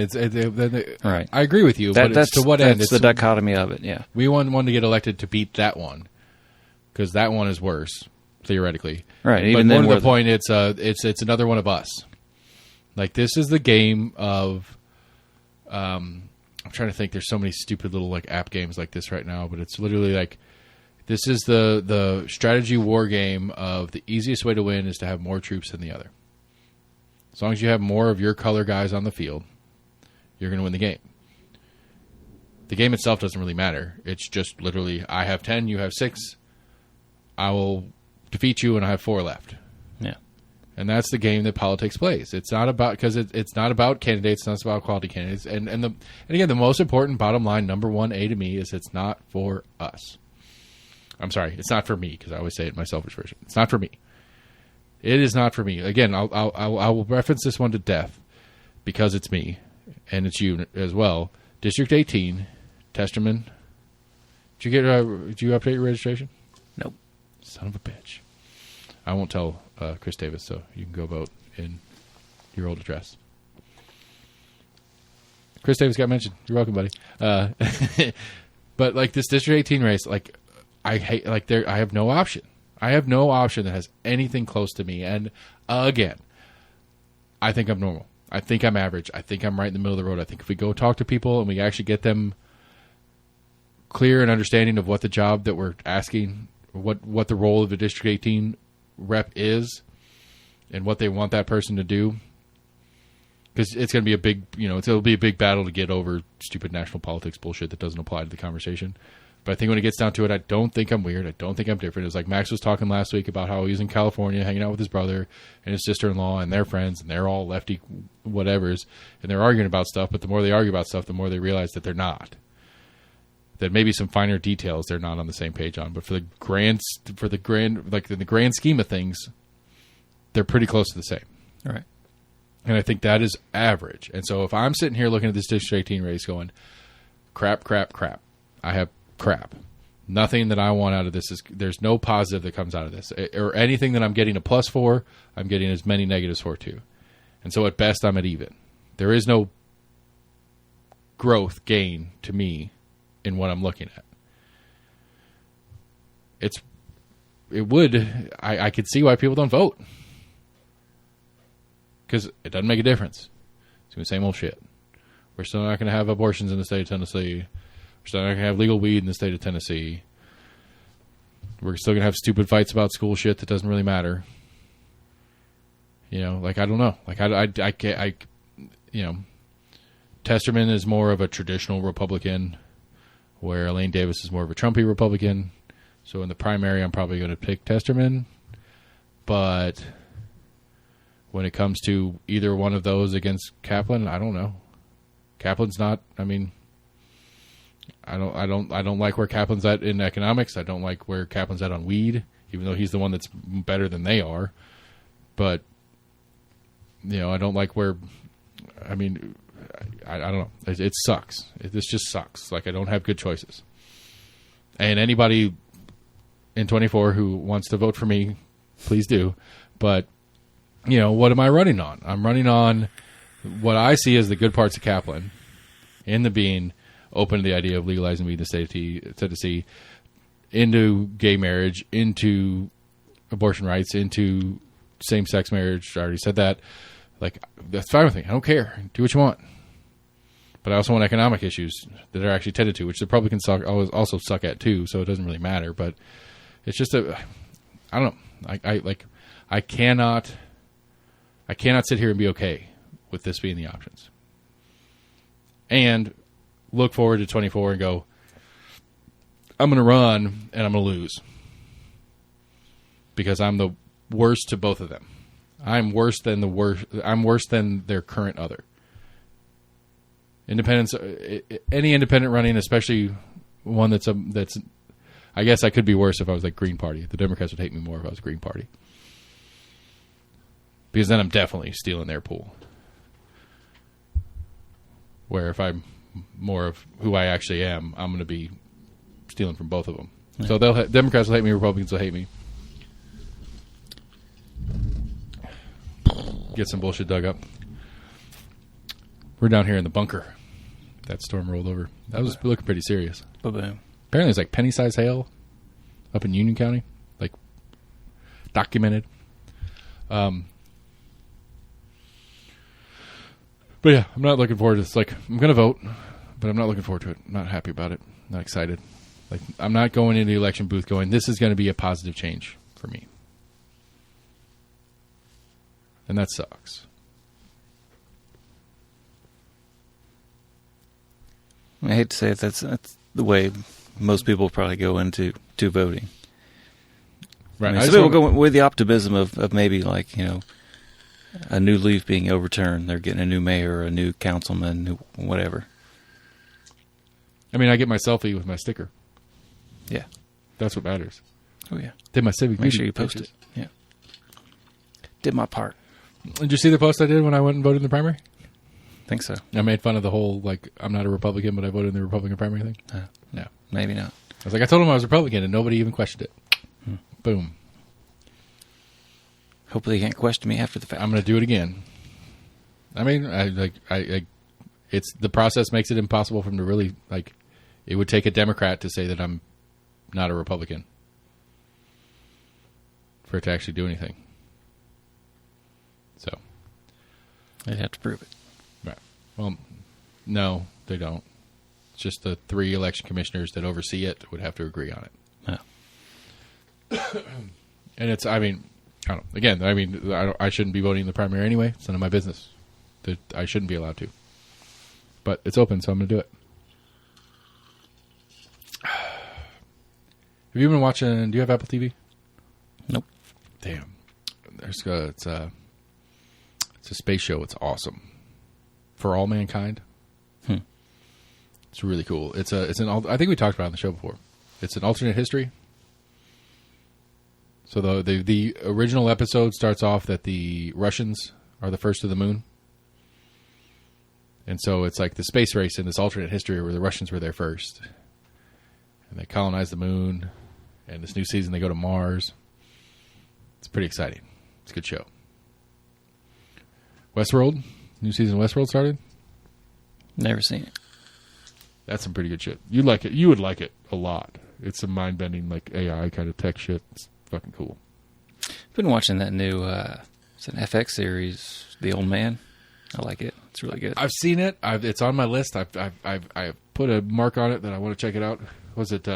Speaker 2: Right.
Speaker 1: I agree with you, but it's to what end?
Speaker 2: That's the dichotomy of it, yeah.
Speaker 1: We want one to get elected to beat that one, because that one is worse theoretically.
Speaker 2: Right.
Speaker 1: But
Speaker 2: Even
Speaker 1: more
Speaker 2: then,
Speaker 1: to
Speaker 2: where
Speaker 1: the point, it's another one of us. Like, this is the game of. I'm trying to think. There's so many stupid little like app games like this right now, but it's literally like this is the strategy war game of the easiest way to win is to have more troops than the other. As long as you have more of your color guys on the field, you're going to win the game. The game itself doesn't really matter. It's just literally, I have 10, you have 6. I will defeat you, and I have 4 left.
Speaker 2: Yeah.
Speaker 1: And that's the game that politics plays. It's not about, because it's not about candidates. It's not about quality candidates. And again, the most important bottom line, number 1A to me, is it's not for us. I'm sorry, it's not for me, because I always say it in my selfish version. It's not for me. It is not for me. Again, I will reference this one to death because it's me and it's you as well. District 18, Testerman. Did you update your registration?
Speaker 2: Nope.
Speaker 1: Son of a bitch. I won't tell Chris Davis, so you can go vote in your old address. Chris Davis got mentioned. You're welcome, buddy. But like this District 18 race, like I hate. Like I have no option. I have no option that has anything close to me. And again, I think I'm normal. I think I'm average. I think I'm right in the middle of the road. I think if we go talk to people and we actually get them clear and understanding of what the job that we're asking, what the role of a District 18 rep is, and what they want that person to do, because it's going to be a big, it'll be a big battle to get over stupid national politics bullshit that doesn't apply to the conversation. But I think when it gets down to it, I don't think I'm weird. I don't think I'm different. It was like Max was talking last week about how he was in California hanging out with his brother and his sister-in-law and their friends, and they're all lefty whatevers, and they're arguing about stuff. But the more they argue about stuff, the more they realize that they're not. That maybe some finer details they're not on the same page on. But in the grand scheme of things, they're pretty close to the same.
Speaker 2: All right.
Speaker 1: And I think that is average. And so if I'm sitting here looking at this District 18 race going, crap, I have crap. Nothing that I want out of this there's no positive that comes out of this. Or anything that I'm getting a plus for, I'm getting as many negatives for too. And so at best, I'm at even. There is no growth gain to me in what I'm looking at. I could see why people don't vote. Because it doesn't make a difference. It's the same old shit. We're still not going to have abortions in the state of Tennessee. We're still not going to have legal weed in the state of Tennessee. We're still going to have stupid fights about school shit that doesn't really matter. You know, like, I don't know. Like, I can't, you know, Testerman is more of a traditional Republican, where Elaine Davis is more of a Trumpy Republican. So in the primary, I'm probably going to pick Testerman. But when it comes to either one of those against Kaplan, I don't know. Kaplan's not, I mean, I don't like where Kaplan's at in economics. I don't like where Kaplan's at on weed, even though he's the one that's better than they are. But, you know, I don't like where, I mean, I don't know. It sucks. This just sucks. Like, I don't have good choices. And anybody in 24 who wants to vote for me, please do. But, you know, what am I running on? I'm running on what I see as the good parts of Kaplan, in the being open to the idea of legalizing weed in the state of Tennessee, into gay marriage, into abortion rights, into same-sex marriage. I already said that. Like, that's fine with me. I don't care. Do what you want. But I also want economic issues that are actually tended to, which the Republicans also suck at too, so it doesn't really matter. But it's just I don't know. I cannot sit here and be okay with this being the options. And look forward to 24 and go, I'm going to run and I'm going to lose. Because I'm the worst to both of them. I'm worse than their current other. Independents, any independent running, especially one that's I guess I could be worse if I was like Green Party. The Democrats would hate me more if I was Green Party. Because then I'm definitely stealing their pool. Where if I'm more of who I actually am, I'm going to be stealing from both of them. Yeah. So Democrats will hate me, Republicans will hate me. Get some bullshit dug up. We're down here in the bunker. That storm rolled over. That was looking pretty serious.
Speaker 2: Ba-boom.
Speaker 1: Apparently it's like penny-sized hail up in Union County. Like, documented. But yeah, I'm not looking forward to this. Like, I'm going to vote, but I'm not looking forward to it. I'm not happy about it. I'm not excited. Like, I'm not going into the election booth going, this is going to be a positive change for me. And that sucks.
Speaker 2: I hate to say it, that's the way most people probably go into voting.
Speaker 1: Right.
Speaker 2: I mean, some people go with the optimism of maybe, like, you know, a new leaf being overturned. They're getting a new mayor, a new councilman, whatever.
Speaker 1: I mean, I get my selfie with my sticker.
Speaker 2: Yeah.
Speaker 1: That's what matters.
Speaker 2: Oh, yeah.
Speaker 1: Did my civic
Speaker 2: Make sure you post it. Yeah. Did my part.
Speaker 1: Did you see the post I did when I went and voted in the primary?
Speaker 2: Think so.
Speaker 1: I made fun of the whole, like, I'm not a Republican, but I voted in the Republican primary thing.
Speaker 2: No. Maybe not.
Speaker 1: I was like, I told him I was Republican, and nobody even questioned it. Boom.
Speaker 2: Hopefully you can't question me after the fact.
Speaker 1: I'm going to do it again. I mean, it's the process makes it impossible for him to really, like, it would take a Democrat to say that I'm not a Republican for it to actually do anything. So.
Speaker 2: They'd have to prove it.
Speaker 1: Right. Well, no, they don't. It's just the 3 election commissioners that oversee it would have to agree on it.
Speaker 2: Oh.
Speaker 1: And it's, I mean, I don't. Again, I mean, I shouldn't be voting in the primary anyway. It's none of my business. I shouldn't be allowed to. But it's open, so I'm going to do it. Have you been watching? Do you have Apple TV?
Speaker 2: Nope.
Speaker 1: Damn. It's a space show. It's awesome. For All Mankind. It's really cool. I think we talked about it on the show before. It's an alternate history. So the original episode starts off that the Russians are the first to the moon. And so it's like the space race in this alternate history where the Russians were there first. And they colonized the moon. And this new season they go to Mars. It's pretty exciting. It's a good show. Westworld. New season of Westworld started.
Speaker 2: Never seen it.
Speaker 4: That's some pretty good shit. You like it. You would like it a lot. It's some mind-bending, like AI kind of tech shit. It's fucking cool.
Speaker 2: I've been watching that new it's an FX series, The Old Man. I like it. It's really good.
Speaker 4: I've seen it. It's on my list. I've put a mark on it that I want to check it out. Was it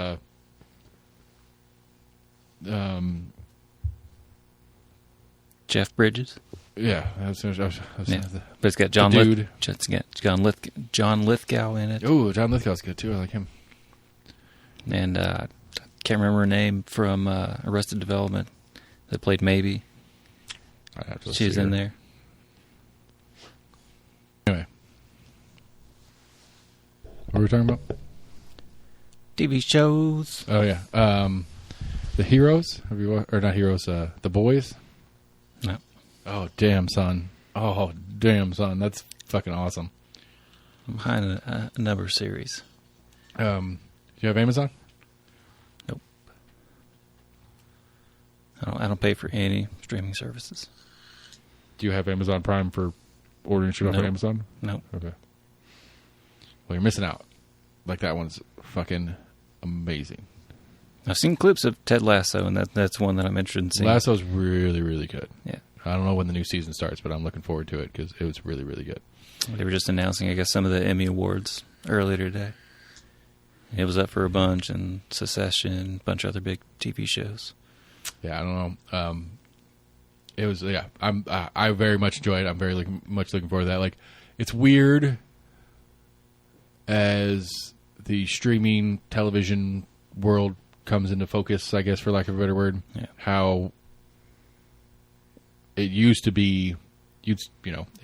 Speaker 2: Jeff Bridges.
Speaker 4: Yeah,
Speaker 2: Yeah. But it's got John
Speaker 4: dude.
Speaker 2: John Lithgow in it.
Speaker 4: Oh, John Lithgow's good too. I like him.
Speaker 2: And I can't remember her name from Arrested Development that played Maybe.
Speaker 4: I'd have to
Speaker 2: She's
Speaker 4: see
Speaker 2: in
Speaker 4: her.
Speaker 2: there.
Speaker 4: Anyway, what were we talking about?
Speaker 2: TV shows.
Speaker 4: Oh yeah, the Heroes. Have you or not Heroes? The Boys.
Speaker 2: No.
Speaker 4: Oh damn, son. Oh damn, son. That's fucking awesome.
Speaker 2: I'm behind a number of series.
Speaker 4: Do you have Amazon?
Speaker 2: Nope. I don't pay for any streaming services.
Speaker 4: Do you have Amazon Prime for ordering shit off
Speaker 2: Nope.
Speaker 4: of Amazon?
Speaker 2: Nope.
Speaker 4: Okay. Well, you're missing out. Like that one's fucking amazing.
Speaker 2: I've seen clips of Ted Lasso, and that's one that I'm interested in seeing.
Speaker 4: Lasso's really, really good.
Speaker 2: Yeah.
Speaker 4: I don't know when the new season starts, but I'm looking forward to it because it was really, really good.
Speaker 2: They were just announcing, I guess, some of the Emmy Awards earlier today. It was up for a bunch, and Succession, a bunch of other big TV shows.
Speaker 4: Yeah, I don't know. It was I very much enjoyed it. I'm very much looking forward to that. Like, it's weird as the streaming television world comes into focus, I guess, for lack of a better word.
Speaker 2: Yeah.
Speaker 4: How it used to be, it's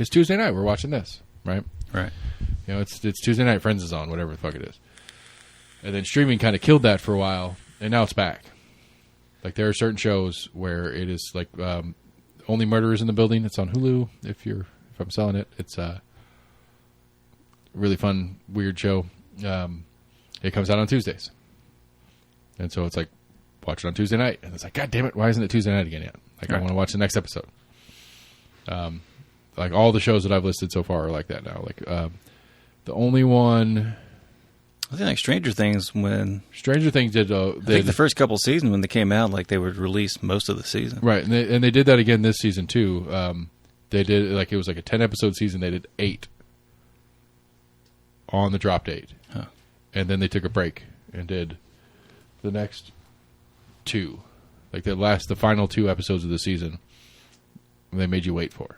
Speaker 4: Tuesday night, we're watching this, right?
Speaker 2: Right.
Speaker 4: It's Tuesday night, Friends is on, whatever the fuck it is. And then streaming kind of killed that for a while, and now it's back. Like, there are certain shows where it is like Only Murderers in the Building. It's on Hulu. If I'm selling it, it's a really fun, weird show. It comes out on Tuesdays, and so it's like watch it on Tuesday night, and it's like, God damn it, why isn't it Tuesday night again yet? Like,
Speaker 2: Right.
Speaker 4: I want to watch the next episode. Like all the shows that I've listed so far are like that now. Like the only one.
Speaker 2: I think like Stranger Things, when
Speaker 4: Stranger Things did.
Speaker 2: I think the first couple seasons when they came out, like they would release most of the season.
Speaker 4: Right, and they did that again this season too. They did it was like a 10-episode season. They did 8 on the drop date,
Speaker 2: Huh.
Speaker 4: and then they took a break and did the next 2, like the final 2 episodes of the season. They made you wait for,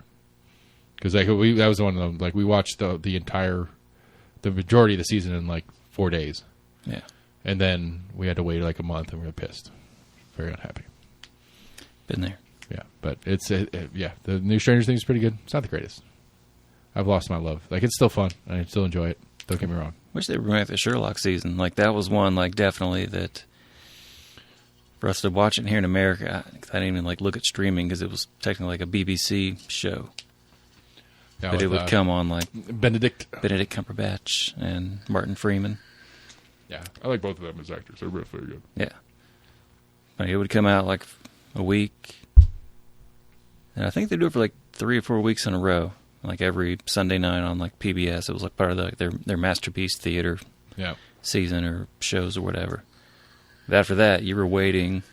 Speaker 4: because that was one of them. Like, we watched the majority of the season in like 4 days.
Speaker 2: Yeah.
Speaker 4: And then we had to wait like a month, and we were pissed. Very unhappy.
Speaker 2: Been there.
Speaker 4: Yeah, but it's the new Stranger Things is pretty good. It's not the greatest. I've lost my love. Like, it's still fun. I still enjoy it. Don't get me wrong.
Speaker 2: Wish they would bring back the Sherlock season. Like, that was one, like, definitely that for us to watch it here in America, I didn't even, like, look at streaming because it was technically like a BBC show.
Speaker 4: Yeah,
Speaker 2: But it would come on, like,
Speaker 4: Benedict.
Speaker 2: Benedict Cumberbatch and Martin Freeman.
Speaker 4: Yeah, I like both of them as actors. They're both very good.
Speaker 2: Yeah. Like, it would come out, like, a week. And I think they do it for, like, 3 or 4 weeks in a row. Like, every Sunday night on, like, PBS. It was, like, part of their Masterpiece Theater
Speaker 4: Yeah.
Speaker 2: season or shows or whatever. But after that, you were waiting.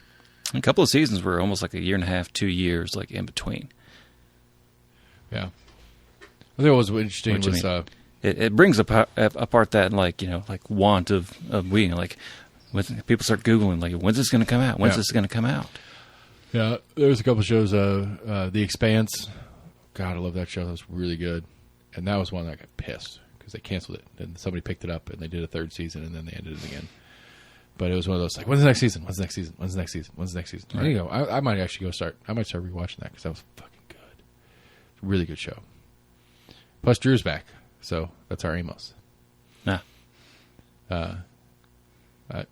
Speaker 2: A couple of seasons were almost like a year and a half, 2 years, like, in between.
Speaker 4: Yeah. I think what was interesting
Speaker 2: What you
Speaker 4: was
Speaker 2: mean? It brings apart that, like, like want of reading. Like, when people start Googling, like, when's this going to come out? When's this going to come out?
Speaker 4: yeah. There was a couple shows. The Expanse. God, I love that show. That was really good. And that was one that I got pissed because they canceled it. And somebody picked it up and they did a 3rd season and then they ended it again. But it was one of those, like, when's the next season? When's the next season? When's the next season? When's the next season?
Speaker 2: Right.
Speaker 4: There you go. I might actually go start. I might start rewatching that because that was fucking good. Really good show. Plus, Drew's back. So that's our Amos.
Speaker 2: Nah.
Speaker 4: I don't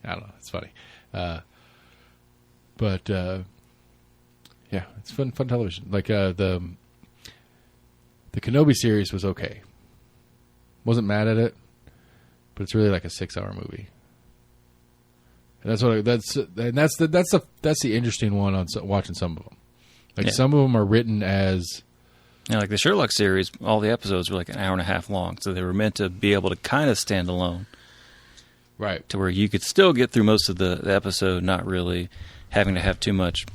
Speaker 4: know. It's funny. But yeah, it's fun television. Like the Kenobi series was okay. Wasn't mad at it, but it's really like a 6-hour movie. And that's the interesting one on watching some of them. Like,
Speaker 2: Yeah.
Speaker 4: some of them are written as
Speaker 2: Yeah, like the Sherlock series, all the episodes were like an hour and a half long, so they were meant to be able to kind of stand alone.
Speaker 1: Right.
Speaker 2: To where you could still get through most of the episode, not really having to have too much,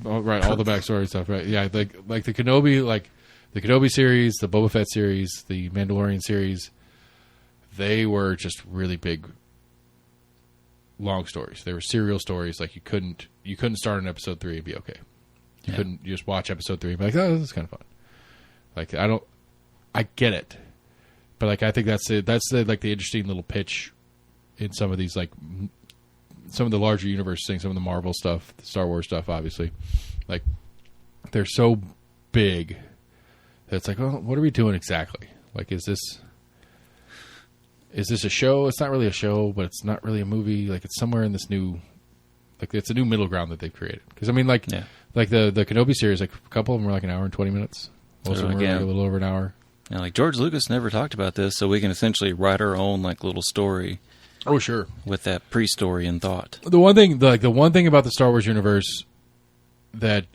Speaker 1: Oh, right, all the backstory stuff, right? Yeah, like the Kenobi series, the Boba Fett series, the Mandalorian series, they were just really big, long stories. They were serial stories. Like you couldn't start on episode 3 and be okay. You couldn't just watch episode 3 and be like, oh, this is kind of fun. Like I get it, but like I think that's like the interesting little pitch in some of these, like some of the larger universe things, some of the Marvel stuff, the Star Wars stuff, obviously, like they're so big that it's like, well, what are we doing exactly? Like, is this a show? It's not really a show, but it's not really a movie. Like, it's somewhere in this new, like, it's a new middle ground that they've created. Because I mean, like the Kenobi series, like a couple of them were like an hour and 20 minutes. Most of them were like a little over an hour.
Speaker 2: Yeah, like George Lucas never talked about this, so we can essentially write our own like little story.
Speaker 1: Oh, sure.
Speaker 2: With that pre-story in thought.
Speaker 1: The one thing about the Star Wars universe that,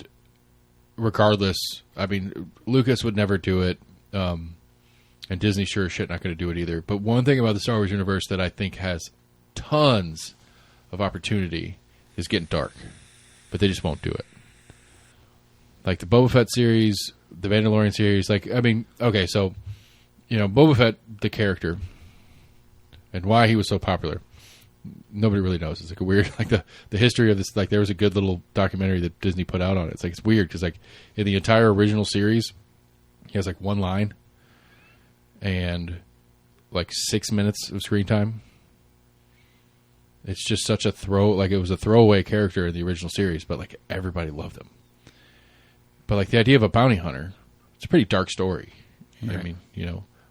Speaker 1: regardless, I mean, Lucas would never do it, and Disney sure as shit not going to do it either. But one thing about the Star Wars universe that I think has tons of opportunity is getting dark, but they just won't do it. Like the Boba Fett series, the Mandalorian series, like, I mean, okay, so, Boba Fett, the character, and why he was so popular, nobody really knows. It's like a weird, like the history of this, like there was a good little documentary that Disney put out on it. It's like, it's weird because like in the entire original series, he has like one line and like 6 minutes of screen time. It's just such a like it was a throwaway character in the original series, but like everybody loved him. But like the idea of a bounty hunter, it's a pretty dark story. Right. I mean,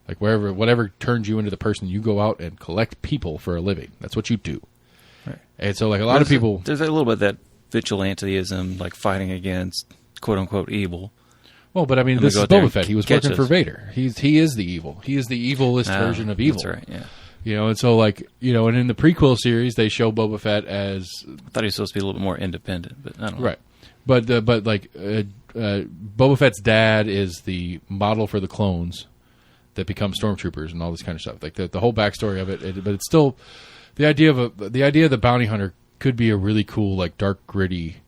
Speaker 1: like whatever turns you into the person, you go out and collect people for a living. That's what you do. Right. And so like a lot of people,
Speaker 2: there's a little bit of that vigilanteism, like fighting against quote unquote evil.
Speaker 1: Well, but I mean, this is Boba Fett. He was working for Vader. He is the evil. He is the evilest version of evil.
Speaker 2: That's right. Yeah.
Speaker 1: And so like and in the prequel series, they show Boba Fett as,
Speaker 2: I thought he was supposed to be a little bit more independent, but I don't know.
Speaker 1: Right. But Boba Fett's dad is the model for the clones that become stormtroopers and all this kind of stuff. Like the whole backstory of it, but it's still the idea of the bounty hunter could be a really cool, like dark, gritty,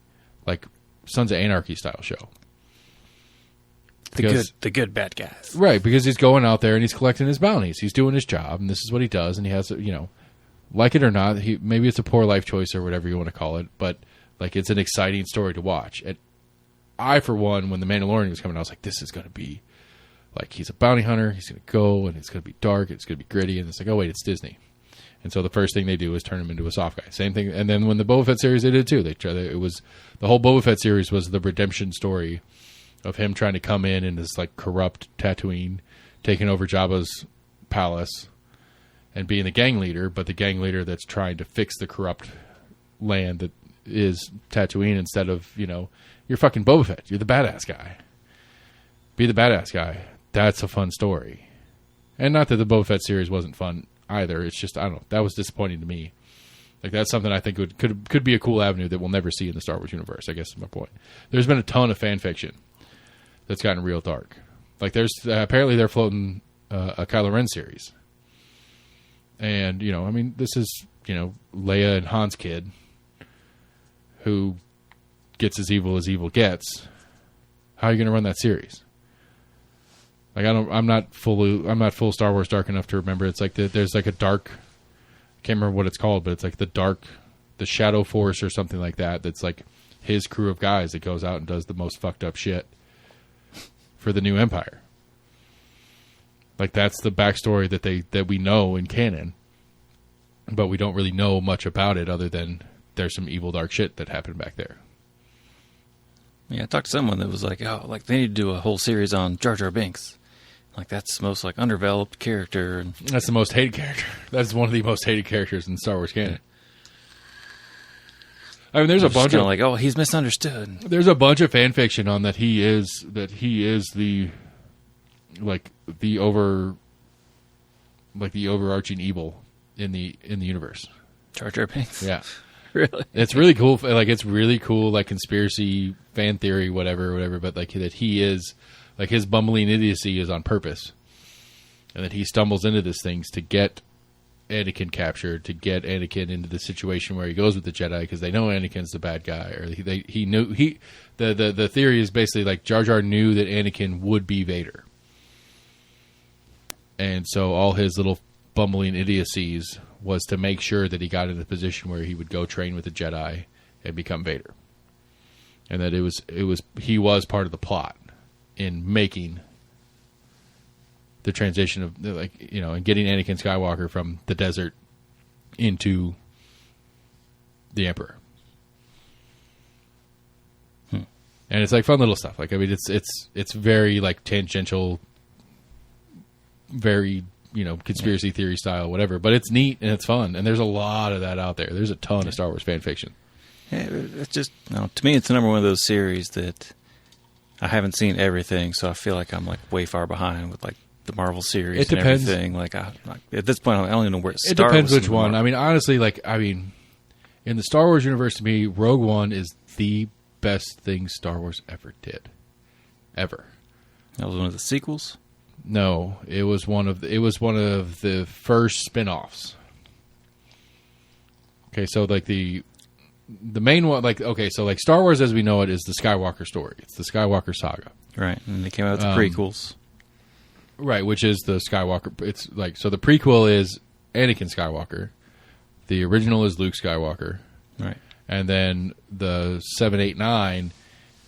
Speaker 1: like Sons of Anarchy style show.
Speaker 2: The good bad guys,
Speaker 1: right? Because he's going out there and he's collecting his bounties. He's doing his job, and this is what he does. And he has, like it or not, maybe it's a poor life choice or whatever you want to call it, but like it's an exciting story to watch. And I, for one, when The Mandalorian was coming, I was like, this is going to be like, he's a bounty hunter. He's going to go, and it's going to be dark. It's going to be gritty. And it's like, oh wait, it's Disney. And so the first thing they do is turn him into a soft guy. Same thing. And then when the Boba Fett series, they did too. It was the whole Boba Fett series was the redemption story of him trying to come in this like corrupt Tatooine, taking over Jabba's palace, and being the gang leader, but the gang leader that's trying to fix the corrupt land that is Tatooine instead of, you're fucking Boba Fett. You're the badass guy. Be the badass guy. That's a fun story. And not that the Boba Fett series wasn't fun either. It's just, I don't know. That was disappointing to me. Like, that's something I think could be a cool avenue that we'll never see in the Star Wars universe, I guess is my point. There's been a ton of fan fiction that's gotten real dark. Like, there's apparently they're floating a Kylo Ren series. And, I mean, this is, Leia and Han's kid who gets as evil gets. How are you going to run that series? Like, I'm not full Star Wars dark enough to remember. It's like there's like a dark, I can't remember what it's called, but it's like the Shadow Force or something like that. That's like his crew of guys that goes out and does the most fucked up shit for the new Empire. Like, that's the backstory that we know in canon, but we don't really know much about it other than there's some evil dark shit that happened back there.
Speaker 2: Yeah, I talked to someone that was like, oh, like they need to do a whole series on Jar Jar Binks. Like, that's the most like underdeveloped character. And
Speaker 1: that's the most hated character. That's one of the most hated characters in Star Wars canon. I mean, there's a bunch of
Speaker 2: like, oh, he's misunderstood.
Speaker 1: There's a bunch of fan fiction on that he is the overarching evil in the universe.
Speaker 2: Jar Jar Binks.
Speaker 1: Yeah,
Speaker 2: Really?
Speaker 1: It's really cool. Like, it's really cool, like, conspiracy, fan theory, whatever, but, like, that he is, like, his bumbling idiocy is on purpose. And that he stumbles into these things to get Anakin captured, to get Anakin into the situation where he goes with the Jedi, because they know Anakin's the bad guy. Or he knew, the theory is basically, like, Jar Jar knew that Anakin would be Vader. And so all his little bumbling idiocies was to make sure that he got in a position where he would go train with the Jedi and become Vader. And that he was part of the plot in making the transition of, like, you know, and getting Anakin Skywalker from the desert into the Emperor. And it's like fun little stuff. Like, I mean, it's very, like, tangential, very, you know, conspiracy theory style, whatever. But it's neat and it's fun, and there's a lot of that out there. There's a ton of Star Wars fan fiction.
Speaker 2: Yeah, it's just, no, to me, it's another one of those series that I haven't seen everything, so I feel like I'm, like, way far behind with, like, the Marvel series.
Speaker 1: It depends.
Speaker 2: And everything. Like, at this point, I don't even know where it starts.
Speaker 1: It depends which one. I mean, honestly, like, in the Star Wars universe, to me, Rogue One is the best thing Star Wars ever did, ever.
Speaker 2: That was one of the sequels.
Speaker 1: No, it was one of the first spin-offs. Okay, so, like, the main one, like, okay, so, like, Star Wars as we know it is the Skywalker story. It's the Skywalker saga.
Speaker 2: Right, and they came out with the prequels.
Speaker 1: Right, which is the Skywalker. It's like, so the prequel is Anakin Skywalker. The original is Luke Skywalker.
Speaker 2: Right.
Speaker 1: And then the 7, 8, 9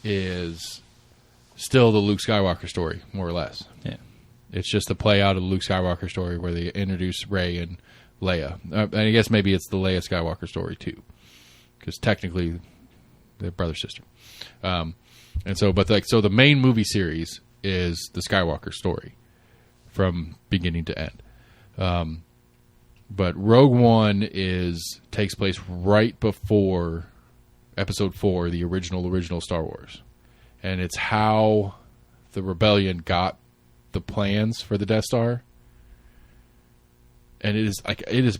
Speaker 1: is still the Luke Skywalker story, more or less.
Speaker 2: Yeah.
Speaker 1: It's just a play out of the Luke Skywalker story where they introduce Rey and Leia. And I guess maybe it's the Leia Skywalker story, too. Because technically, they're brother-sister. And so, but, like, so the main movie series is the Skywalker story from beginning to end. But Rogue One takes place right before Episode 4, the original Star Wars. And it's how the Rebellion got the plans for the Death Star. And it is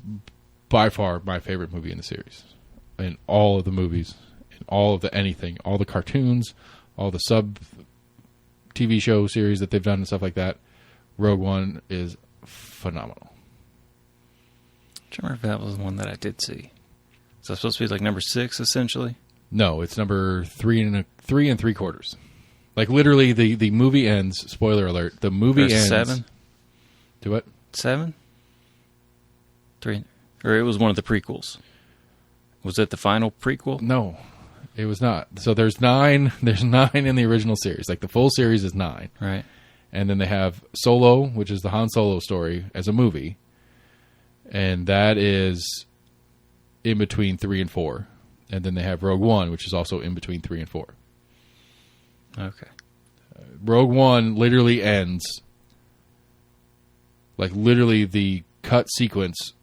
Speaker 1: by far my favorite movie in the series. In all of the movies, in all of the anything, all the cartoons, all the sub TV show series that they've done and stuff like that, Rogue One is phenomenal.
Speaker 2: I'm trying to remember if that was the one that I did see. Is that supposed to be like number 6, essentially?
Speaker 1: No, it's number 3 3/4. Like, literally, the movie ends. Spoiler alert: the movie ends.
Speaker 2: 7.
Speaker 1: Do what?
Speaker 2: 7. 3, or it was one of the prequels. Was it the final prequel?
Speaker 1: No, it was not. So there's 9. There's 9 in the original series. Like, the full series is 9.
Speaker 2: Right.
Speaker 1: And then they have Solo, which is the Han Solo story, as a movie. And that is in between 3 and 4. And then they have Rogue One, which is also in between 3 and 4.
Speaker 2: Okay.
Speaker 1: Rogue One literally ends, like, literally the cut sequence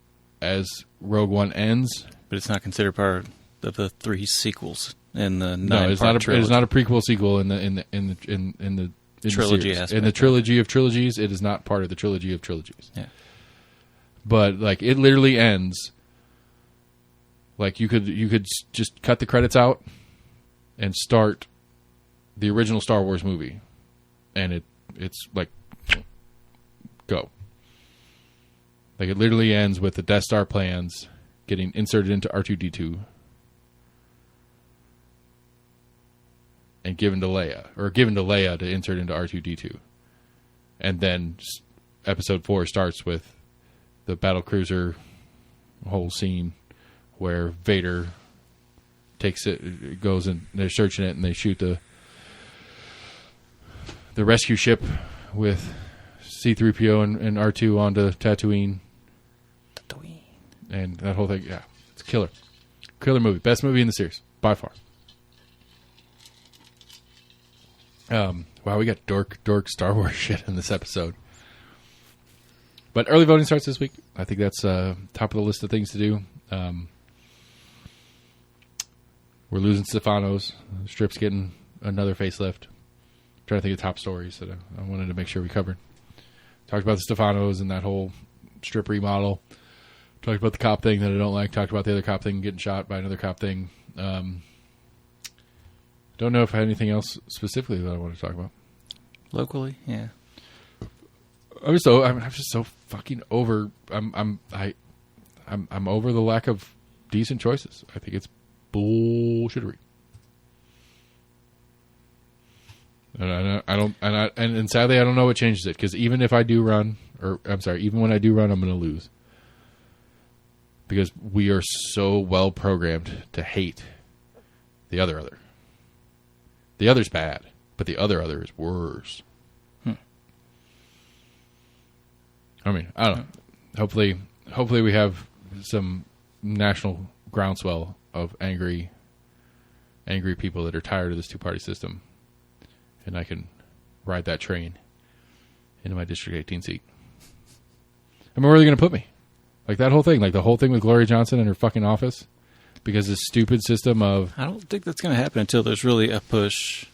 Speaker 1: as Rogue One ends.
Speaker 2: But it's not considered part of the 3 sequels in the 9
Speaker 1: No, it's not. It is not a prequel sequel in the
Speaker 2: trilogy
Speaker 1: series.
Speaker 2: aspect.
Speaker 1: In the trilogy of trilogies. It is not part of the trilogy of trilogies.
Speaker 2: Yeah.
Speaker 1: But, like, it literally ends. Like, you could just cut the credits out and start the original Star Wars movie, and it's like, go. Like, it literally ends with the Death Star plans getting inserted into R2-D2 and given to Leia to insert into R2-D2. And then Episode 4 starts with the battlecruiser whole scene where Vader goes and they're searching it, and they shoot the rescue ship with C-3PO and R2 onto Tatooine. And that whole thing, yeah, it's a killer. Killer movie. Best movie in the series, by far. Wow, we got dork Star Wars shit in this episode. But early voting starts this week. I think that's top of the list of things to do. We're losing Stefanos. Strip's getting another facelift. I'm trying to think of top stories that I wanted to make sure we covered. Talked about the Stefanos and that whole Strip remodel.
Speaker 4: Talked about the cop thing that I don't like. Talked about the other cop thing getting shot by another cop thing. Don't know if I had anything else specifically that I want to talk about.
Speaker 2: Locally, yeah.
Speaker 4: I'm just so fucking over. I'm over the lack of decent choices. I think it's bullshittery. And sadly, I don't know what changes it, because even if I do run, even when I do run, I'm going to lose, because we are so well programmed to hate the other. The other's bad, but the other is worse. I mean, I don't know. Hopefully we have some national groundswell of angry people that are tired of this two-party system, and I can ride that train into my District 18 seat. I mean, where are they going to put me? Like that whole thing, like the whole thing with Gloria Johnson and her fucking office, because this stupid system of...
Speaker 2: I don't think that's going to happen until there's really a push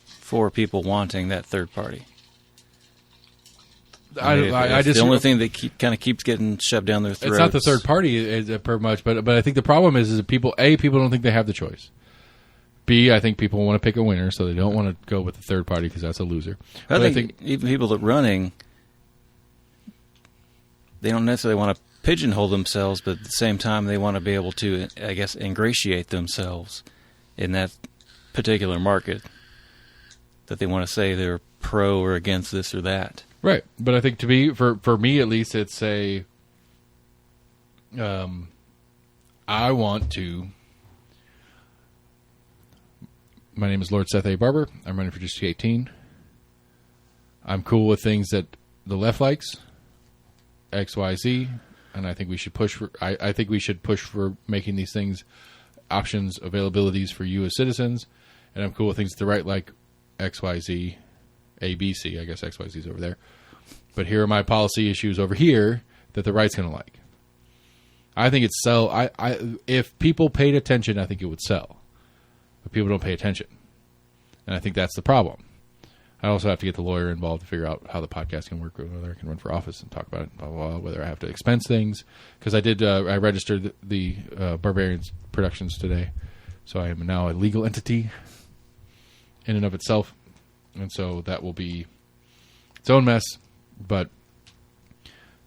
Speaker 2: for people wanting that third party.
Speaker 4: I just,
Speaker 2: the only thing that keeps getting shoved down their throats.
Speaker 4: It's not the third party per much, but I think the problem is that people don't think they have the choice. B, I think people want to pick a winner, so they don't want to go with the third party because that's a loser.
Speaker 2: I think even people that are running, they don't necessarily want to pigeonhole themselves, but at the same time they want to be able to, I guess, ingratiate themselves in that particular market, that they want to say they're pro or against this or that.
Speaker 4: Right, but I think for me at least, it's I want to. My name is Lord Seth A. Barber. I'm running for District 18. I'm cool with things that the left likes, X, Y, Z, and I think we should push for. I think we should push for making these things options, availabilities for you as citizens, and I'm cool with things that the right like, X, Y, Z. A, B, C. I guess XYZ is over there. But here are my policy issues over here that the right's going to like. I think it's sell. If people paid attention, I think it would sell. But people don't pay attention. And I think that's the problem. I also have to get the lawyer involved to figure out how the podcast can work, whether I can run for office and talk about it, blah, blah, blah, whether I have to expense things. Because I registered the Barbarians Productions today. So I am now a legal entity in and of itself. And so that will be its own mess, but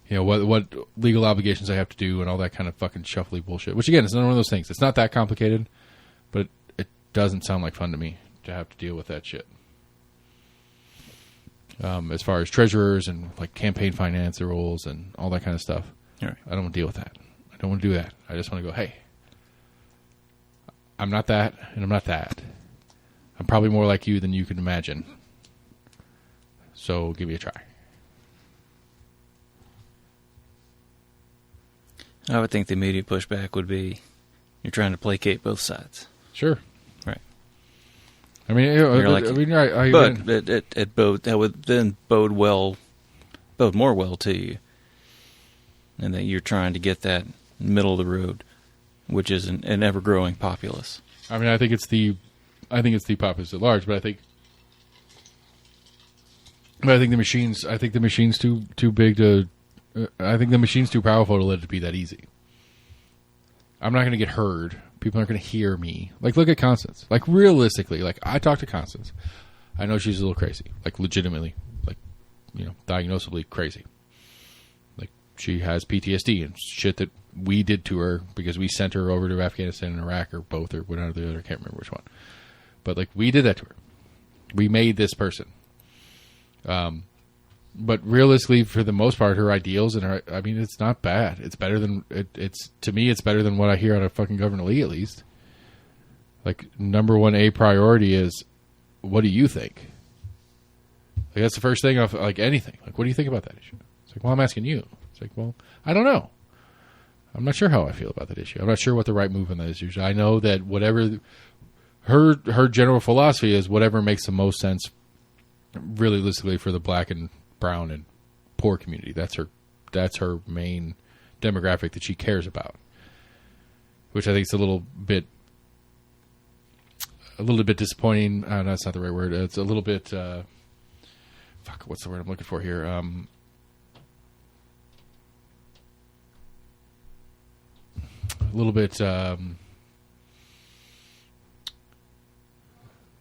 Speaker 4: you know what legal obligations I have to do and all that kind of fucking shuffly bullshit. Which again, it's not one of those things. It's not that complicated, but it doesn't sound like fun to me to have to deal with that shit. As far as treasurers and like campaign finance rules and all that kind of stuff,
Speaker 2: right.
Speaker 4: I don't want to deal with that. I don't want to do that. I just want to go, hey, I'm not that, and I'm not that. I'm probably more like you than you can imagine. So give me a try.
Speaker 2: I would think the immediate pushback would be you're trying to placate both sides.
Speaker 4: Sure.
Speaker 2: Right.
Speaker 4: I mean,
Speaker 2: that would then bode more well to you. And that you're trying to get that middle of the road, which is an ever-growing populace.
Speaker 4: I mean, I think it's the populace at large, but I think the machine's too big to. I think the machine's too powerful to let it be that easy. I'm not going to get heard. People aren't going to hear me. Like, look at Constance. Like, realistically, like I talked to Constance. I know she's a little crazy. Like, legitimately, like, you know, diagnosably crazy. Like, she has PTSD and shit that we did to her because we sent her over to Afghanistan and Iraq, or both, or one or the other. I can't remember which one. But, like, we did that to her. We made this person. But realistically, for the most part, her ideals and her, I mean, it's not bad. It's better than, to me, it's better than what I hear out of fucking Governor Lee, at least. Like, number one A priority is, what do you think? Like, that's the first thing of, like, anything. Like, what do you think about that issue? It's like, well, I'm asking you. It's like, well, I don't know. I'm not sure how I feel about that issue. I'm not sure what the right move on that issue is. I know that whatever her general philosophy is, whatever makes the most sense, realistically, for the black and brown and poor community. That's her main demographic that she cares about. Which I think is a little bit disappointing. That's not the right word. It's a little bit. What's the word I'm looking for here?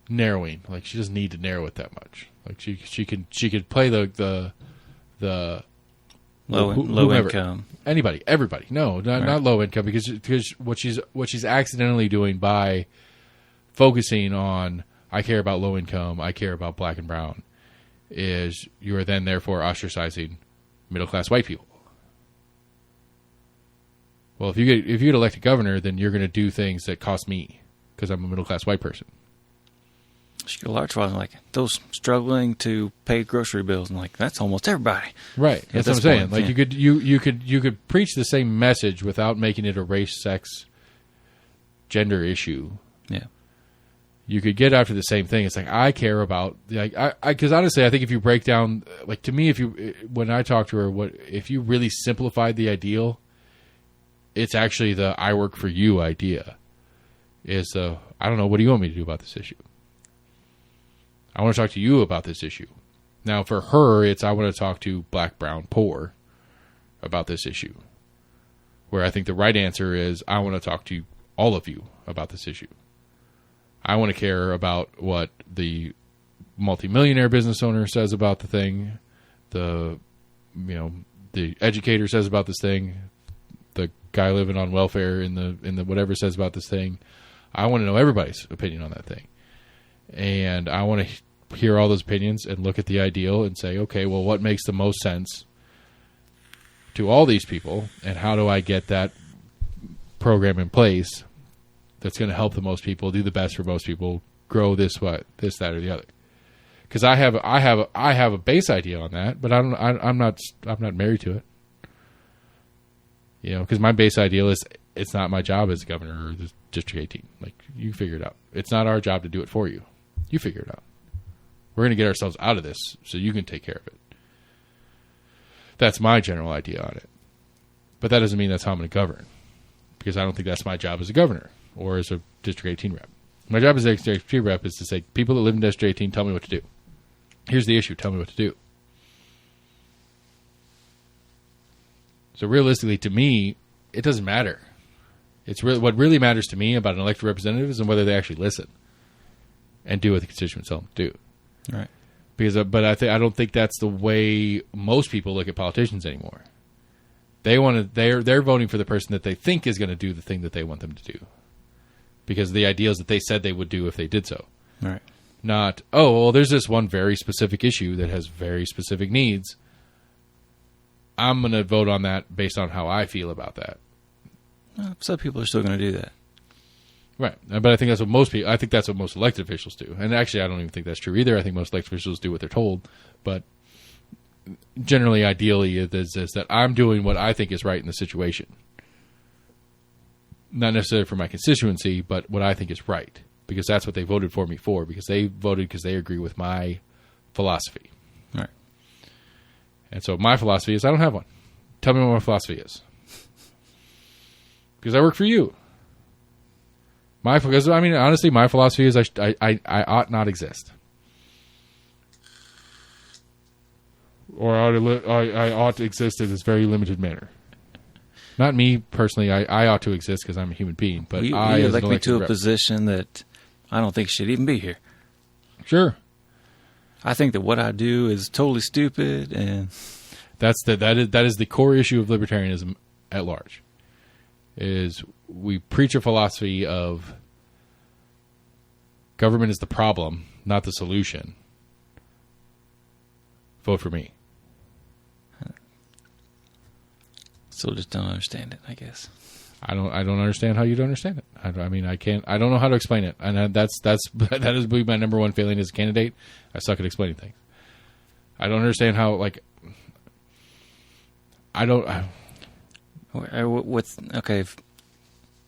Speaker 4: narrowing. Like she doesn't need to narrow it that much. Like she could play the
Speaker 2: low
Speaker 4: whomever.
Speaker 2: income.
Speaker 4: Anybody, everybody. No, not low income, because what she's accidentally doing by focusing on I care about low income, I care about black and brown, is you are then therefore ostracizing middle class white people. Well, if you get elected governor, then you're going to do things that cost me because I'm a middle class white person.
Speaker 2: She got a large one like those struggling to pay grocery bills, and like that's almost everybody.
Speaker 4: Right. That's what I'm saying. Like
Speaker 2: yeah.
Speaker 4: you could preach the same message without making it a race, sex, gender issue.
Speaker 2: Yeah.
Speaker 4: You could get after the same thing. It's like I care about because honestly, I think if you break down, like to me, when I talk to her, if you really simplified the ideal, it's actually the I work for you idea. Is I don't know, what do you want me to do about this issue? I want to talk to you about this issue. Now, for her, it's I want to talk to black, brown, poor about this issue. Where I think the right answer is I want to talk to all of you about this issue. I want to care about what the multimillionaire business owner says about the thing, the educator says about this thing, the guy living on welfare in the whatever says about this thing. I want to know everybody's opinion on that thing. And I want to hear all those opinions and look at the ideal and say, okay, well, what makes the most sense to all these people, and how do I get that program in place that's going to help the most people, do the best for most people, grow this, that, or the other? Because I have a base idea on that, but I'm not married to it. Because my base ideal is it's not my job as governor or the District 18. Like, you figure it out. It's not our job to do it for you. You figure it out. We're going to get ourselves out of this so you can take care of it. That's my general idea on it. But that doesn't mean that's how I'm going to govern, because I don't think that's my job as a governor or as a District 18 rep. My job as a District 18 rep is to say, people that live in District 18, tell me what to do. Here's the issue. Tell me what to do. So realistically, to me, it doesn't matter. What really matters to me about an elected representative is whether they actually listen and do what the constituents tell them to do.
Speaker 2: Right.
Speaker 4: But I don't think that's the way most people look at politicians anymore. They're voting for the person that they think is going to do the thing that they want them to do, because of the ideals that they said they would do if they did so.
Speaker 2: Right.
Speaker 4: Not, oh, well, there's this one very specific issue that has very specific needs. I'm going to vote on that based on how I feel about that.
Speaker 2: Some people are still going to do that.
Speaker 4: Right. But I think that's what most elected officials do. And actually, I don't even think that's true either. I think most elected officials do what they're told. But generally, ideally, it is that I'm doing what I think is right in the situation. Not necessarily for my constituency, but what I think is right. Because that's what they voted for me for. Because they voted because they agree with my philosophy.
Speaker 2: Right.
Speaker 4: And so my philosophy is I don't have one. Tell me what my philosophy is. Because I work for you. Honestly, my philosophy is I ought not exist. Or I ought to exist in this very limited manner. Not me personally. I ought to exist because I'm a human being. But
Speaker 2: you
Speaker 4: I
Speaker 2: elect me to a position that I don't think should even be here.
Speaker 4: Sure.
Speaker 2: I think that what I do is totally stupid, and
Speaker 4: that is the core issue of libertarianism at large. Is we preach a philosophy of government is the problem, not the solution. Vote for me.
Speaker 2: Still just don't understand it, I guess.
Speaker 4: I don't understand how you don't understand it. I don't know how to explain it, and that is my number one failing as a candidate. I suck at explaining things. I don't understand how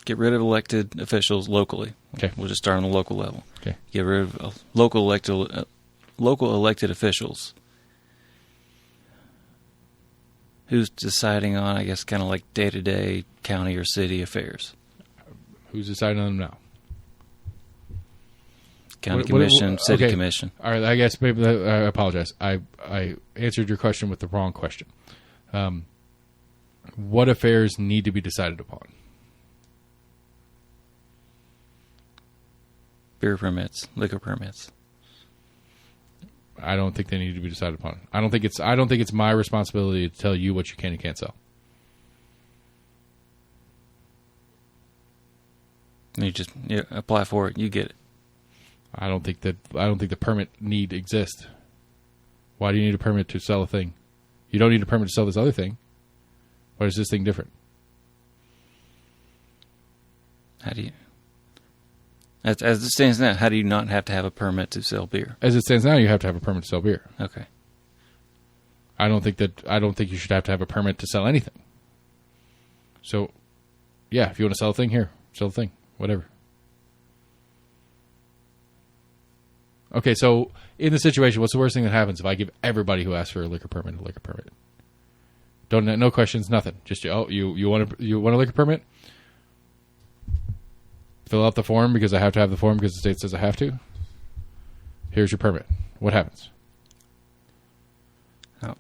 Speaker 2: Get rid of elected officials locally.
Speaker 4: Okay,
Speaker 2: we'll just start on the local level.
Speaker 4: Okay,
Speaker 2: get rid of local elected officials. Who's deciding on, I guess, kind of like day-to-day county or city affairs?
Speaker 4: Who's deciding on them now?
Speaker 2: County commission, city commission.
Speaker 4: All right, I guess maybe I apologize. I answered your question with the wrong question. What affairs need to be decided upon?
Speaker 2: beer permits, liquor permits?
Speaker 4: I don't think they need to be decided upon. I don't think it's my responsibility to tell you what you can and can't sell.
Speaker 2: You just apply for it, you get it.
Speaker 4: I don't think the permit need exists. Why do you need a permit to sell a thing? You don't need a permit to sell this other thing. Why is this thing different?
Speaker 2: How do you, as it stands now, how do you not have to have a permit to sell beer?
Speaker 4: As it stands now, you have to have a permit to sell beer.
Speaker 2: Okay.
Speaker 4: I don't think you should have to have a permit to sell anything. So, yeah, if you want to sell a thing, here, sell a thing, whatever. Okay, so in the situation, what's the worst thing that happens if I give everybody who asks for a liquor permit a liquor permit? No questions, nothing. Just you want a liquor permit? Fill out the form because I have to have the form because the state says I have to. Here's your permit. What happens?
Speaker 2: Oh,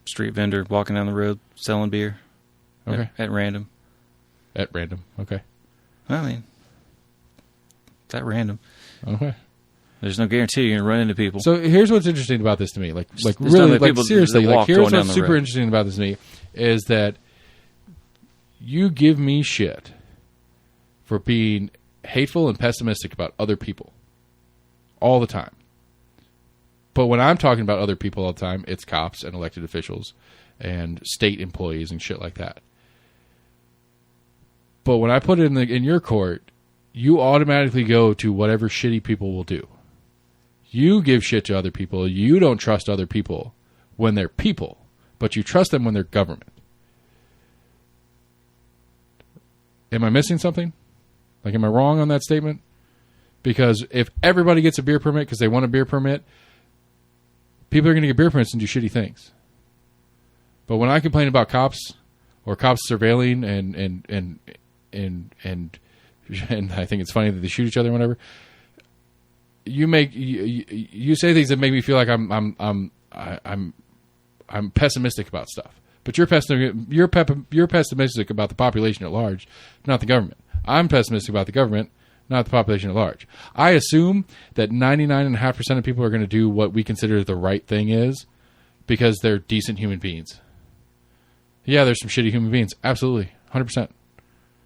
Speaker 2: street vendor walking down the road selling beer.
Speaker 4: Okay.
Speaker 2: At random.
Speaker 4: At random. Okay.
Speaker 2: I mean, it's at random.
Speaker 4: Okay.
Speaker 2: There's no guarantee you're gonna run into people.
Speaker 4: So here's what's interesting about this to me. Like
Speaker 2: There's
Speaker 4: really,
Speaker 2: not many
Speaker 4: like
Speaker 2: people
Speaker 4: seriously,
Speaker 2: that
Speaker 4: like
Speaker 2: walk
Speaker 4: here's
Speaker 2: going down
Speaker 4: what's
Speaker 2: the
Speaker 4: super
Speaker 2: road.
Speaker 4: interesting about this to me is that you give me shit for being hateful and pessimistic about other people all the time. But when I'm talking about other people all the time, it's cops and elected officials and state employees and shit like that. But when I put it in your court, you automatically go to whatever shitty people will do. You give shit to other people. You don't trust other people when they're people, but you trust them when they're government. Am I missing something? Like, am I wrong on that statement? Because if everybody gets a beer permit because they want a beer permit, people are going to get beer permits and do shitty things. But when I complain about cops or cops surveilling and I think it's funny that they shoot each other and whatever, you say things that make me feel like I'm pessimistic about stuff. But you're pessimistic about the population at large, not the government. I'm pessimistic about the government, not the population at large. I assume that 99.5% of people are going to do what we consider the right thing is because they're decent human beings. Yeah, there's some shitty human beings. Absolutely. 100%.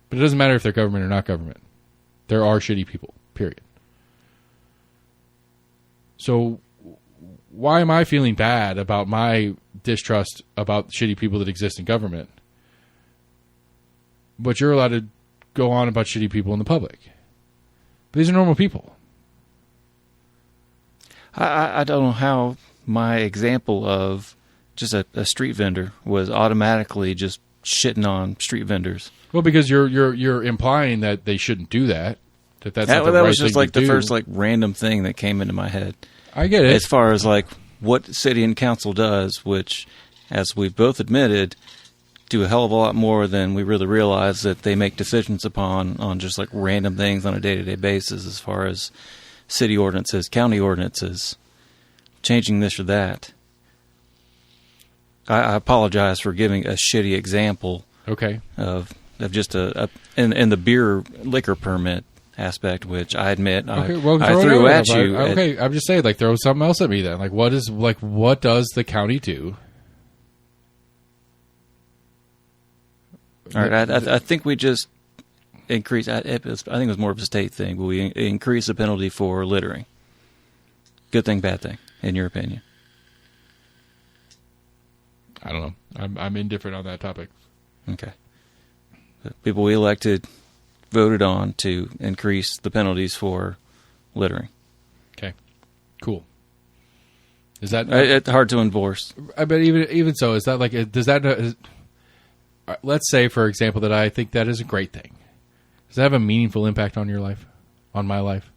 Speaker 4: But it doesn't matter if they're government or not government. There are shitty people, period. So why am I feeling bad about my distrust about shitty people that exist in government? But you're allowed to go on about shitty people in the public. But these are normal people.
Speaker 2: I don't know how my example of just a street vendor was automatically just shitting on street vendors.
Speaker 4: Well, because you're implying that they shouldn't do that. That's not the
Speaker 2: that
Speaker 4: right
Speaker 2: was just
Speaker 4: thing
Speaker 2: like
Speaker 4: to
Speaker 2: the
Speaker 4: do.
Speaker 2: first like random thing that came into my head.
Speaker 4: I get it.
Speaker 2: As far as like what city and council does, which, as we've both admitted, do a hell of a lot more than we really realize that they make decisions upon on just like random things on a day-to-day basis as far as city ordinances, county ordinances, changing this or that. I apologize for giving a shitty example
Speaker 4: Okay.
Speaker 2: of just in the beer liquor permit aspect, which I admit
Speaker 4: Okay, well,
Speaker 2: I
Speaker 4: throw it
Speaker 2: threw
Speaker 4: out
Speaker 2: at
Speaker 4: there.
Speaker 2: you.
Speaker 4: Okay, I'm just saying, like, throw something else at me then. What does the county do?
Speaker 2: All right, I think we just increase. I think it was more of a state thing, but we increase the penalty for littering. Good thing, bad thing, in your opinion?
Speaker 4: I don't know. I'm indifferent on that topic.
Speaker 2: Okay. The people we elected voted on to increase the penalties for littering.
Speaker 4: Okay, cool. Is that
Speaker 2: It's hard to enforce.
Speaker 4: I bet even so, is that like does that? Let's say, for example, that I think that is a great thing. Does that have a meaningful impact on your life, on my life?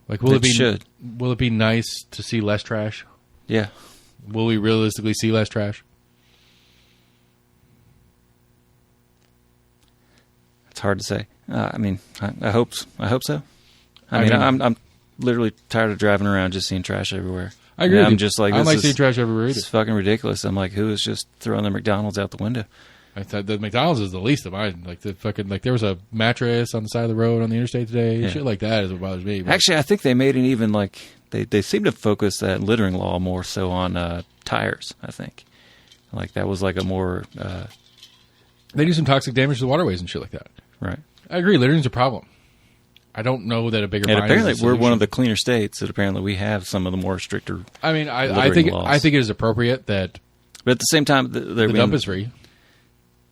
Speaker 4: Like, will it be?
Speaker 2: Should.
Speaker 4: Will it be nice to see less trash?
Speaker 2: Yeah.
Speaker 4: Will we realistically see less trash?
Speaker 2: It's hard to say. I mean, I hope so. I mean, I'm literally tired of driving around just seeing trash everywhere.
Speaker 4: I agree.
Speaker 2: And
Speaker 4: with
Speaker 2: I'm
Speaker 4: you.
Speaker 2: just like,
Speaker 4: I don't
Speaker 2: this
Speaker 4: like seeing trash everywhere either.
Speaker 2: It's fucking ridiculous. I'm like, who is just throwing the McDonald's out the window?
Speaker 4: I thought the McDonald's is the least of mine. Like the fucking there was a mattress on the side of the road on the interstate today.
Speaker 2: Yeah.
Speaker 4: Shit like that is what bothers me. But
Speaker 2: Actually, I think they made it even like they seem to focus that littering law more so on tires. I think like that was like a more
Speaker 4: they do some toxic damage to the waterways and shit like that.
Speaker 2: right.
Speaker 4: I agree. Littering's a problem. I don't know that a bigger.
Speaker 2: And
Speaker 4: fine
Speaker 2: apparently,
Speaker 4: is a
Speaker 2: we're one
Speaker 4: solution.
Speaker 2: of the cleaner states. That apparently we have some of the more stricter.
Speaker 4: I mean, I
Speaker 2: littering laws.
Speaker 4: think it is appropriate that
Speaker 2: But at the same time,
Speaker 4: the dump is free.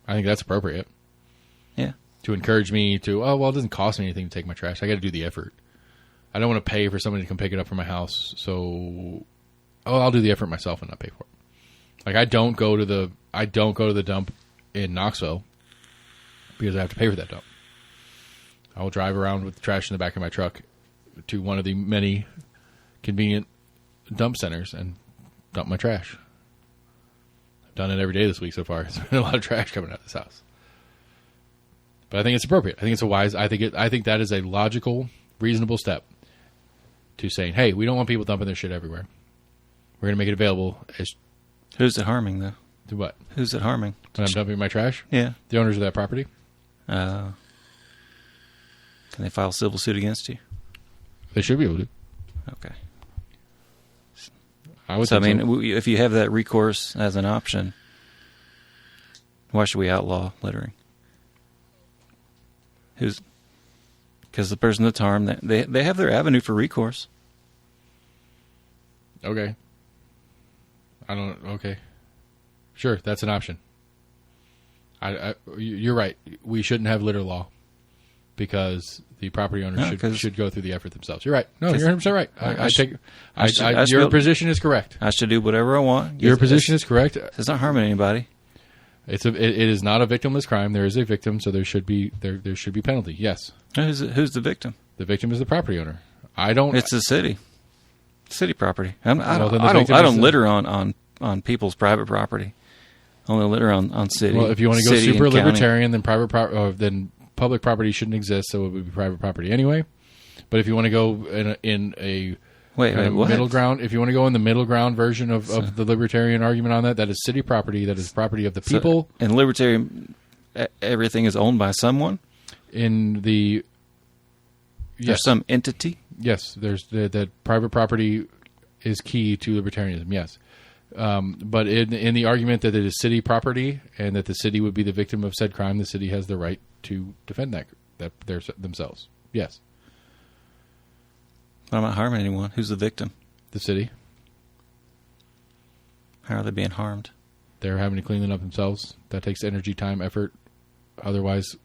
Speaker 4: I think that's appropriate
Speaker 2: yeah.
Speaker 4: to encourage me to. Oh well, it doesn't cost me anything to take my trash. I got to do the effort. I don't want to pay for somebody to come pick it up from my house. So, I'll do the effort myself and not pay for it. Like I don't go to the dump in Knoxville because I have to pay for that dump. I will drive around with the trash in the back of my truck to one of the many convenient dump centers and dump my trash. I've done it every day this week so far. There's been a lot of trash coming out of this house. But I think it's appropriate. I think it's a wise. I think that is a logical, reasonable step to saying, "Hey, we don't want people dumping their shit everywhere. We're going to make it available." As
Speaker 2: Who's it harming though?
Speaker 4: to what?
Speaker 2: Who's it harming?
Speaker 4: When I'm dumping my trash,
Speaker 2: Yeah.
Speaker 4: the owners of that property.
Speaker 2: Can they file civil suit against you?
Speaker 4: They should be able to.
Speaker 2: Okay.
Speaker 4: I would.
Speaker 2: So I
Speaker 4: think
Speaker 2: mean, if you have that recourse as an option, why should we outlaw littering? Because the person that's harmed, they have their avenue for recourse.
Speaker 4: okay. I don't. Okay. Sure, that's an option. You're right. We shouldn't have litter law because the property owners
Speaker 2: No, 'cause-
Speaker 4: should go through the effort themselves. You're right. No,
Speaker 2: 'cause
Speaker 4: you're 100% right.
Speaker 2: I should
Speaker 4: Your
Speaker 2: feel-
Speaker 4: position is correct.
Speaker 2: I should do whatever I want.
Speaker 4: Your position is correct.
Speaker 2: It's not harming anybody.
Speaker 4: It is not a victimless crime. There is a victim, so there should be penalty. Yes,
Speaker 2: Who's the victim?
Speaker 4: the victim is the property owner. I don't.
Speaker 2: It's the city. City property. I
Speaker 4: Well, then
Speaker 2: don't.
Speaker 4: the
Speaker 2: I don't,
Speaker 4: victim
Speaker 2: I
Speaker 4: is
Speaker 2: don't
Speaker 4: the-
Speaker 2: litter on people's private property. I only litter on city.
Speaker 4: Well, if you want to go
Speaker 2: city
Speaker 4: super
Speaker 2: and county.
Speaker 4: libertarian, then public property shouldn't exist, so it would be private property anyway. But if you want to go in a
Speaker 2: Wait,
Speaker 4: kind of
Speaker 2: what?
Speaker 4: middle ground, if you want to go in the middle ground version of the libertarian argument on that, that is city property, that is property of the people.
Speaker 2: So, and libertarian, everything is owned by someone.
Speaker 4: In the
Speaker 2: There's some entity.
Speaker 4: yes, there's that private property is key to libertarianism. Yes. But in the argument that it is city property and that the city would be the victim of said crime, the city has the right to defend that themselves. Yes,
Speaker 2: But I'm not harming anyone. Who's the victim?
Speaker 4: the city.
Speaker 2: How are they being harmed?
Speaker 4: They're having to clean it up themselves. That takes energy, time, effort. Otherwise,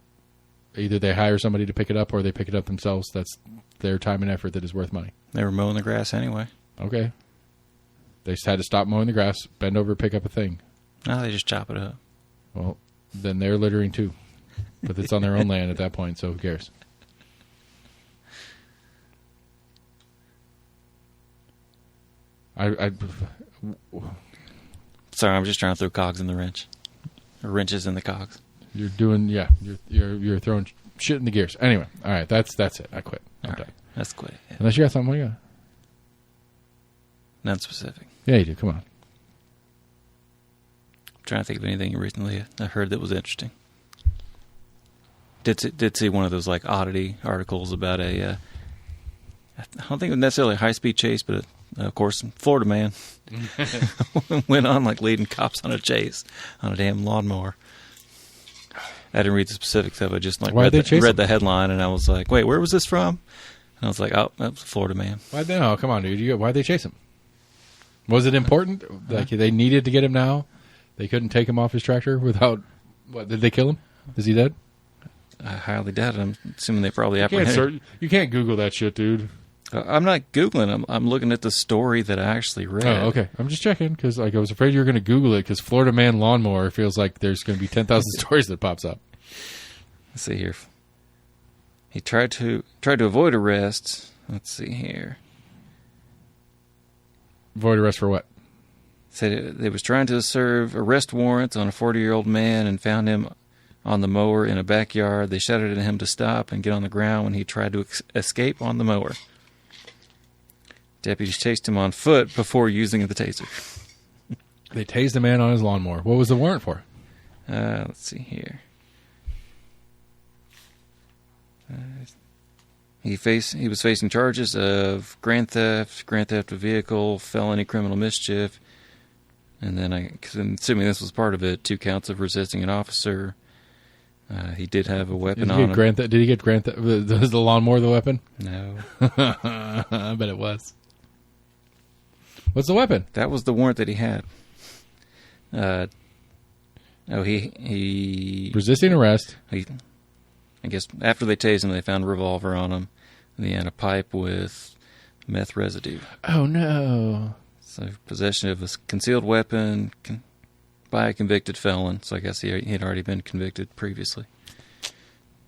Speaker 4: either they hire somebody to pick it up or they pick it up themselves. That's their time and effort that is worth money.
Speaker 2: They were mowing the grass anyway.
Speaker 4: Okay. They just had to stop mowing the grass, bend over, pick up a thing.
Speaker 2: No, they just chop it up.
Speaker 4: Well, then they're littering too. But it's on their own land at that point, so who cares?
Speaker 2: Sorry, I'm just trying to throw cogs in the wrench. Or wrenches in the cogs.
Speaker 4: You're doing, yeah. You're throwing shit in the gears. Anyway, all right. That's it. I quit. I'm
Speaker 2: All
Speaker 4: done.
Speaker 2: right. That's quit. Yeah.
Speaker 4: Unless you got something, what do you got?
Speaker 2: None specific.
Speaker 4: Yeah, you do. Come on.
Speaker 2: Trying to think of anything recently I heard that was interesting. Did see one of those like oddity articles about I don't think it was necessarily a high-speed chase, but of course, Florida man went on like leading cops on a chase on a damn lawnmower. I didn't read the specifics of it. Just like
Speaker 4: Why'd they chase
Speaker 2: read
Speaker 4: him?
Speaker 2: the headline, and I was like, "Wait, where was this from?" And I was like, "Oh, that was a Florida man."
Speaker 4: Why'd they? Oh, come on, dude. Why'd they chase him? Was it important? Like they needed to get him now? They couldn't take him off his tractor without. What did they kill him? Is he dead?
Speaker 2: I highly doubt it. I'm assuming they probably
Speaker 4: You
Speaker 2: apprehended.
Speaker 4: can't Google that shit, dude.
Speaker 2: I'm not Googling. I'm looking at the story that I actually read.
Speaker 4: Oh, okay. I'm just checking because like I was afraid you were going to Google it because Florida man lawnmower feels like there's going to be 10,000 stories that pops up.
Speaker 2: Let's see here. He tried to avoid arrest. Let's see here.
Speaker 4: Avoid arrest for what?
Speaker 2: Said they was trying to serve arrest warrants on a 40-year-old man and found him on the mower in a backyard. They shouted at him to stop and get on the ground when he tried to escape on the mower. Deputies chased him on foot before using the taser.
Speaker 4: They tased a man on his lawnmower. What was the warrant for?
Speaker 2: Let's see here. He was facing charges of grand theft of vehicle, felony criminal mischief, and then I'm assuming this was part of it, 2 counts of resisting an officer. He did have a weapon on him.
Speaker 4: Did he get grand theft? Was the lawnmower the weapon?
Speaker 2: No.
Speaker 4: I bet it was. What's the weapon?
Speaker 2: That was the warrant that he had. He
Speaker 4: Resisting arrest.
Speaker 2: I guess after they tased him, they found a revolver on him. And he had a pipe with meth residue.
Speaker 4: Oh, no.
Speaker 2: So possession of a concealed weapon by a convicted felon. So I guess he had already been convicted previously.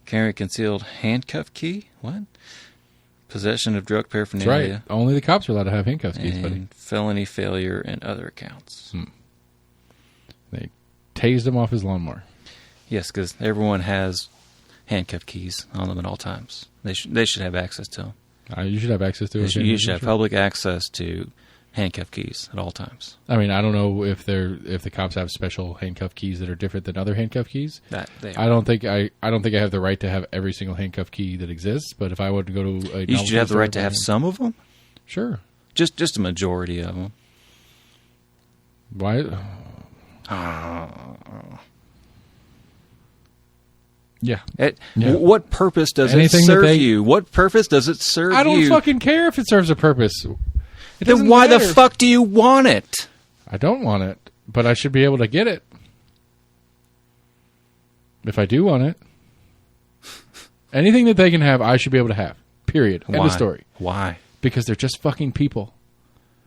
Speaker 2: Carry a concealed handcuff key? What? Possession of drug paraphernalia.
Speaker 4: That's right. Only the cops are allowed to have handcuff keys, buddy.
Speaker 2: And felony failure and other accounts.
Speaker 4: They tased him off his lawnmower.
Speaker 2: Yes, because everyone has handcuff keys on them at all times. They should have access to them.
Speaker 4: You should have access to it.
Speaker 2: You should have public access to handcuff keys at all times.
Speaker 4: I mean, I don't know if the cops have special handcuff keys that are different than other handcuff keys. I don't think I have the right to have every single handcuff key that exists. But if I were to go to
Speaker 2: you should have the right to have some of them.
Speaker 4: Sure,
Speaker 2: just a majority of them.
Speaker 4: Why? Yeah.
Speaker 2: What purpose does it serve you? What purpose does it serve you?
Speaker 4: I don't fucking care if it serves a purpose.
Speaker 2: Then why the fuck do you want it?
Speaker 4: I don't want it, but I should be able to get it. If I do want it. Anything that they can have, I should be able to have. Period. End of story.
Speaker 2: Why?
Speaker 4: Because they're just fucking people.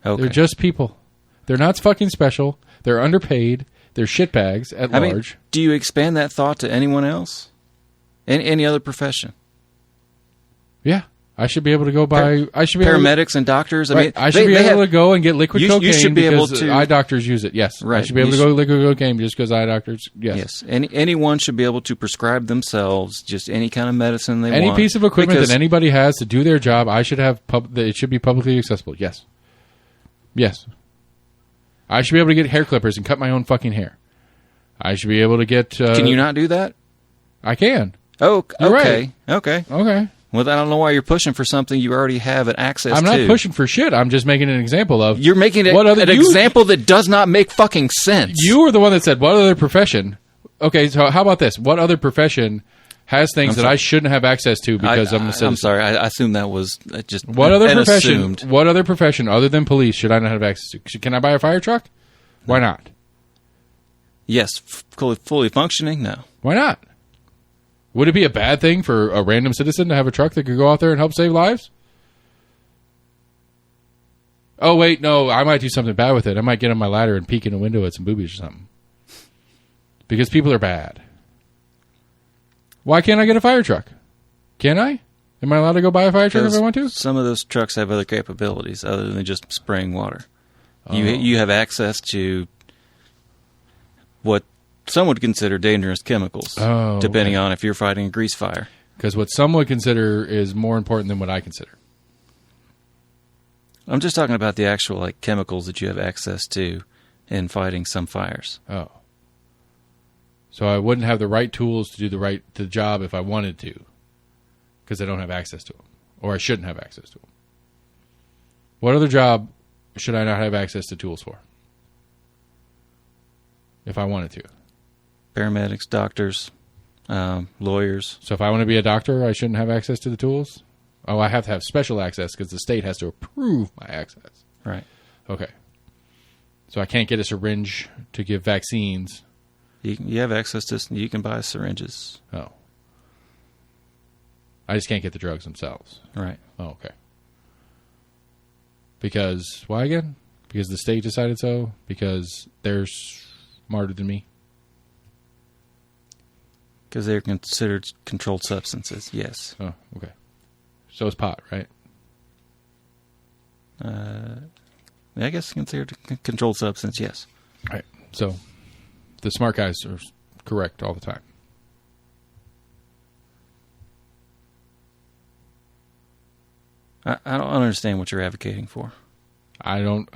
Speaker 2: Okay.
Speaker 4: They're just people. They're not fucking special. They're underpaid. They're shitbags at large.
Speaker 2: Do you expand that thought to anyone else? Any other profession?
Speaker 4: Yeah. I should be able to go buy...
Speaker 2: paramedics and doctors?
Speaker 4: I should be able to go and get liquid cocaine
Speaker 2: you should be able to,
Speaker 4: eye doctors use it. Yes.
Speaker 2: Right.
Speaker 4: I should be able to go get liquid cocaine just because eye doctors... Yes.
Speaker 2: Anyone should be able to prescribe themselves just any kind of medicine they want.
Speaker 4: Any piece of equipment that anybody has to do their job, I should have... it should be publicly accessible. Yes. Yes. I should be able to get hair clippers and cut my own fucking hair. I should be able to get...
Speaker 2: Can you not do that?
Speaker 4: I can.
Speaker 2: Oh, okay.
Speaker 4: Right.
Speaker 2: Okay.
Speaker 4: Okay.
Speaker 2: Well, I don't know why you're pushing for something you already have access to.
Speaker 4: I'm not pushing for shit. I'm just making an example of...
Speaker 2: You're making an example that does not make fucking sense.
Speaker 4: You were the one that said, what other profession... Okay, so how about this? What other profession has things that I shouldn't have access to because I'm a citizen?
Speaker 2: I'm sorry. I assumed that was just...
Speaker 4: What other profession other than police should I not have access to? Can I buy a fire truck? Why not?
Speaker 2: Yes. Fully functioning? No.
Speaker 4: Why not? Would it be a bad thing for a random citizen to have a truck that could go out there and help save lives? Oh, wait, no, I might do something bad with it. I might get on my ladder and peek in a window at some boobies or something. Because people are bad. Why can't I get a fire truck? Can I? Am I allowed to go buy a fire truck if I want to?
Speaker 2: Some of those trucks have other capabilities other than just spraying water. You have access to what some would consider dangerous chemicals, depending on if you're fighting a grease fire.
Speaker 4: Because what some would consider is more important than what I consider.
Speaker 2: I'm just talking about the actual chemicals that you have access to in fighting some fires.
Speaker 4: Oh. So I wouldn't have the right tools to do the job if I wanted to, because I don't have access to them, or I shouldn't have access to them. What other job should I not have access to tools for? If I wanted to.
Speaker 2: Paramedics, doctors, lawyers.
Speaker 4: So if I want to be a doctor, I shouldn't have access to the tools? Oh, I have to have special access because the state has to approve my access.
Speaker 2: Right.
Speaker 4: Okay. So I can't get a syringe to give vaccines.
Speaker 2: You have access to... You can buy syringes.
Speaker 4: Oh. I just can't get the drugs themselves.
Speaker 2: Right.
Speaker 4: Oh, okay. Because... Why again? Because the state decided so? Because they're smarter than me?
Speaker 2: Because they're considered controlled substances, yes.
Speaker 4: Oh, okay. So is pot, right?
Speaker 2: I guess considered a controlled substance, yes.
Speaker 4: All right. So the smart guys are correct all the time.
Speaker 2: I don't understand what you're advocating for.
Speaker 4: I'm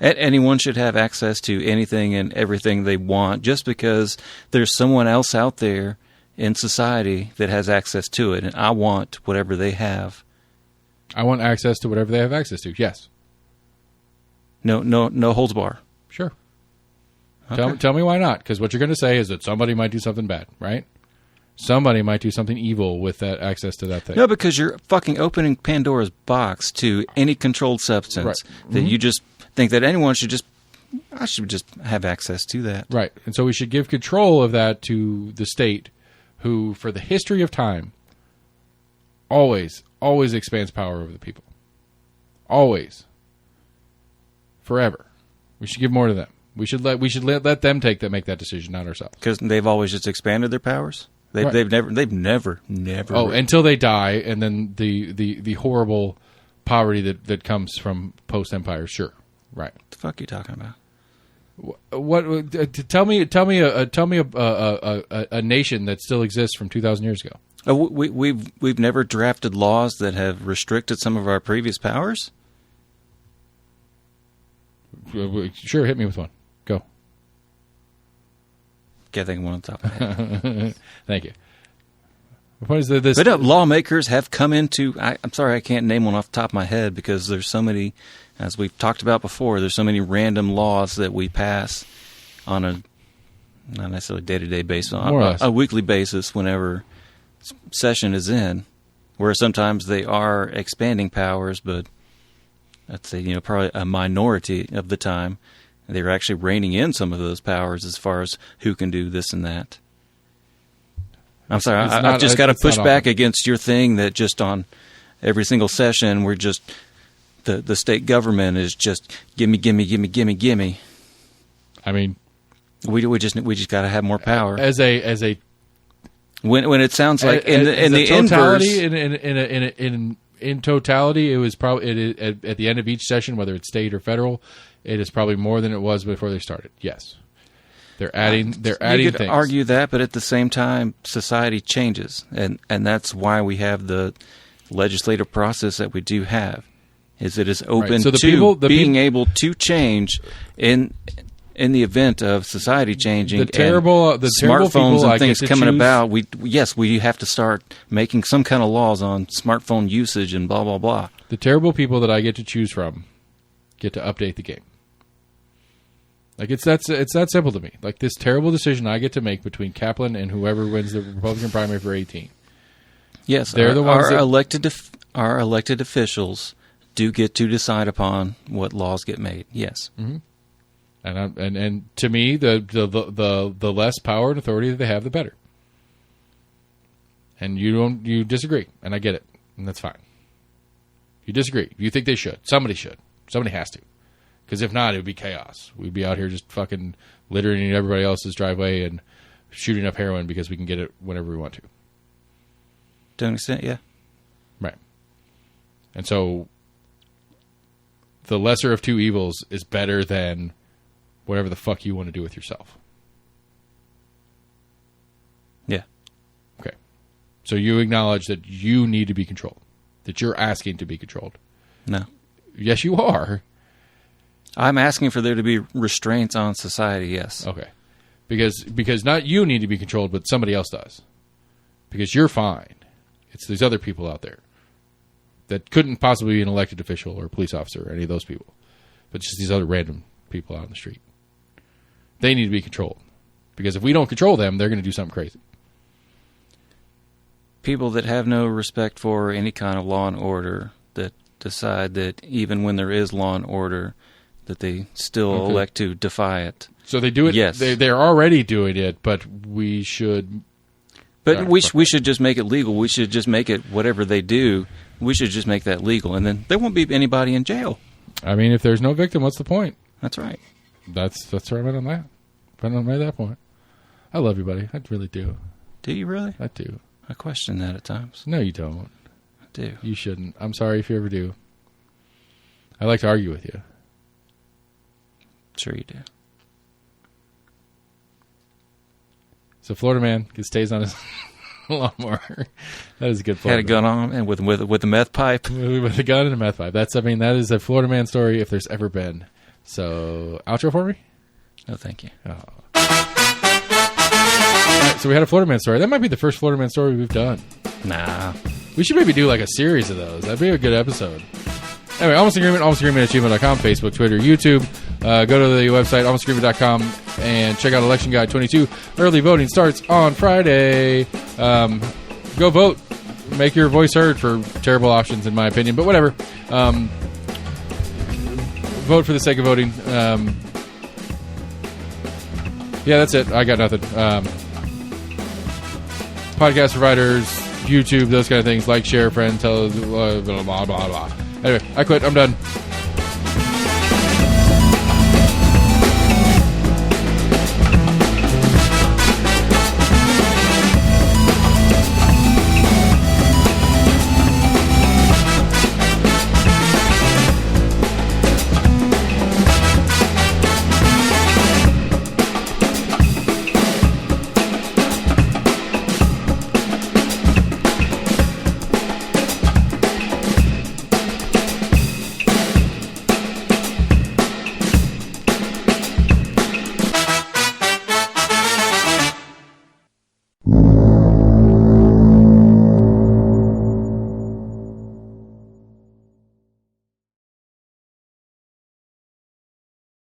Speaker 2: Anyone should have access to anything and everything they want just because there's someone else out there in society that has access to it, and I want whatever they have.
Speaker 4: I want access to whatever they have access to. Yes.
Speaker 2: No holds bar.
Speaker 4: Sure.
Speaker 2: Okay.
Speaker 4: Tell me why not? Because what you're going to say is that somebody might do something bad, right? Somebody might do something evil with that access to that thing.
Speaker 2: No, because you're fucking opening Pandora's box to any controlled substance
Speaker 4: Right.
Speaker 2: that you just think that anyone should just. I should just have access to that.
Speaker 4: Right. And so we should give control of that to the state, who, for the history of time, always expands power over the people. Always. Forever. We should give more to them. We should let them make that decision, not ourselves.
Speaker 2: Because they've always just expanded their powers.
Speaker 4: Right.
Speaker 2: They've never.
Speaker 4: Oh, until they die, and then the horrible poverty that comes from post empire. Sure, right.
Speaker 2: What the fuck are you talking about?
Speaker 4: What? Tell me a nation that still exists from 2,000 years ago.
Speaker 2: We've never drafted laws that have restricted some of our previous powers.
Speaker 4: Sure, hit me with one. Go.
Speaker 2: Can't think of one on top of my head.
Speaker 4: Thank you. The point is that this.
Speaker 2: But lawmakers have come into. I'm sorry, I can't name one off the top of my head because there's so many, as we've talked about before, there's so many random laws that we pass on a not necessarily day-to-day basis, on a weekly basis whenever session is in, where sometimes they are expanding powers, but I'd say, probably a minority of the time, they're actually reining in some of those powers as far as who can do this and that. I'm sorry, I've just got to push back against your thing that just on every single session, we're just, the state government is just, gimme.
Speaker 4: I mean,
Speaker 2: we just got to have more power.
Speaker 4: As a
Speaker 2: when it sounds like in the
Speaker 4: totality,
Speaker 2: inverse,
Speaker 4: in totality, it was probably at the end of each session, whether it's state or federal, it is probably more than it was before they started. Yes, they're adding.
Speaker 2: You could
Speaker 4: things.
Speaker 2: argue that, but at the same time, society changes, and that's why we have the legislative process that we do have. Is it is open
Speaker 4: right. So
Speaker 2: to being able to change in the event of society changing.
Speaker 4: The terrible
Speaker 2: smartphones
Speaker 4: people
Speaker 2: and things coming
Speaker 4: choose.
Speaker 2: about. We have to start making some kind of laws on smartphone usage and blah blah blah.
Speaker 4: The terrible people that I get to choose from get to update the game. Like it's that simple to me. Like this terrible decision I get to make between Kaplan and whoever wins the Republican primary for 18.
Speaker 2: Yes,
Speaker 4: they're the ones
Speaker 2: our elected officials do get to decide upon what laws get made. Yes.
Speaker 4: Mm-hmm. And to me, the less power and authority that they have, the better. And you disagree, and I get it, and that's fine. You disagree. You think they should. Somebody should. Somebody has to. Because if not, it would be chaos. We'd be out here just fucking littering in everybody else's driveway and shooting up heroin because we can get it whenever we want to.
Speaker 2: To an extent, yeah.
Speaker 4: Right. And so the lesser of two evils is better than whatever the fuck you want to do with yourself.
Speaker 2: Yeah.
Speaker 4: Okay. So you acknowledge that you need to be controlled. That you're asking to be controlled.
Speaker 2: No.
Speaker 4: Yes, you are.
Speaker 2: I'm asking for there to be restraints on society, yes.
Speaker 4: Okay. Because not you need to be controlled, but somebody else does. Because you're fine. It's these other people out there that couldn't possibly be an elected official or a police officer or any of those people. But just these other random people out on the street. They need to be controlled. Because if we don't control them, they're going to do something crazy.
Speaker 2: People that have no respect for any kind of law and order, that decide that even when there is law and order, that they still elect to defy it.
Speaker 4: So they do it.
Speaker 2: Yes.
Speaker 4: They're already doing it, but we should...
Speaker 2: But we should just make it legal. We should just make it whatever they do. We should just make that legal. And then there won't be anybody in jail.
Speaker 4: I mean, if there's no victim, what's the point?
Speaker 2: That's right.
Speaker 4: That's where I'm at on that. I'm at that point. I love you, buddy. I really do.
Speaker 2: Do you really?
Speaker 4: I do.
Speaker 2: I question that at times.
Speaker 4: No, you don't.
Speaker 2: I do.
Speaker 4: You shouldn't. I'm sorry if you ever do. I like to argue with you.
Speaker 2: Sure you do.
Speaker 4: So Florida man stays on his lawnmower. That is a good Florida
Speaker 2: Had a gun on him and with a meth pipe.
Speaker 4: With a gun and a meth pipe. That is a Florida man story if there's ever been.
Speaker 1: So, outro for me?
Speaker 2: No, thank you.
Speaker 1: All right, so we had a Florida Man story. That might be the first Florida Man story we've done.
Speaker 2: Nah.
Speaker 1: We should maybe do like a series of those. That'd be a good episode. Anyway, almostagreement@gmail.com, Facebook, Twitter, YouTube. Go to the website, almostagreement.com, and check out Election Guide 22. Early voting starts on Friday. Go vote. Make your voice heard for terrible options, in my opinion, but whatever. Vote for the sake of voting. Yeah, that's it. I got nothing. Podcast providers, YouTube, those kind of things. Like, share, friend, tell, blah, blah, blah, blah. Anyway, I quit. I'm done.